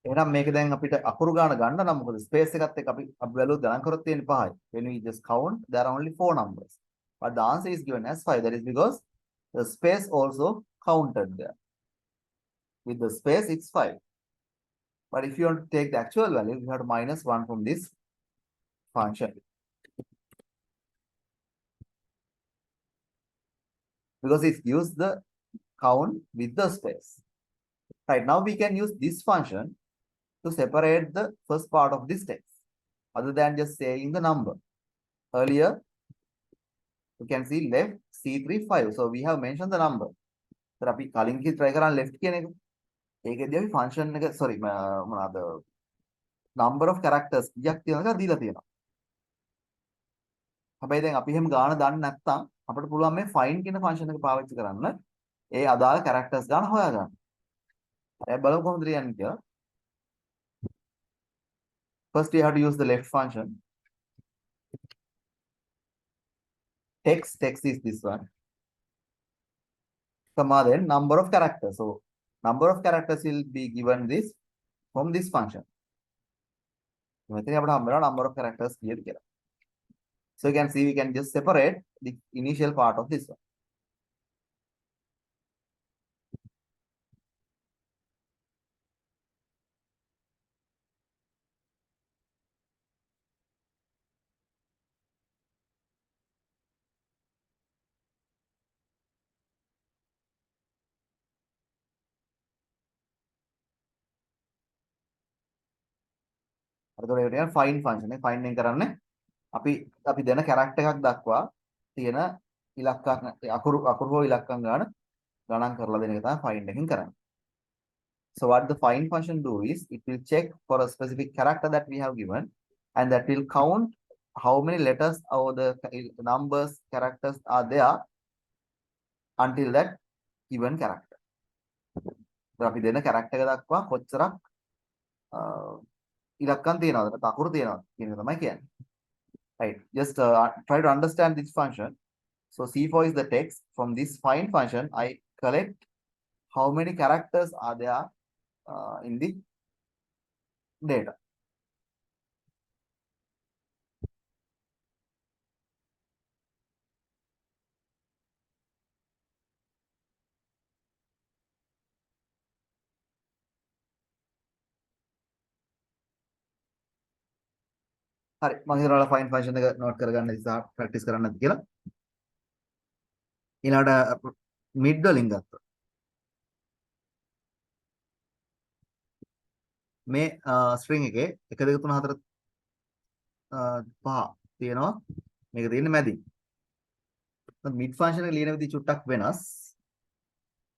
එහෙනම් මේක දැන් අපිට අකුරු ගාන ගන්න නම් මොකද ස්පේස් එකත් එක්ක අපි බැලුවොත් ගණන් කරොත් තියෙන්නේ 5යි. When we just count, there are only 4 numbers. But the answer is given as 5. That is because the space also counted there. With the space, it's 5. But if you want to take the actual value, you have to minus 1 from this function. Because it gives the count with the space. Right, now we can use this function to separate the first part of this text, other than just saying the number. Earlier, you can see left C3 5. So we have mentioned the number. So අපි කලින් කී try කරන් left කියන එක. ඒකෙදී අපි function එක sorry මොනවාද number of characters කීයක් තියෙනවද කියලා දීලා තියෙනවා. හැබැයි දැන් අපි එහෙම ගාන දන්නේ නැත්නම් අපිට පුළුවන් මේ find කියන function එක පාවිච්චි කරන්න ඒ අදාළ characters ගාන හොයාගන්න. ඒ බලමු කොහොමද කියන්නේ කියලා. First, we have to use the left function. Text is this one. Comma then number of characters. So number of characters will be given this from this function. මෙතන අපිට හම්බ වෙනවා number of characters කීයද කියලා. So you can see we can just separate the initial part of this one. එතකොට ඒකට කියන find function එක find එක කරන්නේ අපි දෙන character එකක් දක්වා තියෙන ඉලක්කම් අකුරු හෝ ඉලක්කම් ගණන් කරලා දෙන එක තමයි find එකෙන් කරන්නේ. So what the find function do is it will check for a specific character that we have given, and that will count how many letters or the numbers characters are there until that given character. So අපි දෙන character එක දක්වා කොච්චරක් ඉලක්කම් තියෙනවද අකුරු තියෙනවද කියන එක තමයි කියන්නේ. Right, just try to understand this function. So C4 is the text. From this find function, I collect how many characters are there in the data. හරි මම හිතනවා find function එක note කරගන්න ඉස්සරහ practice කරන්න නැති කියලා. ඊළඟට mid වලින් ගත්තා. මේ string එකේ 1 2 3 4 5 තියෙනවා. මේක තියෙන්නේ මැදින්. mid function එක ලියන විදිහ චුට්ටක් වෙනස්.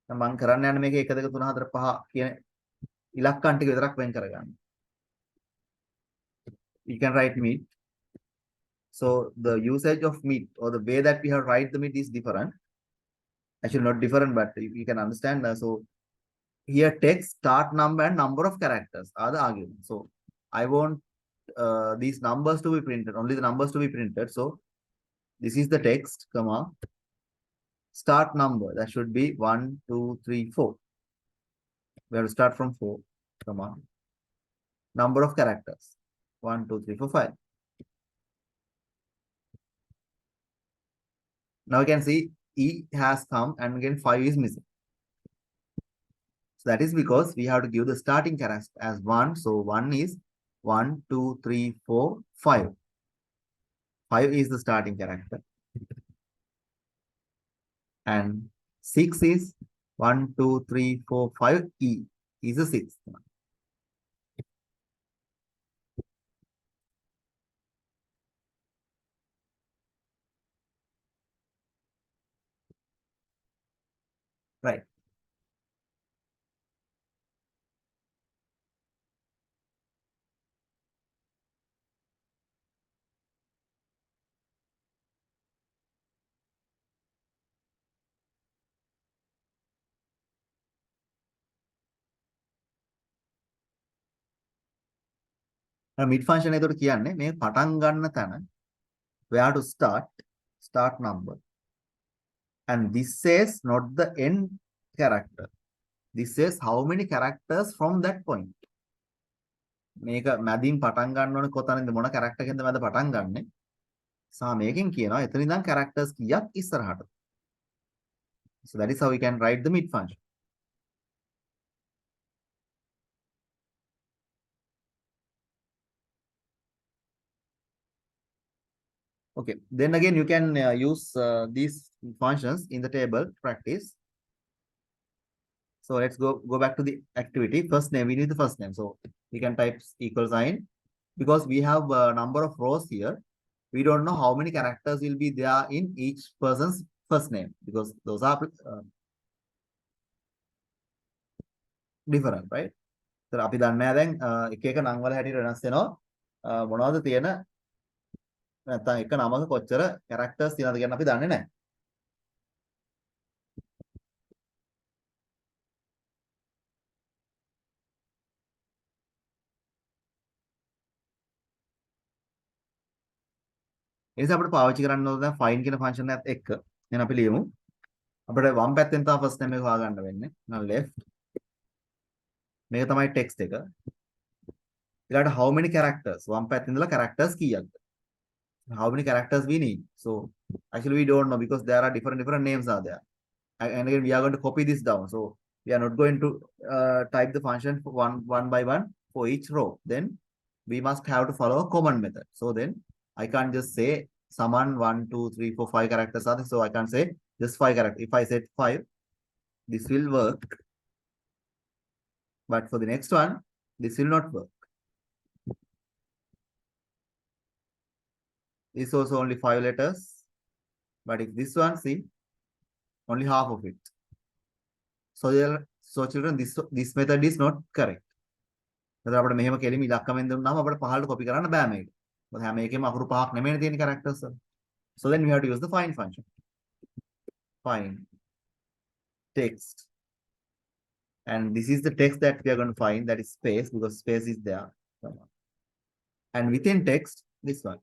මම කරන්න යන්නේ මේකේ 1 2 3 4 5 කියන ඉලක්කම් ටික විතරක් වෙන් කරගන්න. You can write mid. So the usage of mid or the way that we have write the mid is different. Actually not different, but you can understand. So here text, start number and number of characters are the arguments. So I want these numbers to be printed, only the numbers to be printed. So this is the text, comma, start number, that should be 1, 2, 3, 4. We have to start from 4. Come on. Number of characters. 1, 2, 3, 4, 5. Now you can see E has come and again 5 is missing. So that is because we have to give the starting character as 1. So 1 is 1, 2, 3, 4, 5. 5 is the starting character. And 6 is 1, 2, 3, 4, 5. E is the 6th one. Right. Mid function එතකොට කියන්නේ මේ පටන් ගන්න තැන where to start number. And this says not the end character. This says how many characters from that point. මේක මැදින් පටන් ගන්න ඕනේ කොතනද මොන character එකෙන්ද මැද පටන් ගන්නෙ. සහ මේකෙන් කියනවා එතන ඉඳන් characters කීයක් ඉස්සරහට. So that is how we can write the mid function. Okay, then again you can use these functions in the table practice. So let's go back to the activity. First name, we need the first name. So we can type equal sign because we have a number of rows here. We don't know how many characters will be there in each person's first name because those are different, right? So අපි දන්නේ දැන් එක එක නම් වල හැටියට වෙනස් වෙනවා. මොනවද තියෙන නැත්නම් එක නමක කොච්චර characters තියෙනවද කියන අපි දන්නේ නැහැ. ඒ නිසා අපිට පාවිච්චි කරන්න ඕන දැන් find කියන function එකත් එක්ක. එහෙනම් අපි ලියමු. අපිට වම් පැත්තෙන් තමයි first name එක හොයාගන්න වෙන්නේ. now left. මේක තමයි text එක. ඊළඟට how many characters? වම් පැත්තේ ඉඳලා characters කීයක්ද? How many characters we need? So actually we don't know because there are different names are there. And again we are going to copy this down. So we are not going to type the function one by one for each row. Then we must have to follow a common method. So then I can't just say someone 1, 2, 3, 4, 5 characters are there. So I can't say just 5 characters. If I said 5, this will work. But for the next one, this will not work. This also only 5 letters. But if this one, see, only half of it. So children, this method is not correct. එතකොට අපිට මෙහෙම කෙලිම ඉලක්කමෙන් දුන්නාම අපිට පහළට copy කරන්න බෑ මේක. මොකද හැම එකෙම අකුරු පහක් නෙමෙයි තියෙන characters. So then we have to use the find function. Find text. And this is the text that we are going to find, that is space, because space is there. And within text, this one.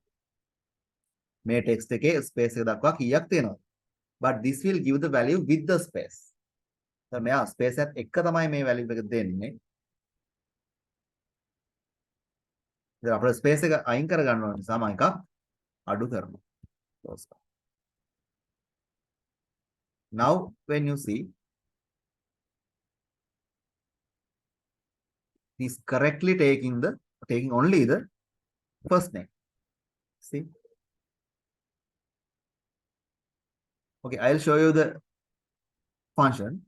මේ text එකේ space එක දක්වා කීයක් තියෙනවද? But this will give the value with the space. So මෙයා space එකත් එක්ක තමයි මේ value එක දෙන්නේ. ඉතින් අපේ space එක අයින් කර ගන්න ඕන නිසා මම එකක් අඩු කරනවා. Now when you see he's correctly taking only the first name. See? Okay, I'll show you the function.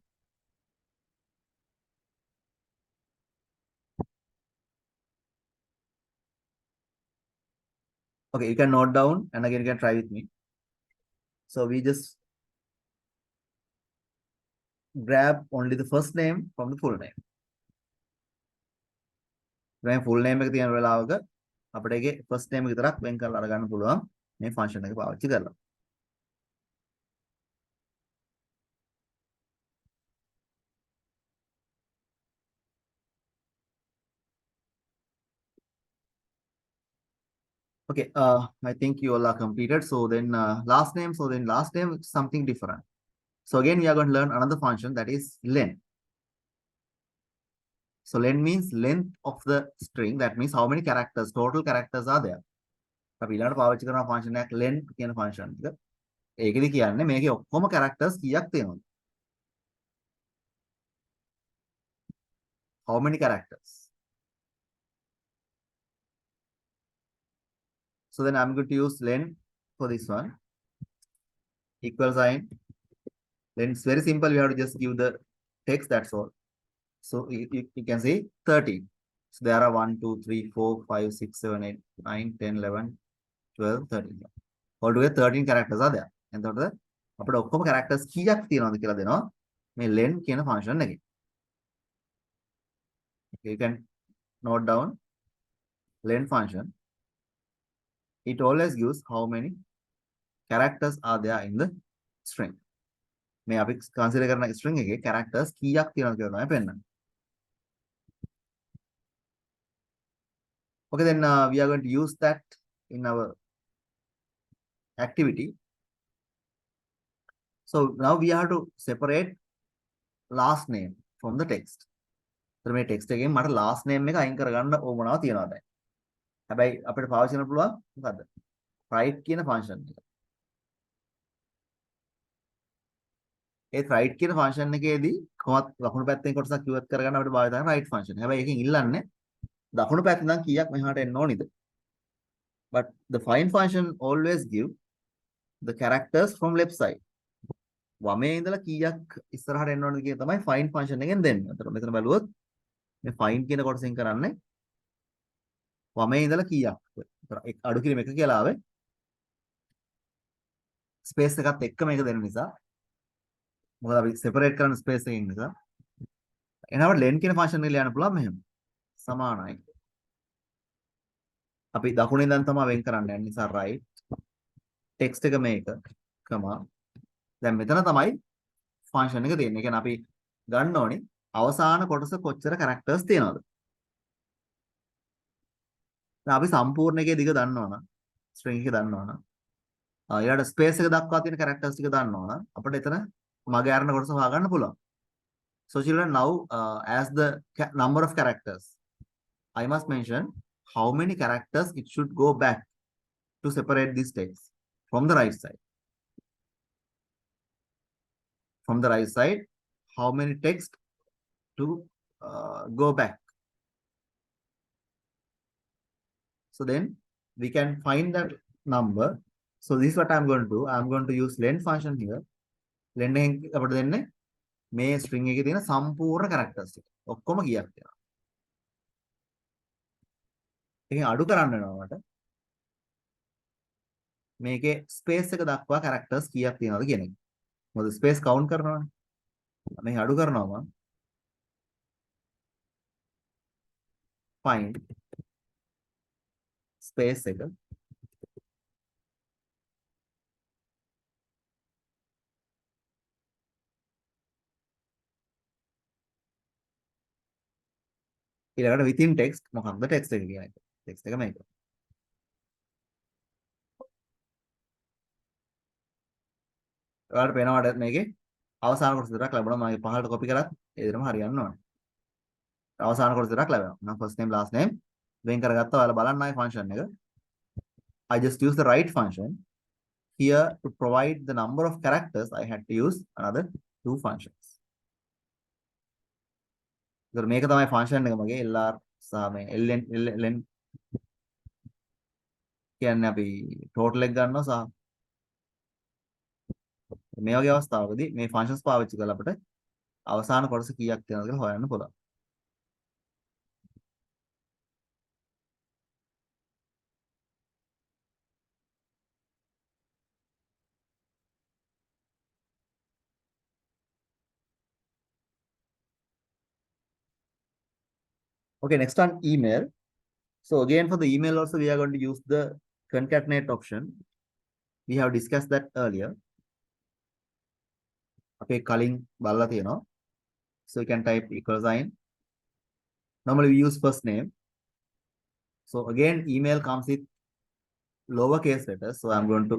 Okay, you can note down and again you can try with me. So we just grab only the first name from the full name. When full name එක තියෙන වෙලාවක අපිට ඒකේ first name එක විතරක් වෙන් කරලා අරගන්න පුළුවන් මේ function එක පාවිච්චි කරලා. Okay, I think you all are completed. So then last name, so then last name is something different. So again, we are going to learn another function that is len. So len means length of the string. That means how many characters, total characters are there. අපි ඊළඟට පාවිච්චි කරන function එකක් len කියන function එක. ඒකෙදි කියන්නේ මේකේ ඔක්කොම characters කීයක් තියෙනවද? How many characters? So then I'm going to use len for this one. Equal sign. Then it's very simple. We have to just give the text, that's all. So you can see 13. So there are 1, 2, 3, 4, 5, 6, 7, 8, 9, 10, 11, 12, 13. Altogether 13 characters are there. එතකොට අපිට ඔක්කොම characters කීයක් තියෙනවද කියලා දෙනවා මේ len කියන function එකේ. You can note down len function. It always gives how many characters are there in the string. මේ අපි consider කරන string එකේ characters කීයක් තියෙනවද කියලා තමයි පෙන්නන්නේ. Okay, then we are going to use that in our activity. So now we have to separate last name from the text. So මේ text එකෙන් මට last name එක අයින් කරගන්න ඕමනාව තියෙනවා දැන්. හැබැයි අපිට පාවිච්චි කරන්න පුළුවන් මොකද්ද? write කියන function එක. ඒ write කියන function එකේදී කොහොමත් ලකුණු පැත්තෙන් කොටසක් කිව්වත් කරගන්න අපිට භාවිත කරන write function. හැබැයි එකෙන් ඉල්ලන්නේ දකුණු පැත්තෙන් නම් කීයක් මෙහාට එන්න ඕනිද? But the find function always give the characters from left side. වමේ ඉඳලා කීයක් ඉස්සරහට එන්න ඕනද කියන තමයි find function එකෙන් දෙන්නේ. අතන මෙතන බලුවොත් මේ find කියන කොටසෙන් කරන්නේ වමේ ඉඳලා කීයක්. අඩු කිරීම එක කියලා ආවේ. ස්පේස් එකත් එක්ක මේක දෙන්න නිසා. මොකද අපි separate කරන ස්පේස් එකකින් නිසා. එනකොට len කියන function එක ලියන්න පුළුවන් මෙහෙම. සමානයි. අපි දකුණේ ඉඳන් තමයි වෙන් කරන්න යන්නේ නිසා right text එක මේක comma දැන් මෙතන තමයි function එක තියෙන්නේ. ඒ කියන්නේ අපි ගන්න ඕනේ අවසාන කොටස කොච්චර characters තියෙනවද. දැන් අපි සම්පූර්ණ එකේ දිග දන්නවනම් string එක දන්නවනම් ඊළඟ space එක දක්වා තියෙන characters ටික දන්නවනම් අපිට එතන මග ඇරන කොටස හොයාගන්න පුළුවන්. So children, now as the number of characters I must mention how many characters it should go back to separate this text from the right side. From the right side, how many text to go back. So then we can find that number. So this is what I'm going to do. I'm going to use len function here. len එකෙන් අපිට දෙන්නේ මේ string එකේ තියෙන සම්පූර්ණ characters ටික. ඔක්කොම කීයක් තියෙනවා. එකෙන් අඩු කරන්න වෙනවා මට. මේකේ space එක දක්වා characters කීයක් තියෙනවද කියන එක. මොකද space count කරනවානේ. මේක අඩු කරනවා මම. find space එක ඊළඟට within text මොකක්ද text එක කියන එක. text එක මේක. ඔයාලට පේනවාට මේකේ අවසාන කොටස විතරක් ලැබුණා. මම පහළට copy කරත් ඒ විදිහම හරියන්න ඕනේ. අවසාන කොටස විතරක් ලැබෙනවා. නම් first name last name වෙන් කරගත්තා. ඔයාලා බලන්න ආයේ function එක. I just use the write function here to provide the number of characters. I had to use another two functions. ඒතර මේක තමයි function එක මගේ lr සහ මේ ln කියන්නේ අපි total එක ගන්නවා සහ මේ වගේ අවස්ථාවකදී මේ functions පාවිච්චි කරලා අපිට අවසාන කොටස කීයක් තියෙනවද කියලා හොයන්න පුළුවන්. Okay, next on email. So again for the email also we are going to use the concatenate option. We have discussed that earlier. අපේ කලින් බලලා තියෙනවා. So you can type equal sign. Normally we use first name. So again email comes with lowercase letters. So I'm going to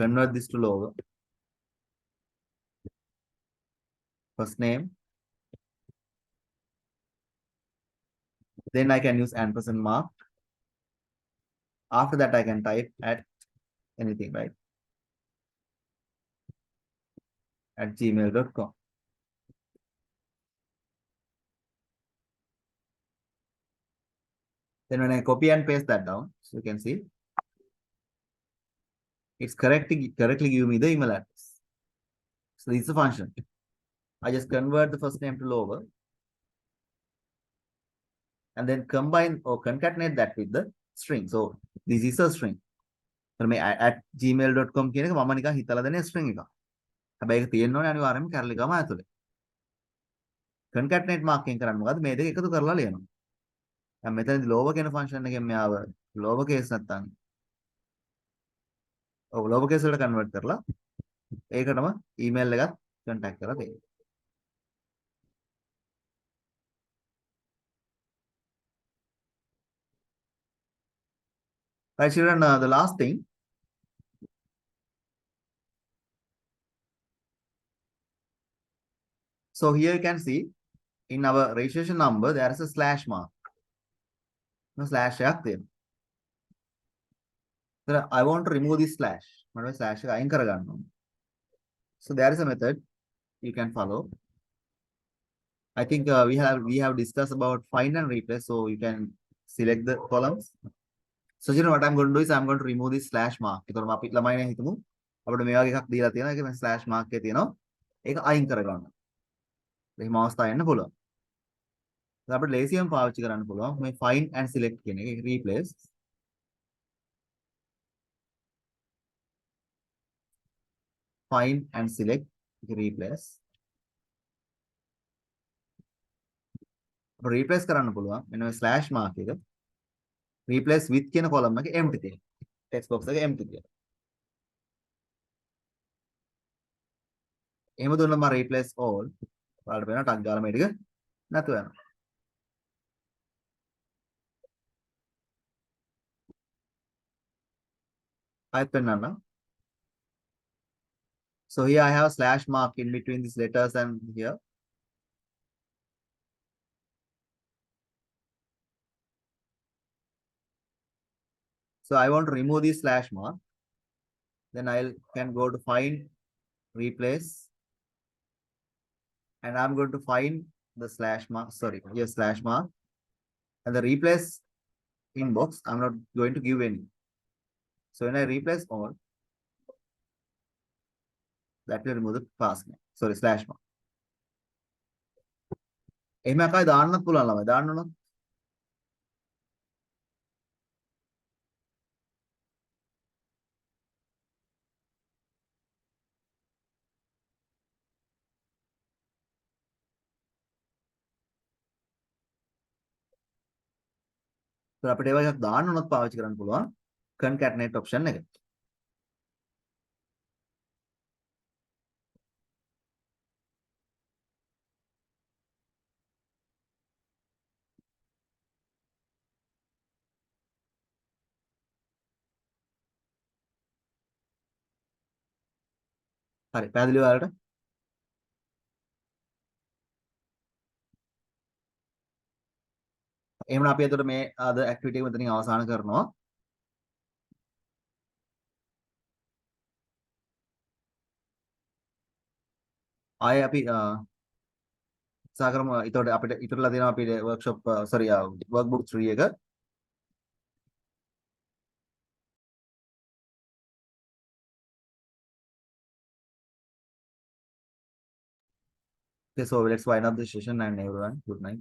convert this to lower. first name. Then I can use ampersand mark. After that, I can type at anything, right? At gmail.com. Then when I copy and paste that down, so you can see it's correctly give me the email address. So this is a function. I just convert the first name to lower and then combine or concatenate that with the string. So this is a string. So at gmail.com කියන එක මම නිකන් හිතලා දෙන string එකක්. හැබැයි ඒක තියෙන්න ඕනේ අනිවාර්යයෙන්ම කැරලිකම ඇතුලේ. concatenate mark එකෙන් කරන්නේ මොකද්ද? මේ දෙක එකතු කරලා ලියනවා. දැන් මෙතනදී lower කියන function එකෙන් මෙයාව lower case නැත්තම් ඔව් lower case වලට convert කරලා ඒකටම email එකත් contact කරලා දෙන්න. Right, children, the last thing. So here you can see in our registration number, there is a slash mark. No slash එකක් තියෙනවා. So I want to remove this slash. මම slash එක අයින් කරගන්න ඕනේ. So there is a method you can follow. I think we have discussed about find and replace. So you can select the columns. So you know what I'm going to do is I'm going to remove this slash mark. ඒතකොට අපි ළමයිනේ හිතමු අපිට මේ වගේ එකක් දීලා තියෙනවා. ඒකේ slash mark එකේ තියෙනවා. ඒක අයින් කරගන්න. එහෙම අවස්ථා එන්න පුළුවන්. අපිට ලේසියෙන් පාවිච්චි කරන්න පුළුවන් මේ find and select කියන එක replace. Find and select replace. replace කරන්න පුළුවන් මෙන්න මේ slash mark එක replace with කියන column එක empty තියෙනවා. text box එක empty තියෙනවා. එහෙම දුන්නම මම replace all ඔයාලට වෙනවා ටක් ගාලා මේ ටික නැතු වෙනවා. ආයෙත් පෙන්නන්න. So here I have a slash mark in between these letters and here. So I want to remove this slash mark. Then I can go to find, replace, and I'm going to find the slash mark. Sorry, here slash mark, and the replace inbox. I'm not going to give any. So when I replace all, that will remove the pass name. Sorry, slash mark. එහෙම එකයි දාන්නත් පුළුවන් ළමයි දාන්න ඕන. So අපිට ඒවා එකක් දාන්න උනත් පාවිච්චි කරන්න පුළුවන් concatenate option එක. හරි පැහැදිලිව ඔයාලට? එහෙනම් අපි අදට මේ අද ඇක්ටිවිටි එක මෙතනින් අවසන් කරනවා. ආයේ අපි උත්සාහ කරමු. ඊට අපිට ඉතුරුලා තියෙනවා අපේ workshop sorry workbook 3 එක. Okay, so let's wind up the session and everyone good night.